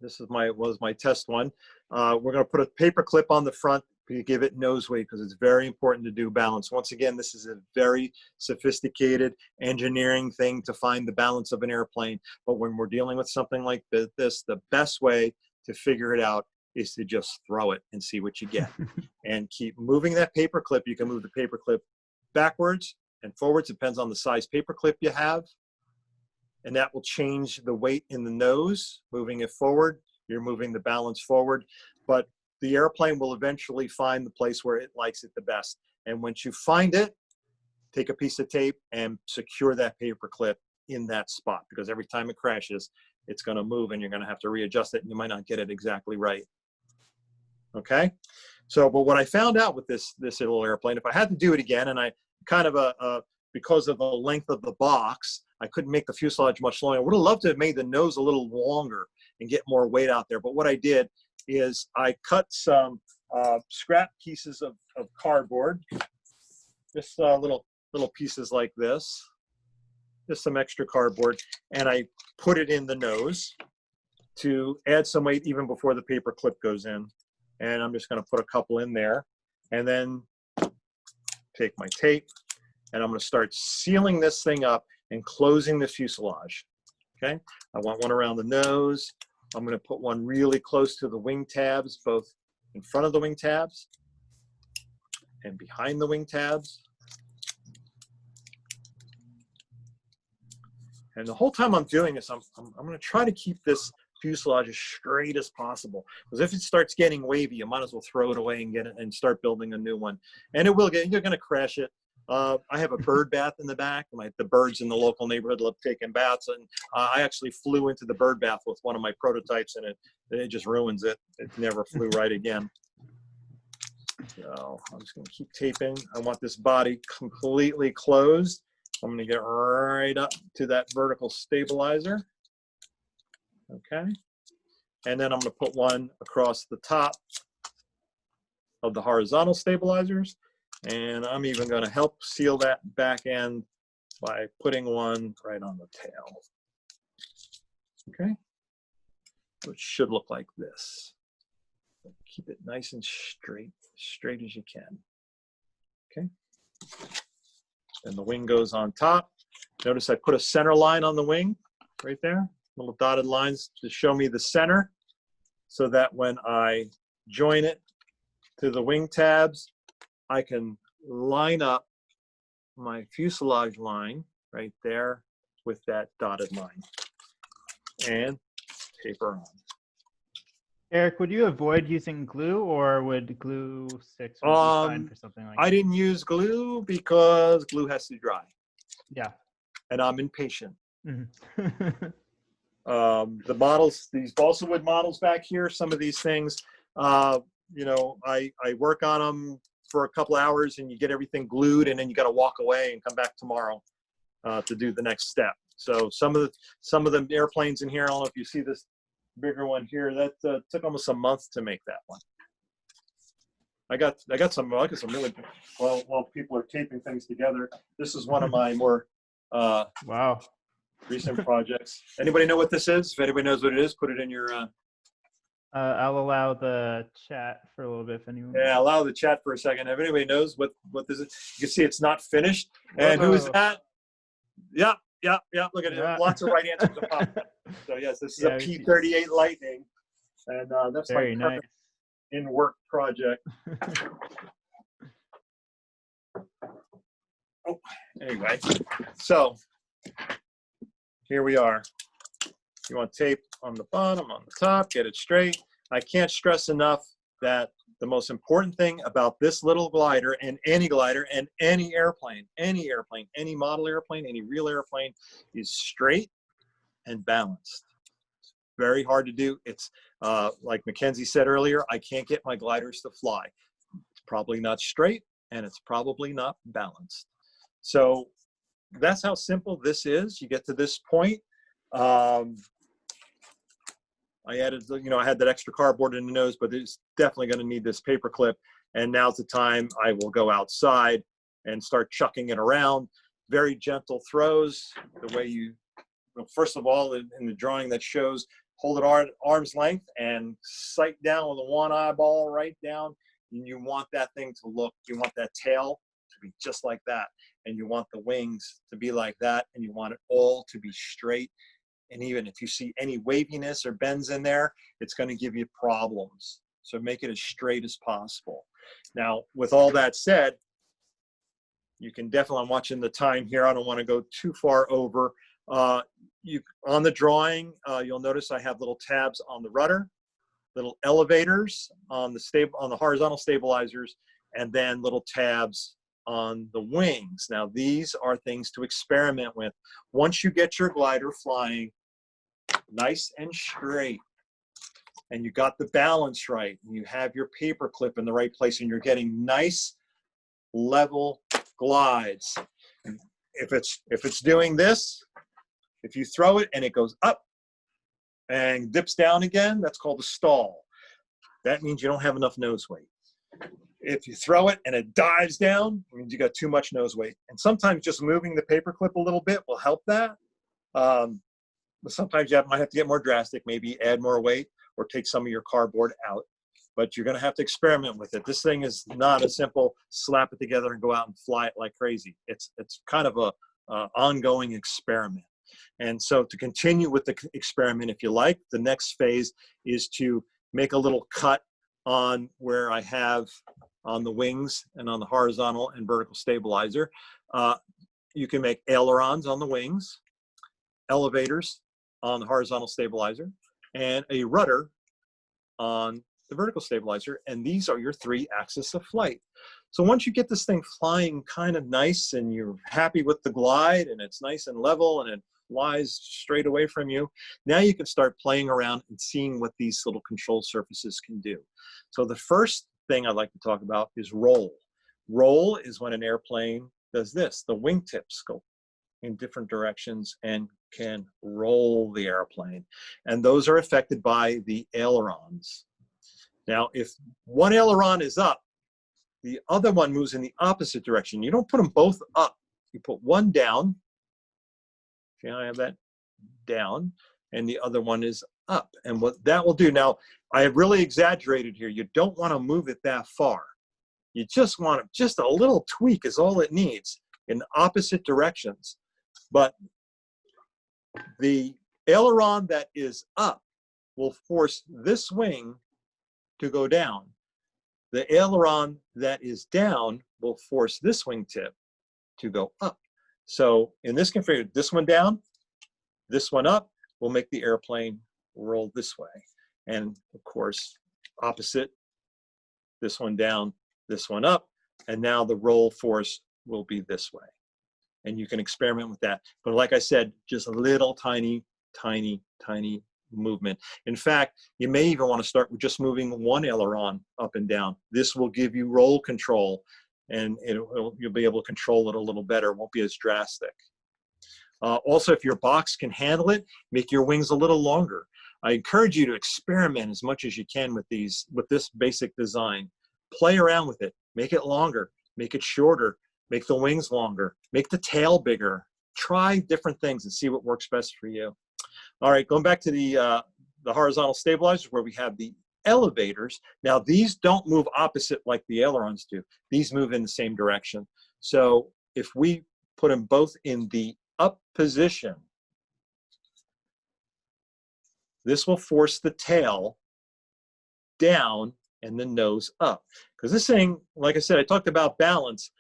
this is was my test one. We're going to put a paper clip on the front to give it nose weight because it's very important to do balance. Once again, this is a very sophisticated engineering thing to find the balance of an airplane. But when we're dealing with something like this, the best way to figure it out is to just throw it and see what you get. And keep moving that paper clip. You can move the paper clip backwards and forwards, depends on the size paper clip you have. And that will change the weight in the nose. Moving it forward, you're moving the balance forward. But the airplane will eventually find the place where it likes it the best. And once you find it, take a piece of tape and secure that paper clip in that spot, because every time it crashes, it's going to move and you're going to have to readjust it and you might not get it exactly right. Okay? So, but what I found out with this little airplane, if I had to do it again, and I kind of, because of the length of the box, I couldn't make the fuselage much longer. I would have loved to have made the nose a little longer and get more weight out there. But what I did is I cut some scrap pieces of cardboard, just little pieces like this, just some extra cardboard, and I put it in the nose to add some weight even before the paper clip goes in. And I'm just going to put a couple in there, and then take my tape, and I'm going to start sealing this thing up and closing the fuselage. Okay, I want one around the nose. I'm going to put one really close to the wing tabs, both in front of the wing tabs and behind the wing tabs. And the whole time I'm doing this, I'm going to try to keep this fuselage as straight as possible, because if it starts getting wavy, you might as well throw it away and get it and start building a new one. And it will get, you're going to crash it. I have a bird bath in the back. The birds in the local neighborhood love taking baths, and I actually flew into the bird bath with one of my prototypes, and it just ruins it. It never flew right again. So I'm just going to keep taping. I want this body completely closed. I'm going to get right up to that vertical stabilizer. Okay. And then I'm going to put one across the top of the horizontal stabilizers. And I'm even going to help seal that back end by putting one right on the tail. Okay. Which should look like this. Keep it nice and straight as you can. Okay. And the wing goes on top. Notice I put a center line on the wing right there. Little dotted lines to show me the center, so that when I join it to the wing tabs, I can line up my fuselage line right there with that dotted line and taper on. Eric, would you avoid using glue, or would glue 6 be fine for something like that? I didn't use glue because glue has to dry. Yeah. And I'm impatient. Mm-hmm. The models, these balsa wood models back here, some of these things, you know, I work on them for a couple hours and you get everything glued, and then you got to walk away and come back tomorrow to do the next step. So some of the airplanes in here, I don't know if you see this bigger one here, that took almost a month to make that one. I got some really, well, while people are taping things together, this is one of my more wow, recent projects. Anybody know what this is? If anybody knows what it is, put it in your I'll allow the chat for a little bit if anyone. Yeah, allow the chat for a second. If anybody knows what this is, you can see it's not finished. And who is that? Yeah. Look at it. Lots of right answers to pop. So yes, this is a P-38 Lightning, and that's very my nice in-work project. Oh, anyway, so here we are. You want tape on the bottom, on the top, get it straight. I can't stress enough that the most important thing about this little glider and any airplane, any model airplane, any real airplane, is straight and balanced. It's very hard to do. It's like Mackenzie said earlier, I can't get my gliders to fly. It's probably not straight and it's probably not balanced. So that's how simple this is. You get to this point. I added, you know, I had that extra cardboard in the nose, but it's definitely going to need this paper clip. And now's the time I will go outside and start chucking it around. Very gentle throws, the way you, well, first of all, in the drawing that shows, hold it arm's length and sight down with one eyeball right down. And you want that thing to look, you want that tail to be just like that. And you want the wings to be like that. And you want it all to be straight. And even if you see any waviness or bends in there, it's going to give you problems. So make it as straight as possible. Now, with all that said, you can definitely, I'm watching the time here, I don't want to go too far over. On the drawing, you'll notice I have little tabs on the rudder, little elevators on the horizontal stabilizers, and then little tabs on the wings. Now, these are things to experiment with. Once you get your glider flying nice and straight, and you got the balance right, and you have your paper clip in the right place, and you're getting nice, level glides. If it's doing this, if you throw it and it goes up and dips down again, that's called a stall. That means you don't have enough nose weight. If you throw it and it dives down, it means you got too much nose weight. And sometimes just moving the paper clip a little bit will help that. But sometimes you might have to get more drastic, maybe add more weight or take some of your cardboard out. But you're going to have to experiment with it. This thing is not a simple slap it together and go out and fly it like crazy. It's kind of a ongoing experiment. And so to continue with the experiment, if you like, the next phase is to make a little cut on where I have on the wings and on the horizontal and vertical stabilizer. You can make ailerons on the wings, elevators on the horizontal stabilizer, and a rudder on the vertical stabilizer. And these are your 3 axes of flight. So once you get this thing flying kind of nice and you're happy with the glide and it's nice and level and it flies straight away from you, now you can start playing around and seeing what these little control surfaces can do. So the first thing I'd like to talk about is roll. Roll is when an airplane does this. The wingtips go in different directions and can roll the airplane. And those are affected by the ailerons. Now, if one aileron is up, the other one moves in the opposite direction. You don't put them both up. You put one down. Okay, I have that down, and the other one is up. And what that will do, now, I have really exaggerated here. You don't want to move it that far. You just want just a little tweak is all it needs in opposite directions. But the aileron that is up will force this wing to go down. The aileron that is down will force this wingtip to go up. So in this configuration, this one down, this one up will make the airplane roll this way. And of course, opposite, this one down, this one up, and now the roll force will be this way. And you can experiment with that. But like I said, just a little tiny, tiny, tiny movement. In fact, you may even want to start with just moving one aileron up and down. This will give you roll control, and you'll be able to control it a little better. It won't be as drastic. Also, if your box can handle it, make your wings a little longer. I encourage you to experiment as much as you can with this basic design. Play around with it. Make it longer. Make it shorter. Make the wings longer. Make the tail bigger. Try different things and see what works best for you. All right, going back to the horizontal stabilizers where we have the elevators. Now, these don't move opposite like the ailerons do. These move in the same direction. So if we put them both in the up position, this will force the tail down and the nose up. Because this thing, like I said, I talked about balance.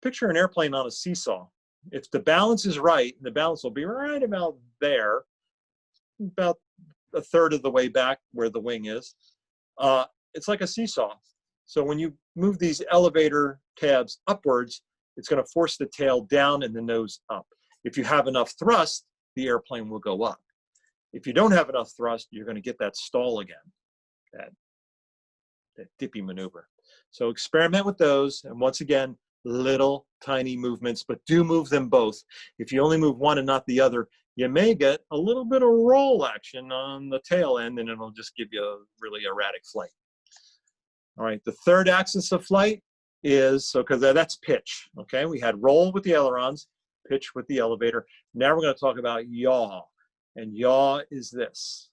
Picture an airplane on a seesaw. If the balance is right, the balance will be right about there, about a third of the way back where the wing is. It's like a seesaw. So when you move these elevator tabs upwards, it's going to force the tail down and the nose up. If you have enough thrust, the airplane will go up. If you don't have enough thrust, you're going to get that stall again, that dippy maneuver. So experiment with those. And once again, little tiny movements, but do move them both. If you only move one and not the other, you may get a little bit of roll action on the tail end, and it'll just give you a really erratic flight. All right, the third axis of flight is, so because that's pitch, okay? We had roll with the ailerons, pitch with the elevator. Now we're going to talk about yaw, and yaw is this.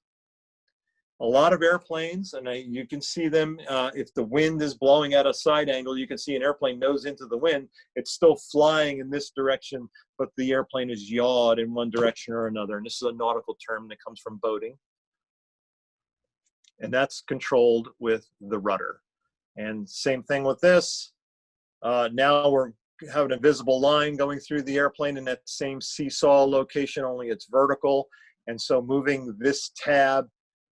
A lot of airplanes, and you can see them, if the wind is blowing at a side angle, you can see an airplane nose into the wind. It's still flying in this direction, but the airplane is yawed in one direction or another. And this is a nautical term that comes from boating. And that's controlled with the rudder. And same thing with this. Now we're having a visible line going through the airplane in that same seesaw location, only it's vertical. And so moving this tab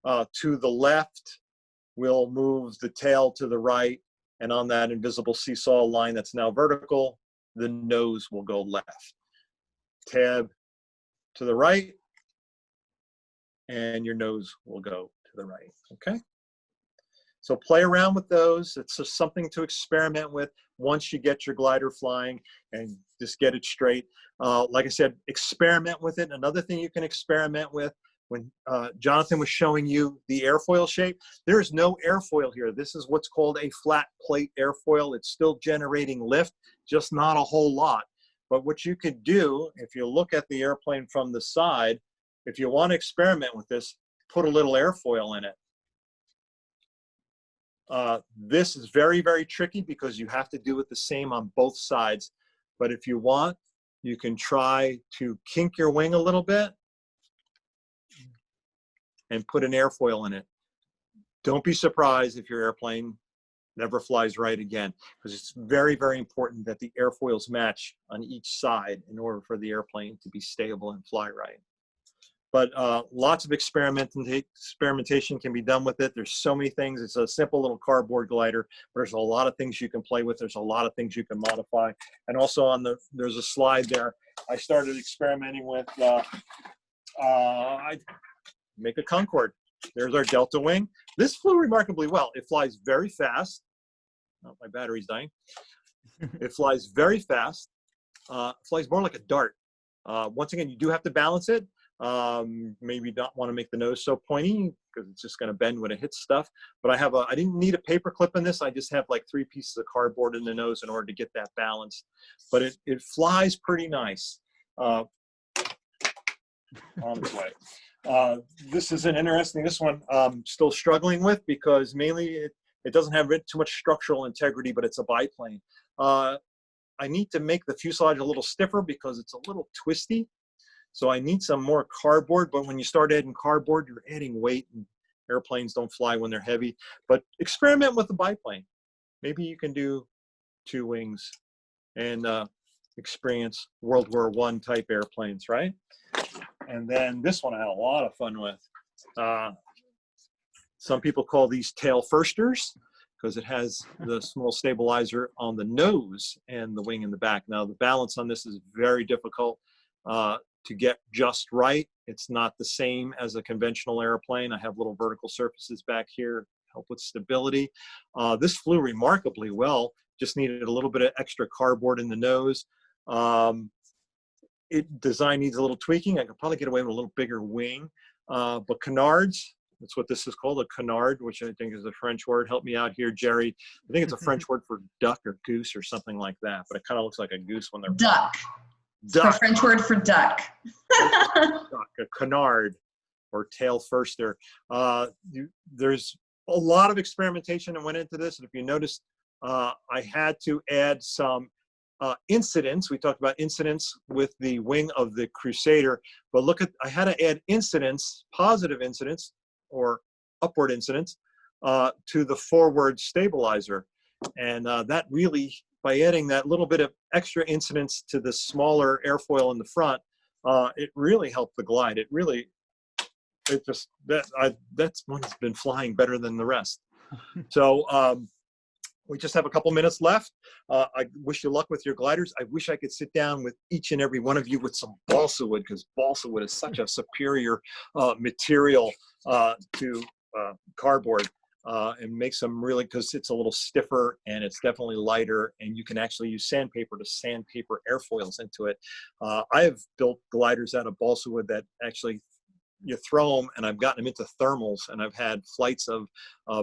to the left will move the tail to the right, and on that invisible seesaw line that's now vertical, the nose will go left. Tab to the right, and your nose will go to the right, okay? So play around with those. It's just something to experiment with once you get your glider flying and just get it straight. Like I said, experiment with it. Another thing you can experiment with, when Jonathan was showing you the airfoil shape, there is no airfoil here. This is what's called a flat plate airfoil. It's still generating lift, just not a whole lot. But what you could do, if you look at the airplane from the side, if you want to experiment with this, put a little airfoil in it. This is very, very tricky because you have to do it the same on both sides. But if you want, you can try to kink your wing a little bit and put an airfoil in it. Don't be surprised if your airplane never flies right again, because it's very, very important that the airfoils match on each side in order for the airplane to be stable and fly right. But lots of experimentation can be done with it. There's so many things. It's a simple little cardboard glider, but there's a lot of things you can play with. There's a lot of things you can modify. And also on there's a slide there. I started experimenting with, I make a Concorde. There's our delta wing. This flew remarkably well. It flies very fast. Oh, my battery's dying. It flies very fast. Flies more like a dart. Once again, you do have to balance it. Maybe not want to make the nose so pointy because it's just going to bend when it hits stuff. But I didn't need a paper clip in this. I just have like 3 pieces of cardboard in the nose in order to get that balance. But it flies pretty nice. On its way. This is an interesting, this one I'm still struggling with because mainly it doesn't have too much structural integrity, but it's a biplane. I need to make the fuselage a little stiffer because it's a little twisty. So I need some more cardboard, but when you start adding cardboard, you're adding weight, and airplanes don't fly when they're heavy. But experiment with the biplane. Maybe you can do 2 wings and experience World War I type airplanes, right? And then this one I had a lot of fun with. Some people call these tail firsters because it has the small stabilizer on the nose and the wing in the back. Now the balance on this is very difficult to get just right. It's not the same as a conventional airplane. I have little vertical surfaces back here, help with stability. This flew remarkably well, just needed a little bit of extra cardboard in the nose. Design needs a little tweaking. I could probably get away with a little bigger wing, but canards, that's what this is called, a canard, which I think is a French word. Help me out here, Jerry. I think it's a French word for duck or goose or something like that, but it kind of looks like a goose when they're duck. Duck. The French word for duck. Duck, a canard or tail firster. There's a lot of experimentation that went into this, and if you noticed, I had to add some incidents. We talked about incidents with the wing of the Crusader, but look at, I had to add incidents, positive incidents or upward incidents to the forward stabilizer. And that really, by adding that little bit of extra incidents to the smaller airfoil in the front, it really helped the glide. It really, that's one that's been flying better than the rest. So we just have a couple minutes left. I wish you luck with your gliders. I wish I could sit down with each and every one of you with some balsa wood, because balsa wood is such a superior material to cardboard, and make some really, because it's a little stiffer and it's definitely lighter, and you can actually use sandpaper to sandpaper airfoils into it. I have built gliders out of balsa wood that actually you throw them, and I've gotten them into thermals, and I've had flights of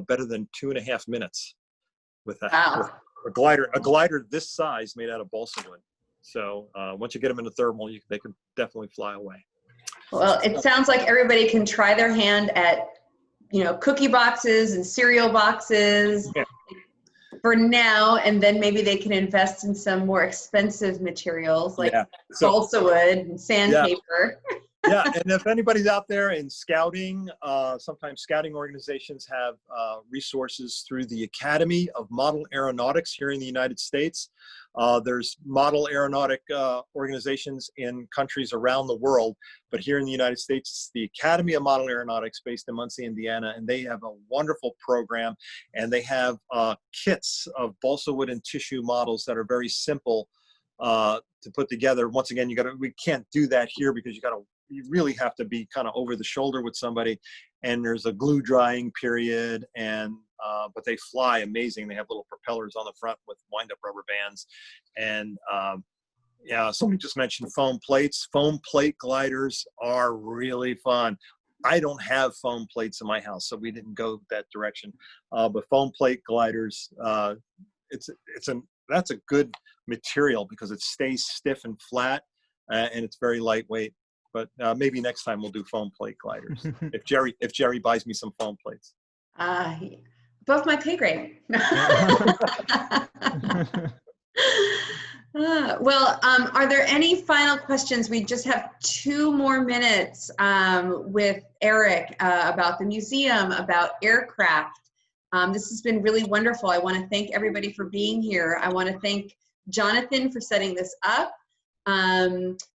better than 2.5 minutes. with Wow. a glider this size made out of balsa wood. So once you get them in the thermal, they can definitely fly away. Well, it sounds like everybody can try their hand at, cookie boxes and cereal boxes for now, and then maybe they can invest in some more expensive materials like balsa wood and sandpaper. Yeah, and if anybody's out there in scouting, sometimes scouting organizations have resources through the Academy of Model Aeronautics here in the United States. There's model aeronautic organizations in countries around the world, but here in the United States, it's the Academy of Model Aeronautics based in Muncie, Indiana, and they have a wonderful program, and they have kits of balsa wood and tissue models that are very simple to put together. Once again, we can't do that here because you really have to be kind of over the shoulder with somebody, and there's a glue drying period, and but they fly amazing. They have little propellers on the front with wind-up rubber bands, and somebody just mentioned foam plates. Foam plate gliders are really fun. I don't have foam plates in my house, so we didn't go that direction. But foam plate gliders, that's a good material because it stays stiff and flat, and it's very lightweight. But maybe next time we'll do foam plate gliders. if Gerry buys me some foam plates. Above my pay grade. Are there any final questions? We just have 2 more minutes with Eric about the museum, about aircraft. This has been really wonderful. I want to thank everybody for being here. I want to thank Jonathan for setting this up.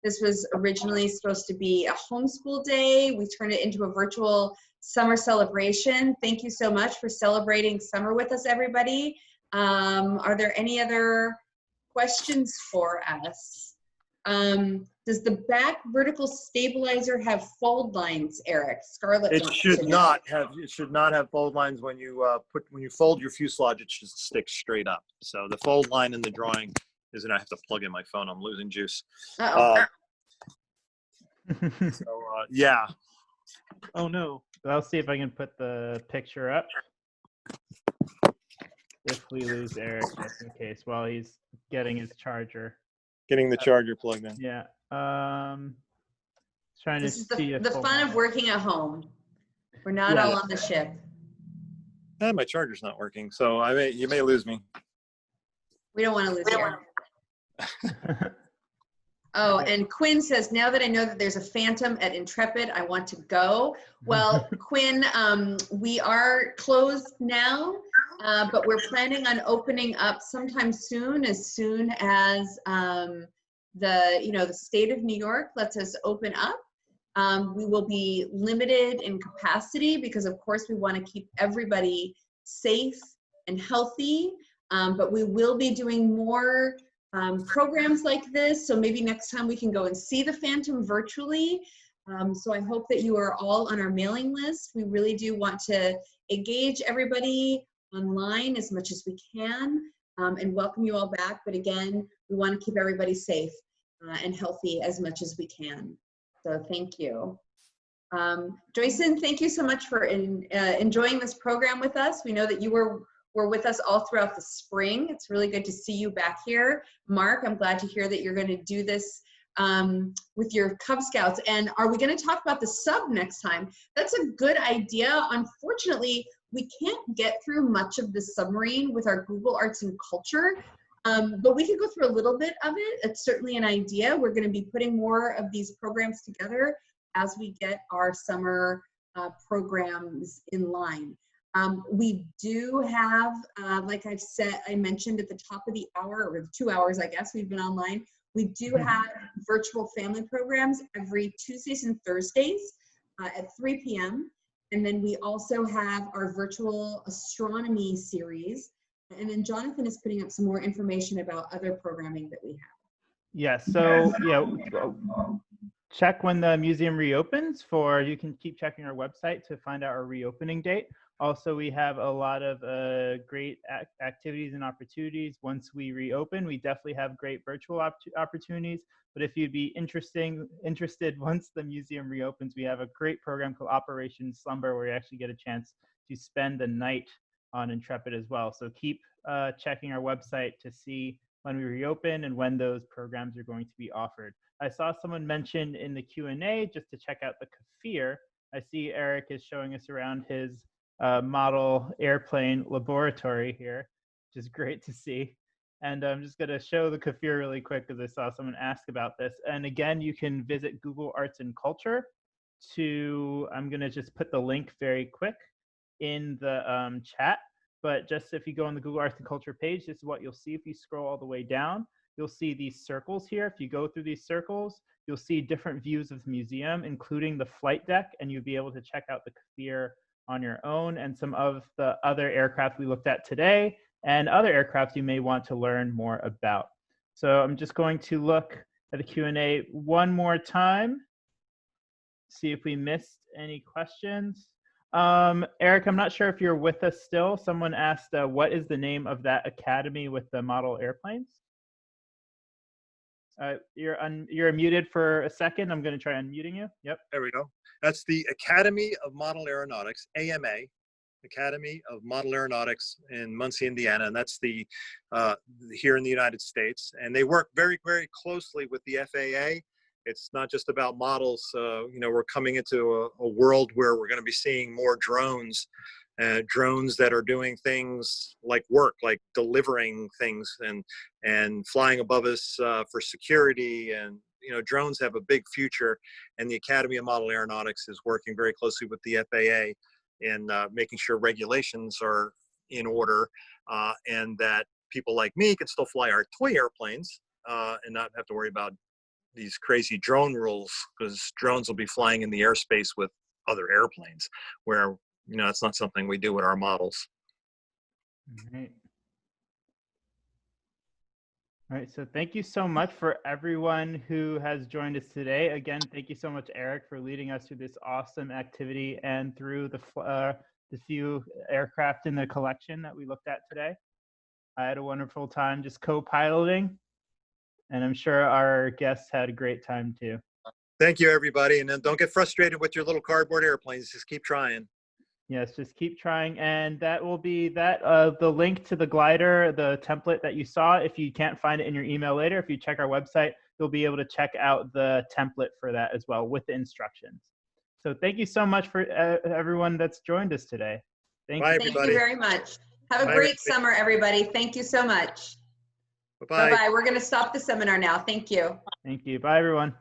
This was originally supposed to be a homeschool day. We turned it into a virtual summer celebration. Thank you so much for celebrating summer with us, everybody. Are there any other questions for us? Does the back vertical stabilizer have fold lines, Eric? Scarlett It wants should to not have. It should not have fold lines when you fold your fuselage. It should stick straight up. So the fold line in the drawing isn't. I have to plug in my phone. I'm losing juice. Yeah. Oh no. I'll see if I can put the picture up. If we lose Eric, just in case, while he's getting his charger. Getting the charger plugged in. Yeah. Trying This to is see the fun of working at home. We're not all on the ship. My charger's not working, so you may lose me. We don't want to lose you. Oh, and Quinn says, now that I know that there's a Phantom at Intrepid, I want to go. Well, Quinn, we are closed now, but we're planning on opening up sometime soon as the state of New York lets us open up. We will be limited in capacity because, of course, we want to keep everybody safe and healthy, but we will be doing more programs like this, so maybe next time we can go and see the Phantom virtually. So I hope that you are all on our mailing list. We really do want to engage everybody online as much as we can and welcome you all back. But again, we want to keep everybody safe and healthy as much as we can. So thank you. Joyson, thank you so much for enjoying this program with us. We know that you were with us all throughout the spring. It's really good to see you back here. Mark, I'm glad to hear that you're going to do this with your Cub Scouts. And are we going to talk about the sub next time? That's a good idea. Unfortunately, we can't get through much of the submarine with our Google Arts and Culture, but we could go through a little bit of it. It's certainly an idea. We're going to be putting more of these programs together as we get our summer programs in line. We do have, like I mentioned at the top of the hour, or the 2 hours, I guess, we've been online. We do have virtual family programs every Tuesdays and Thursdays at 3 p.m. And then we also have our virtual astronomy series. And then Jonathan is putting up some more information about other programming that we have. Yes, so check when the museum reopens you can keep checking our website to find out our reopening date. Also, we have a lot of great activities and opportunities. Once we reopen, we definitely have great virtual opportunities. But if you'd be interested once the museum reopens, we have a great program called Operation Slumber, where you actually get a chance to spend the night on Intrepid as well. So keep checking our website to see when we reopen and when those programs are going to be offered. I saw someone mention in the Q&A just to check out the Flier. I see Eric is showing us around his model airplane laboratory here, which is great to see. And I'm just going to show the Flier really quick because I saw someone ask about this. And again, you can visit Google Arts and Culture to, I'm going to just put the link very quick in the chat. But just if you go on the Google Arts and Culture page, this is what you'll see if you scroll all the way down. You'll see these circles here. If you go through these circles, you'll see different views of the museum, including the flight deck, and you'll be able to check out the Flier on your own and some of the other aircraft we looked at today and other aircraft you may want to learn more about. So I'm just going to look at the Q&A one more time, see if we missed any questions. Eric, I'm not sure if you're with us still. Someone asked, what is the name of that academy with the model airplanes? You're muted for a second. I'm going to try unmuting you. Yep. There we go. That's the Academy of Model Aeronautics, AMA, Academy of Model Aeronautics in Muncie, Indiana, and that's the here in the United States. And they work very, very closely with the FAA. It's not just about models. You know, we're coming into a world where we're going to be seeing more drones. Drones that are doing things like work, like delivering things and flying above us for security. And, you know, drones have a big future, and the Academy of Model Aeronautics is working very closely with the FAA in making sure regulations are in order and that people like me can still fly our toy airplanes and not have to worry about these crazy drone rules, because drones will be flying in the airspace with other airplanes where, you know, it's not something we do with our models. All right. All right, so thank you so much for everyone who has joined us today. Again, thank you so much, Eric, for leading us through this awesome activity and through the few aircraft in the collection that we looked at today. I had a wonderful time just co-piloting, and I'm sure our guests had a great time too. Thank you, everybody, and then don't get frustrated with your little cardboard airplanes. Just keep trying. Yes, just keep trying, and that will be that. The link to the glider, the template that you saw, if you can't find it in your email later, if you check our website, you'll be able to check out the template for that as well with the instructions. So thank you so much for everyone that's joined us today. Bye, you. everybody. Thank you very much. Have a great summer, everybody. Thank you so much. Bye-bye. Bye-bye. We're going to stop the seminar now. Thank you. Thank you. Bye, everyone.